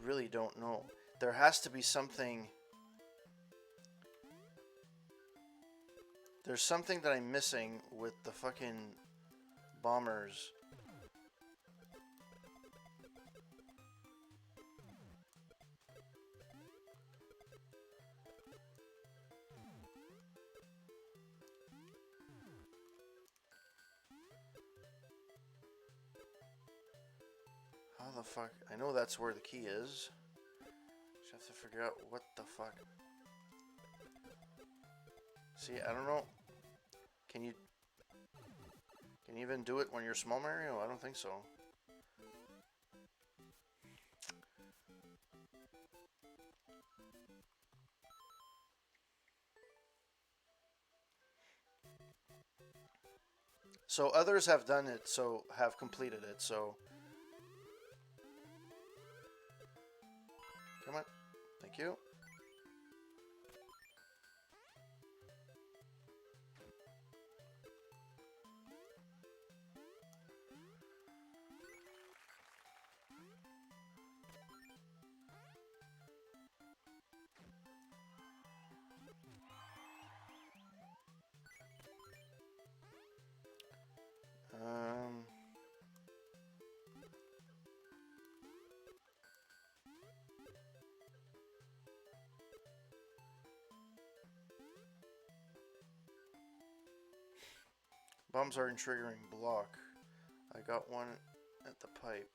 really don't know. There has to be something. There's something that I'm missing with the fucking bombers. How the fuck? I know that's where the key is. Just have to figure out what the fuck. See, I don't know. Can you even do it when you're small, Mario? I don't think so. So others have done it, so have completed it, so... Come on. Thank you. Bombs aren't triggering block. I got one at the pipe.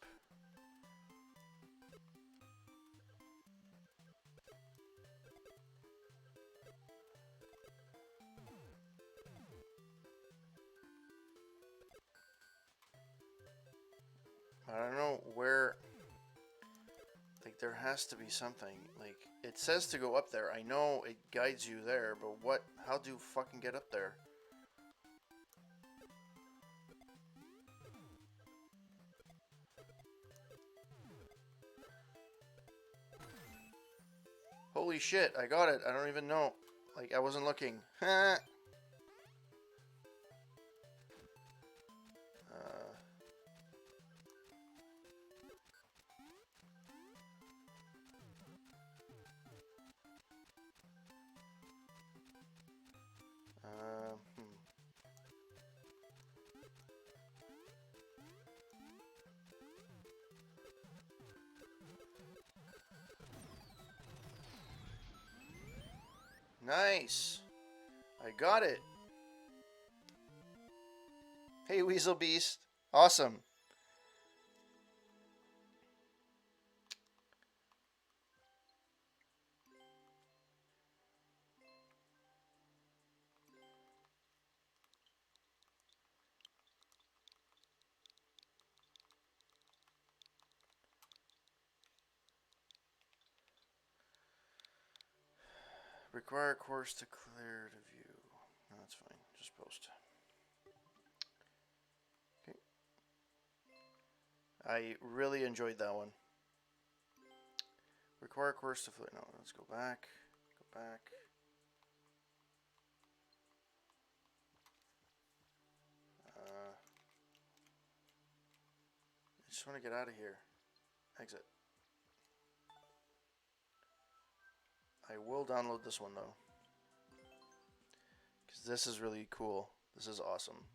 I don't know where... Like, there has to be something. Like, it says to go up there. I know it guides you there, but what... How do you fucking get up there? Holy shit, I got it. I don't even know. Like, I wasn't looking. Nice. I got it. Hey, Weasel Beast. Awesome. Require a course to clear to view. No, that's fine. Just post. Okay. I really enjoyed that one. Require a course to flip. No, let's go back. Go back. I just want to get out of here. Exit. I will download this one though, because this is really cool. This is awesome.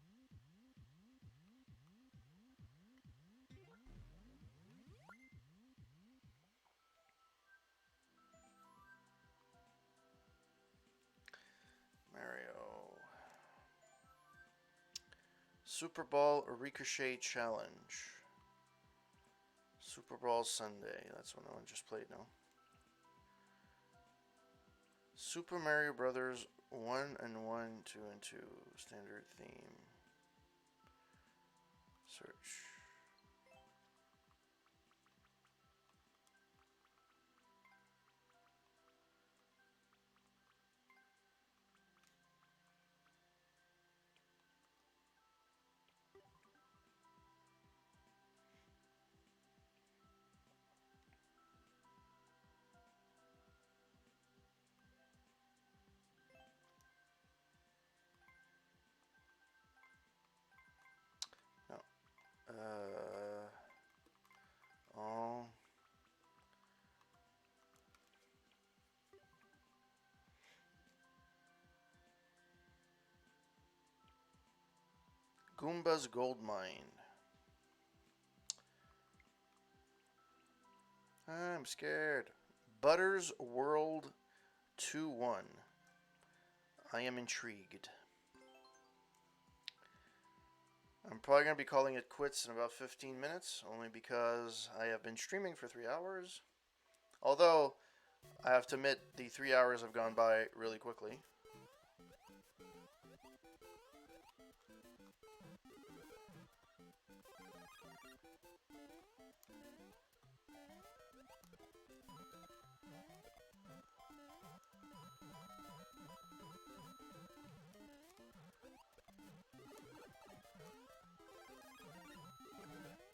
Mario. Super Ball or Ricochet Challenge. Super Ball Sunday. That's what I just played now. Super Mario Brothers 1 and 1, 2 and 2. Standard theme. Search. No. Oh. Goomba's Gold Mine. I'm scared. Butters World 2-1. I am intrigued. I'm probably going to be calling it quits in about 15 minutes, only because I have been streaming for 3 hours. Although, I have to admit, the 3 hours have gone by really quickly.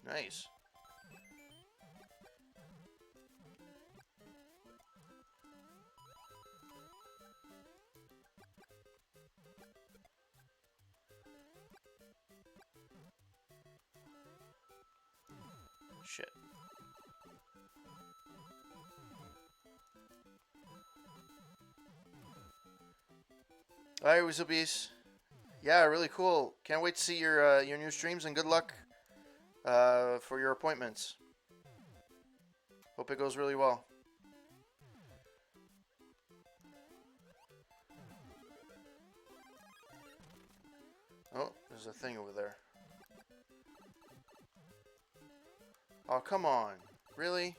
Nice. Shit. Alright, Weaselbeast. Yeah, really cool. Can't wait to see your new streams, and good luck for your appointments. Hope it goes really well. Oh, there's a thing over there. Oh, come on. Really?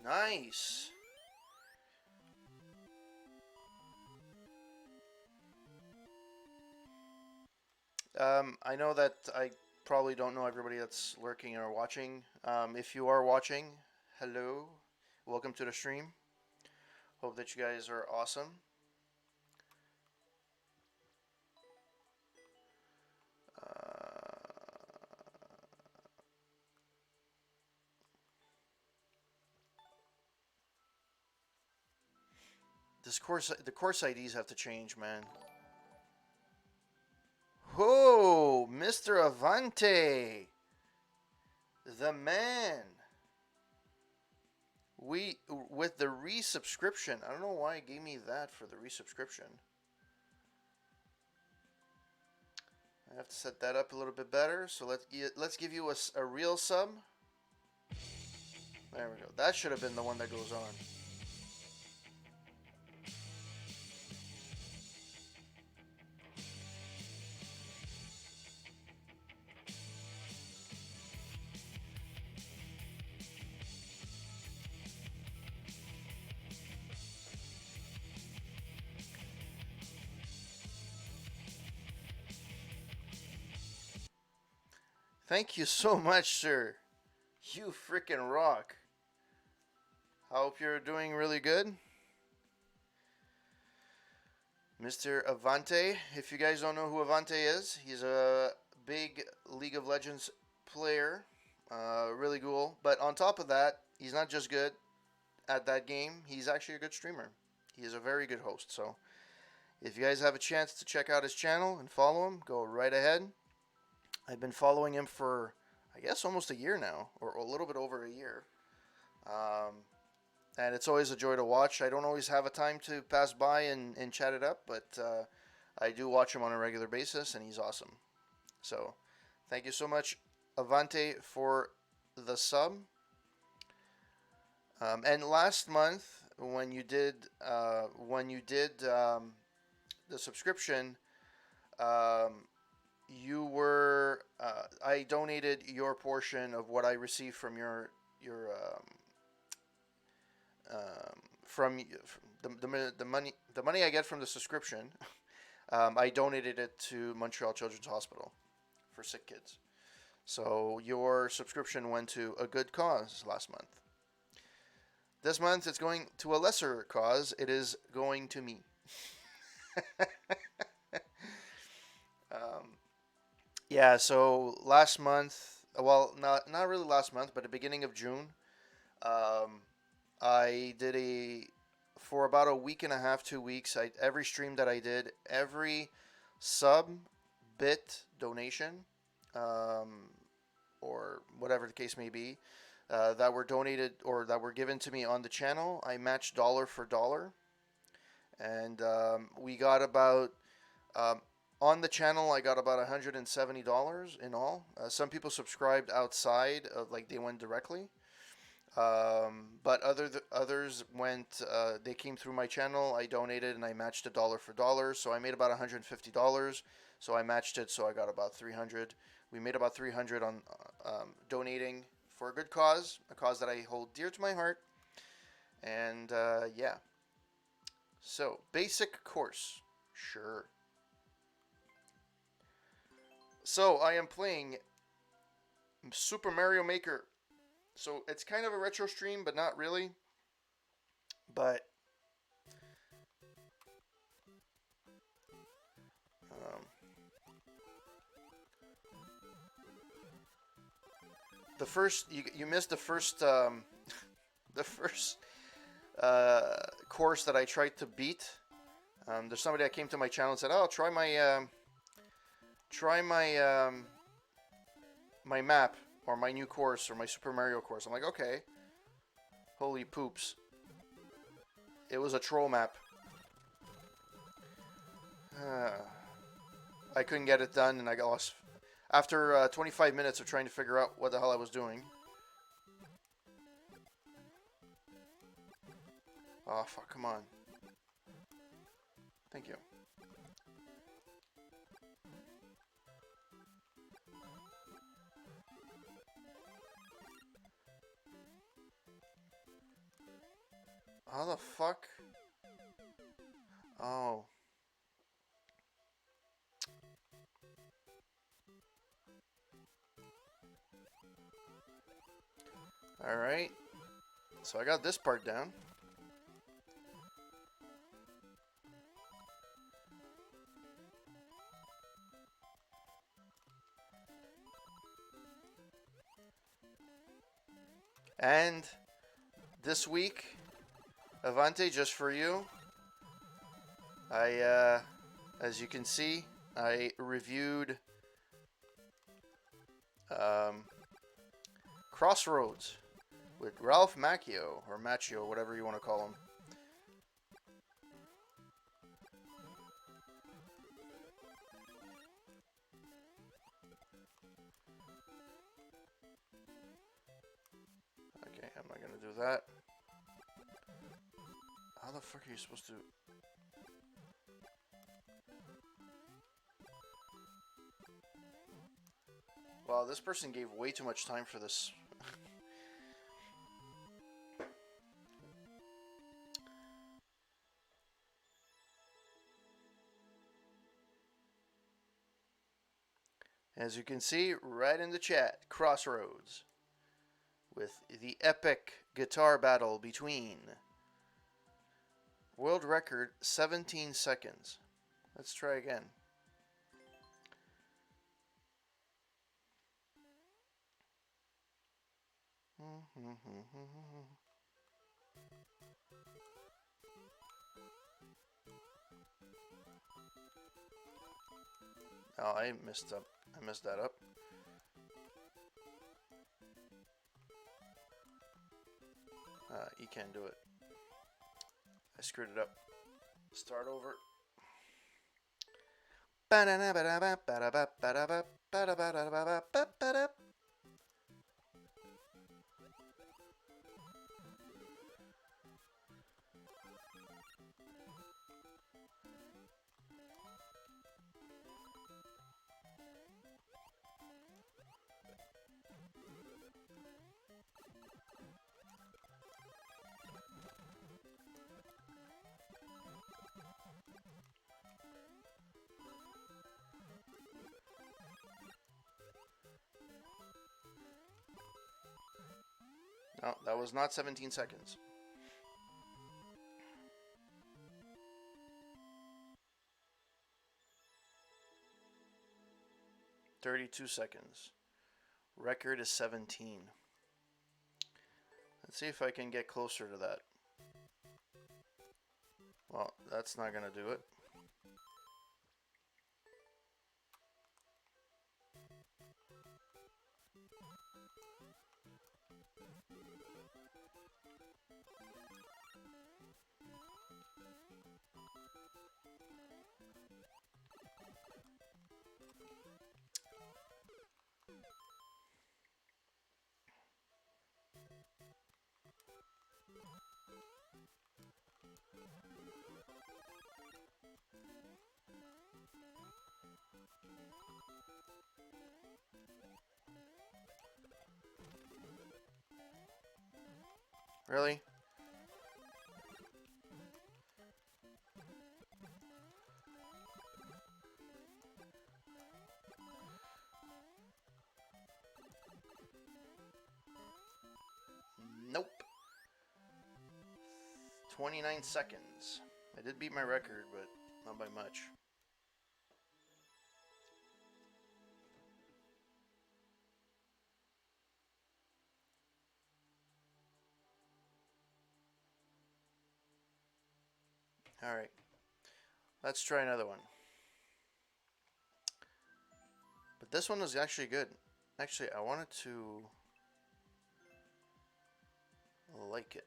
Nice. I know that I probably don't know everybody that's lurking or watching. If you are watching, hello. Welcome to the stream. Hope that you guys are awesome. The course IDs have to change, man. Whoa, Mr. Avante, the man. With the resubscription. I don't know why it gave me that for the resubscription. I have to set that up a little bit better. So let's give you a real sub. There we go. That should have been the one that goes on. Thank you so much, sir. You freaking rock. I hope you're doing really good. Mr. Avante. If you guys don't know who Avante is, he's a big League of Legends player. Really cool. But on top of that, he's not just good at that game, he's actually a good streamer. He is a very good host. So if you guys have a chance to check out his channel and follow him, go right ahead. I've been following him for, I guess, almost a year now, or a little bit over a year. And it's always a joy to watch. I don't always have a time to pass by and chat it up, but I do watch him on a regular basis, and he's awesome. So Thank you so much, Avante, for the sub. And last month, when you did the subscription, um, you were I donated your portion of what I received from your from the money I get from the subscription. I donated it to Montreal Children's Hospital for sick kids. So your subscription went to a good cause last month. This month it's going to a lesser cause. It is going to me. um, yeah. So last month, well, not really last month, but the beginning of June, um, I did for about a week and a half, 2 weeks. Every stream that I did, every sub, bit donation, um, or whatever the case may be, that were donated or that were given to me on the channel, I matched dollar for dollar, and we got about um, on the channel I got about $170 in all. Some people subscribed outside of, like, they went directly. But others went. They came through my channel. I donated and I matched it dollar for dollar. So I made about $150. So I matched it. So I got about 300. We made about 300 on donating for a good cause, a cause that I hold dear to my heart. And yeah. So basic course, sure. So I am playing Super Mario Maker. So it's kind of a retro stream, but not really. But the first you missed the first the first course that I tried to beat. There's somebody that came to my channel and said, "Oh, try my my map or my new course or my Super Mario course." I'm like, okay. Holy poops! It was a troll map. I couldn't get it done, and I got lost after 25 minutes of trying to figure out what the hell I was doing. Oh fuck! Come on. Thank you. How the fuck? Oh. Alright. So I got this part down. And this week, Avante, just for you, as you can see, I reviewed Crossroads with Ralph Macchio, or Macchio, whatever you want to call him. Okay, I'm not gonna do that. How the fuck are you supposed to... Wow, this person gave way too much time for this. As you can see right in the chat, Crossroads, with the epic guitar battle between world record 17 seconds. Let's try again. Oh, I messed up. I messed that up. You can't do it. I screwed it up. Start over. Ba-da-ba-da-ba-ba-ba-ba-da. No, that was not 17 seconds. "32 seconds. Record is 17. Let's see if I can get closer to that. Well, that's not gonna do it. Really? Nope. 29 seconds. I did beat my record, but not by much. Alright. Let's try another one. But this one was actually good. Actually, I wanted to like it.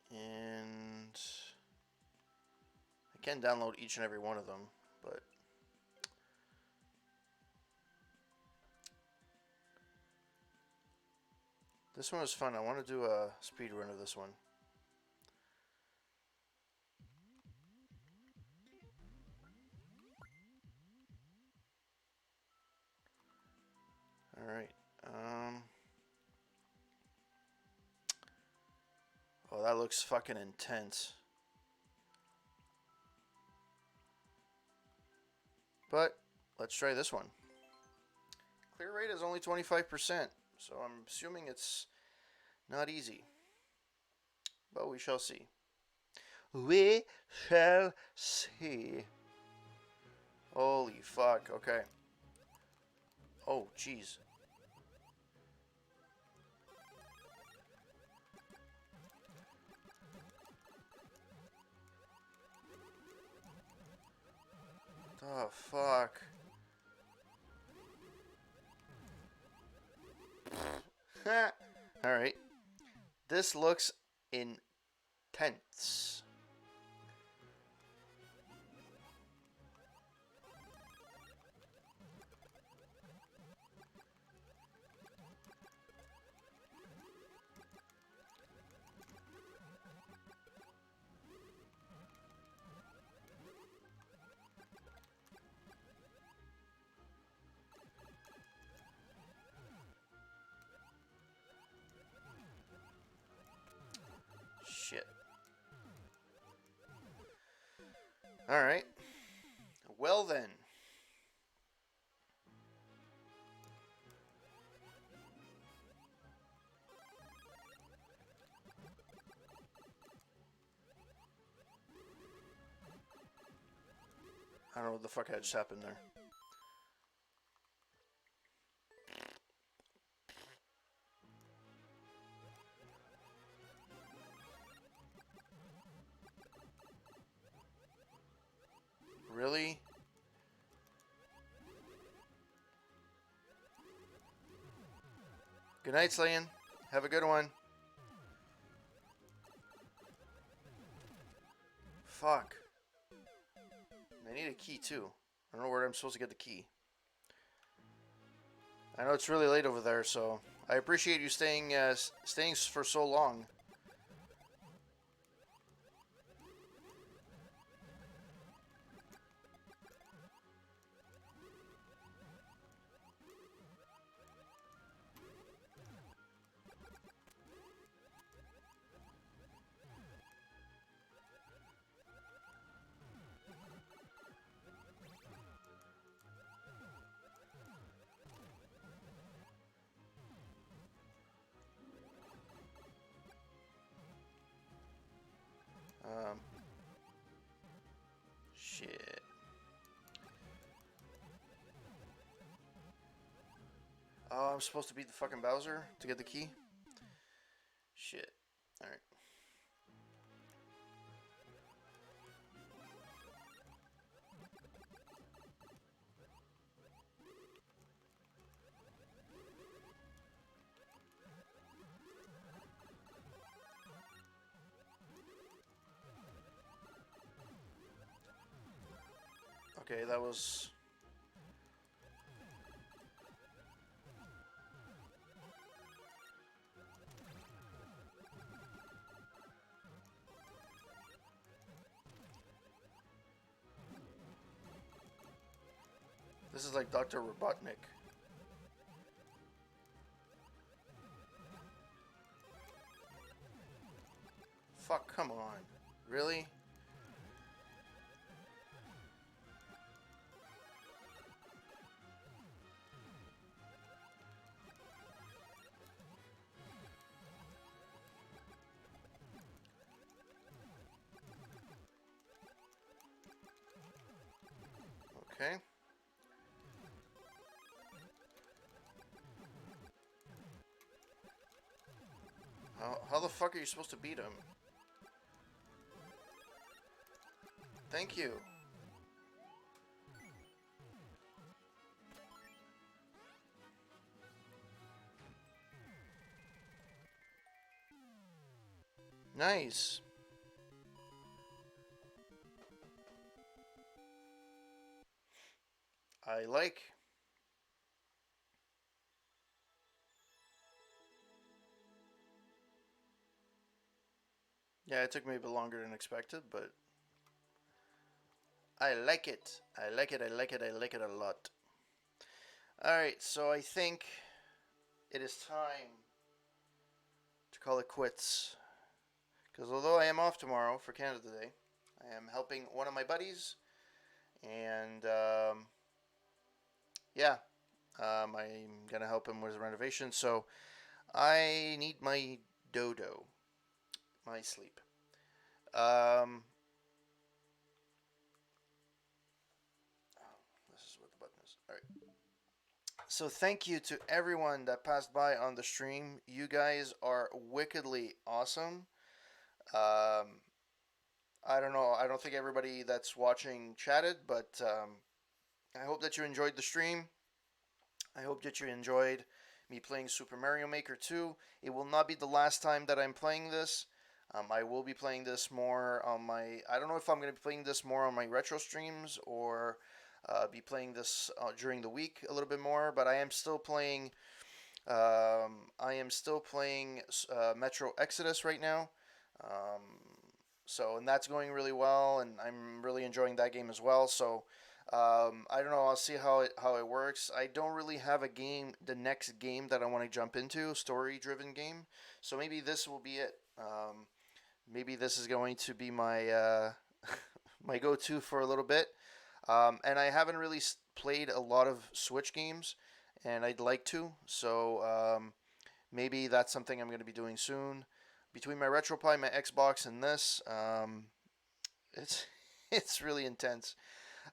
And I can download each and every one of them, but this one was fun. I want to do a speed run of this one. Alright. Oh, that looks fucking intense. But let's try this one. Clear rate is only 25%, so I'm assuming it's not easy. But we shall see. We shall see. Holy fuck, okay. Oh, jeez. Oh, fuck. Alright. This looks intense. Shit. Alright. Well then. I don't know what the fuck had just happened there. Really? Good night, Slayin. Have a good one. Fuck. need a key too. I don't know where I'm supposed to get the key. I know it's really late over there, so I appreciate you staying for so long. Shit. Oh, I'm supposed to beat the fucking Bowser to get the key? Shit. Alright. Okay, that was... This is like Dr. Robotnik. Fuck, come on. Really? Okay. How the fuck are you supposed to beat him? Thank you. Nice. I like. Yeah, it took me a bit longer than expected, but I like it. I like it, I like it, I like it a lot. Alright, so I think it is time to call it quits. Because although I am off tomorrow for Canada Day, I am helping one of my buddies, and yeah, I'm gonna help him with the renovation. So I need my dodo, my sleep. This is what the button is. All right. So thank you to everyone that passed by on the stream. You guys are wickedly awesome. I don't know. I don't think everybody that's watching chatted, but I hope that you enjoyed the stream. I hope that you enjoyed me playing Super Mario Maker 2. It will not be the last time that I'm playing this. I will be playing this more on my... I don't know if I'm going to be playing this more on my retro streams or be playing this during the week a little bit more, but I am still playing... Metro Exodus right now. And that's going really well, and I'm really enjoying that game as well. So I don't know. I'll see how it works. I don't really have a game, the next game that I want to jump into, story-driven game. So maybe this will be it. Maybe this is going to be my my go-to for a little bit. And I haven't really played a lot of Switch games, and I'd like to. So maybe that's something I'm going to be doing soon. Between my RetroPie, my Xbox, and this, it's it's really intense.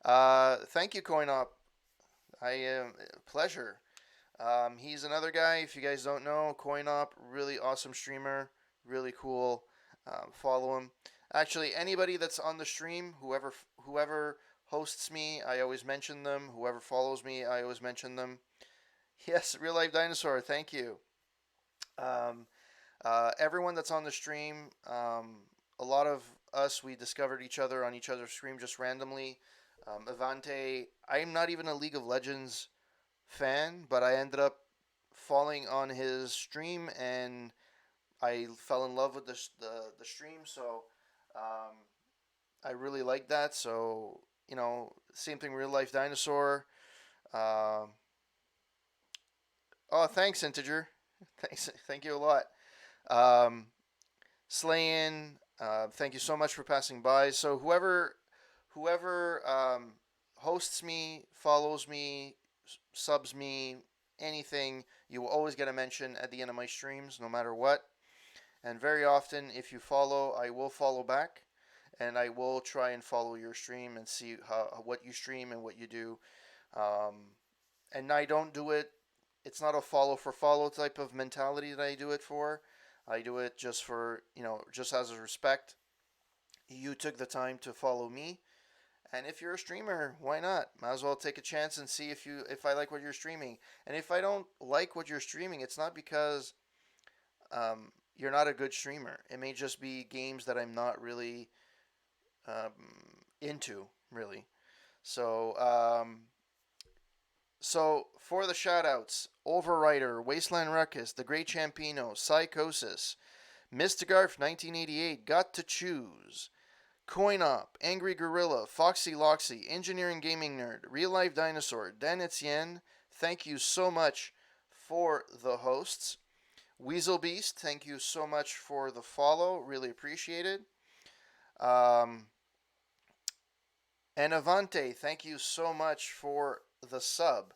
Thank you, CoinOp. Pleasure. He's another guy. If you guys don't know, CoinOp, really awesome streamer, really cool. Follow him. Actually, anybody that's on the stream, whoever hosts me, I always mention them. Whoever follows me, I always mention them. Yes, Real Life Dinosaur. Thank you. Everyone that's on the stream, a lot of us, we discovered each other on each other's stream just randomly. Avante, I'm not even a League of Legends fan, but I ended up falling on his stream and I fell in love with the stream. So um, I really like that. So same thing. Real life dinosaur. Um, oh, thanks, Integer. Thanks, thank you a lot. Um, Slayin, thank you so much for passing by. So whoever hosts me, follows me, subs me, anything, you will always get a mention at the end of my streams, no matter what. And very often, if you follow, I will follow back, and I will try and follow your stream and see what you stream and what you do. Um, and I don't do it. It's not a follow for follow type of mentality that I do it for. I do it just for just as a respect. You took the time to follow me, and if you're a streamer, why not? Might as well take a chance and see if I like what you're streaming. And if I don't like what you're streaming, it's not because you're not a good streamer. It may just be games that I'm not really into, really. So So for the shoutouts, Overrider, Wasteland Ruckus, The Great Champino, Psychosis, Mystigarf 1988, Got to Choose, Coin Op, Angry Gorilla, Foxy Loxy, Engineering Gaming Nerd, Real Life Dinosaur, Dan Etienne, thank you so much for the hosts. Weasel Beast, thank you so much for the follow, really appreciate it. And Avante, thank you so much for the sub.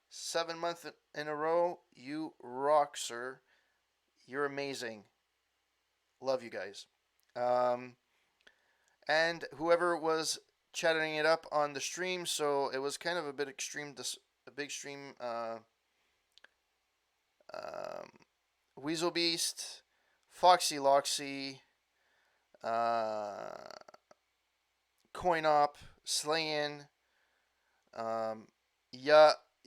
7 months in a row, you rock, sir. You're amazing. Love you guys. Um, and whoever was chatting it up on the stream, so it was kind of a bit extreme, a big stream. Um, Weasel Beast, Foxy Loxy, uh, Coin Op, Slayin,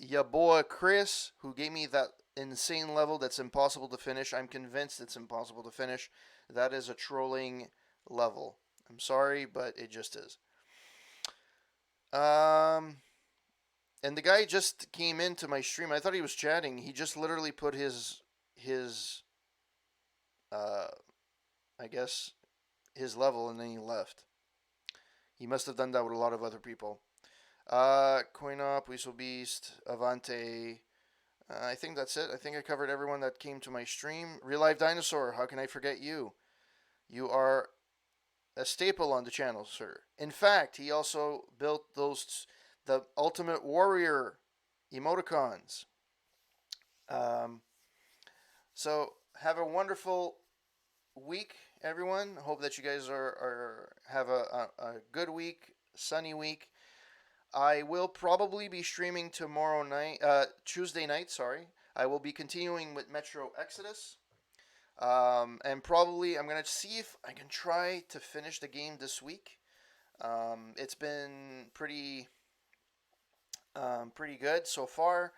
ya boy Chris, who gave me that insane level that's impossible to finish. I'm convinced it's impossible to finish. That is a trolling level. I'm sorry, but it just is. And the guy just came into my stream. I thought he was chatting. He just literally put his I guess his level and then he left. He must have done that with a lot of other people. Coin Up, Weasel Beast, Avante. I think that's it. I think I covered everyone that came to my stream. Real Life Dinosaur, how can I forget you? You are a staple on the channel, sir. In fact, he also built the Ultimate Warrior emoticons. So have a wonderful week, everyone. Hope that you guys have a good week, sunny week. I will probably be streaming tomorrow night, Tuesday night. Sorry, I will be continuing with Metro Exodus, and probably I'm gonna see if I can try to finish the game this week. It's been pretty good so far,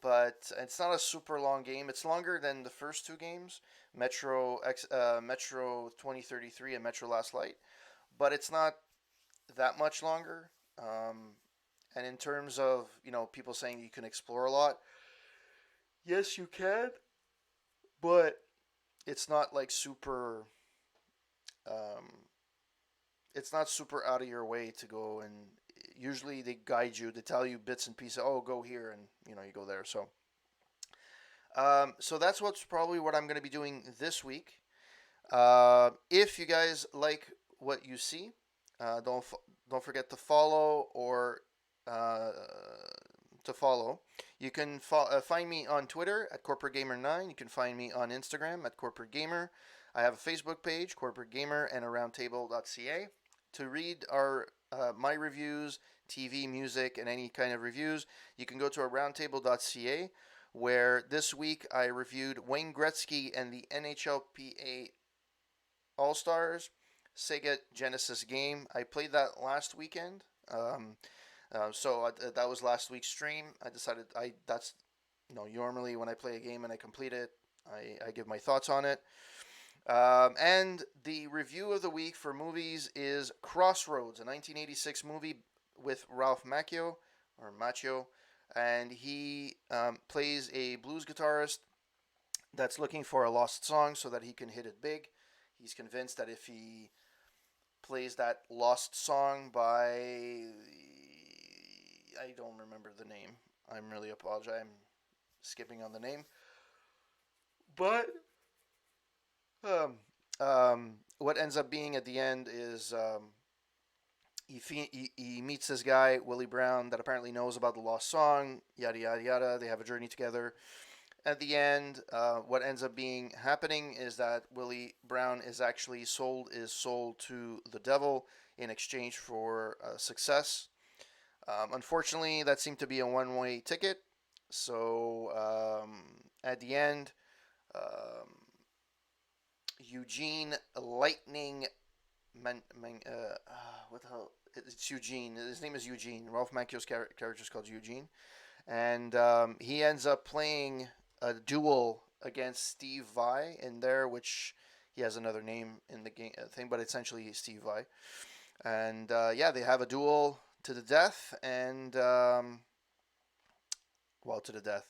but it's not a super long game. It's longer than the first two games, Metro 2033 and Metro Last Light, but it's not that much longer. And in terms of people saying you can explore a lot, yes, you can, but it's not like super. Um, it's not super out of your way to go, and usually they guide you. They tell you bits and pieces. Oh, go here, and you go there. So that's what I'm going to be doing this week. If you guys like what you see, don't forget to follow or uh, to follow. You can find me on Twitter at Corporate Gamer 9. You can find me on Instagram at Corporate Gamer. I have a Facebook page, Corporate Gamer, and a roundtable.ca. To read my reviews, TV, music, and any kind of reviews, you can go to a roundtable.ca, where this week I reviewed Wayne Gretzky and the NHLPA All-Stars Sega Genesis game. I played that last weekend. That was last week's stream. I decided that's normally when I play a game and I complete it, I give my thoughts on it. And the review of the week for movies is Crossroads, a 1986 movie with Ralph Macchio or Macchio, and he plays a blues guitarist that's looking for a lost song so that he can hit it big. He's convinced that if he plays that lost song by, I don't remember the name. I'm really apologize. I'm skipping on the name, but um, what ends up being at the end is he meets this guy Willie Brown that apparently knows about the lost song. Yada yada yada. They have a journey together. At the end, what ends up being happening is that Willie Brown is sold to the devil in exchange for success. Unfortunately, that seemed to be a one-way ticket. So at the end, um, Eugene Lightning, what the hell? It's Eugene. His name is Eugene. Ralph Macchio's character is called Eugene, and he ends up playing a duel against Steve Vai in there, which he has another name in the game thing, but essentially he's Steve Vai. And yeah, they have a duel to the death, and well, to the death.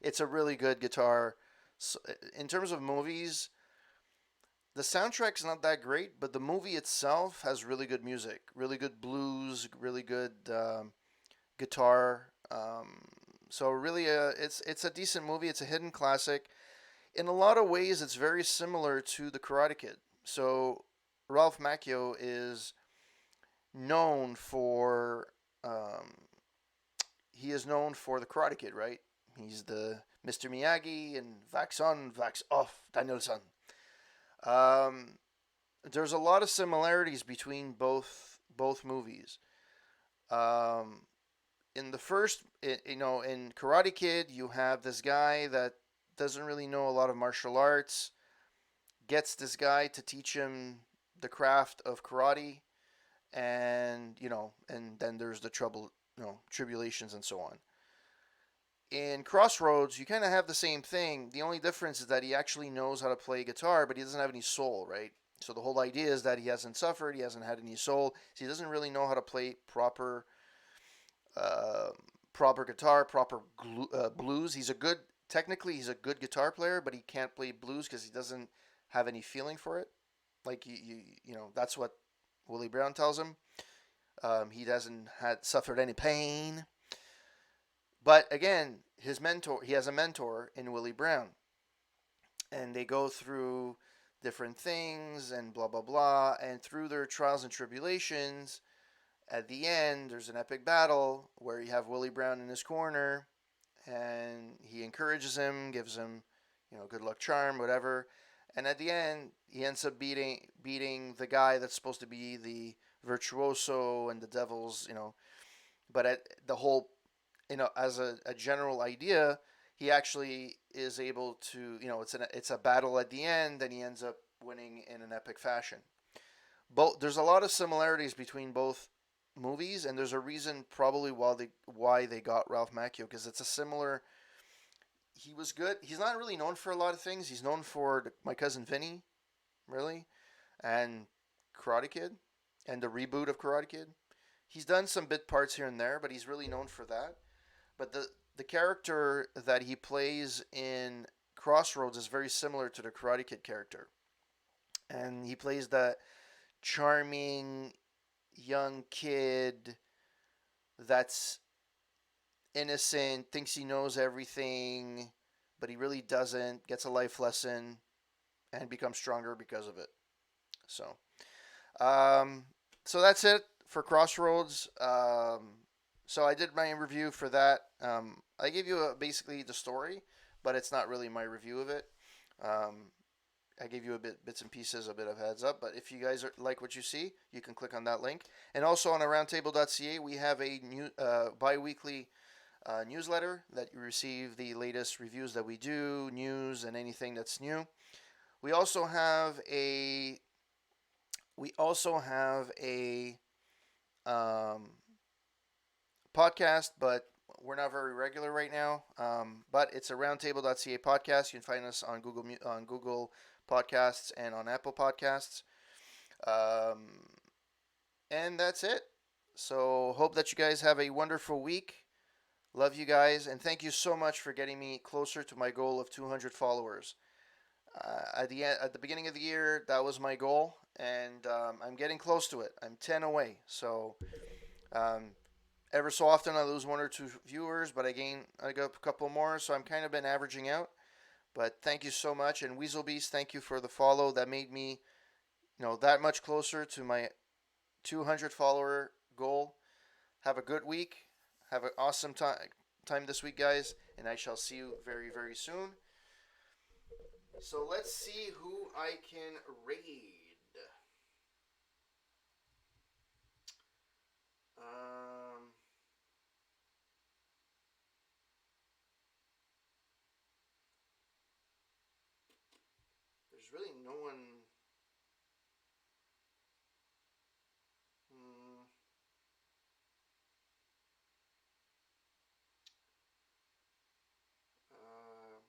It's a really good guitar. So, in terms of movies, the soundtrack's not that great, but the movie itself has really good music, really good blues, really good guitar. So really, it's a decent movie. It's a hidden classic. In a lot of ways, it's very similar to The Karate Kid. So Ralph Macchio is known for he is known for The Karate Kid, right? He's the Mr. Miyagi and Wax on, Wax off, Daniel-san. There's a lot of similarities between both movies. Um, in the first, in Karate Kid, you have this guy that doesn't really know a lot of martial arts, gets this guy to teach him the craft of karate, and and then there's the tribulations and so on. In Crossroads, you kind of have the same thing. The only difference is that he actually knows how to play guitar, but he doesn't have any soul, right? So the whole idea is that he hasn't suffered, he hasn't had any soul, so he doesn't really know how to play uh, proper guitar, proper blues. Technically, he's a good guitar player, but he can't play blues because he doesn't have any feeling for it. Like that's what Willie Brown tells him. He doesn't had suffered any pain. But again, he has a mentor in Willie Brown, and they go through different things and blah blah blah, and through their trials and tribulations, at the end there's an epic battle where you have Willie Brown in his corner, and he encourages him, gives him, good luck charm, whatever, and at the end he ends up beating the guy that's supposed to be the virtuoso and the devil's, but at the whole, as a general idea, he actually is able to, it's a battle at the end, and he ends up winning in an epic fashion. There's a lot of similarities between both movies, and there's a reason probably why they got Ralph Macchio, because it's a similar. He was good. He's not really known for a lot of things. He's known for My Cousin Vinny, really, and Karate Kid, and the reboot of Karate Kid. He's done some bit parts here and there, but he's really known for that. But the character that he plays in Crossroads is very similar to the Karate Kid character. And he plays that charming young kid that's innocent, thinks he knows everything, but he really doesn't, gets a life lesson, and becomes stronger because of it. So, so that's it for Crossroads. So I did my review for that. I gave you basically the story, but it's not really my review of it. I gave you bits and pieces, a bit of heads up. But if you guys like what you see, you can click on that link. And also on aroundtable.ca, we have a new bi-weekly newsletter that you receive the latest reviews that we do, news, and anything that's new. We also have a podcast, but we're not very regular right now. But it's a roundtable.ca podcast. You can find us on Google Podcasts and on Apple Podcasts. And that's it. So hope that you guys have a wonderful week. Love you guys, and thank you so much for getting me closer to my goal of 200 followers. At the beginning of the year, that was my goal, and I'm getting close to it. I'm 10 away. So um, ever so often I lose one or two viewers, but I got a couple more. So I'm kind of been averaging out. But thank you so much, and Weasel Beast, thank you for the follow. That made me, that much closer to my 200 follower goal. Have a good week. Have an awesome time this week, guys, and I shall see you very, very soon. So let's see who I can raid. Um, there's really no one. Hmm, uh,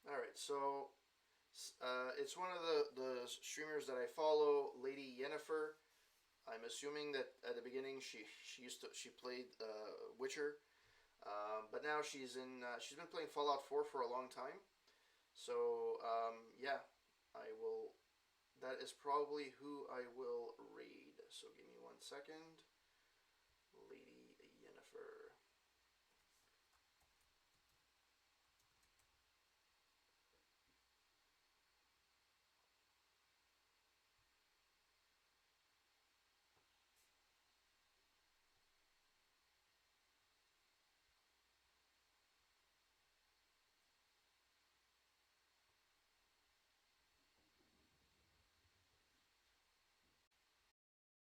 all right, so it's one of the streamers that I follow, Lady Yennefer. I'm assuming that at the beginning she played Witcher, but now she's been playing Fallout 4 for a long time. So yeah, I will. That is probably who I will raid. So give me 1 second.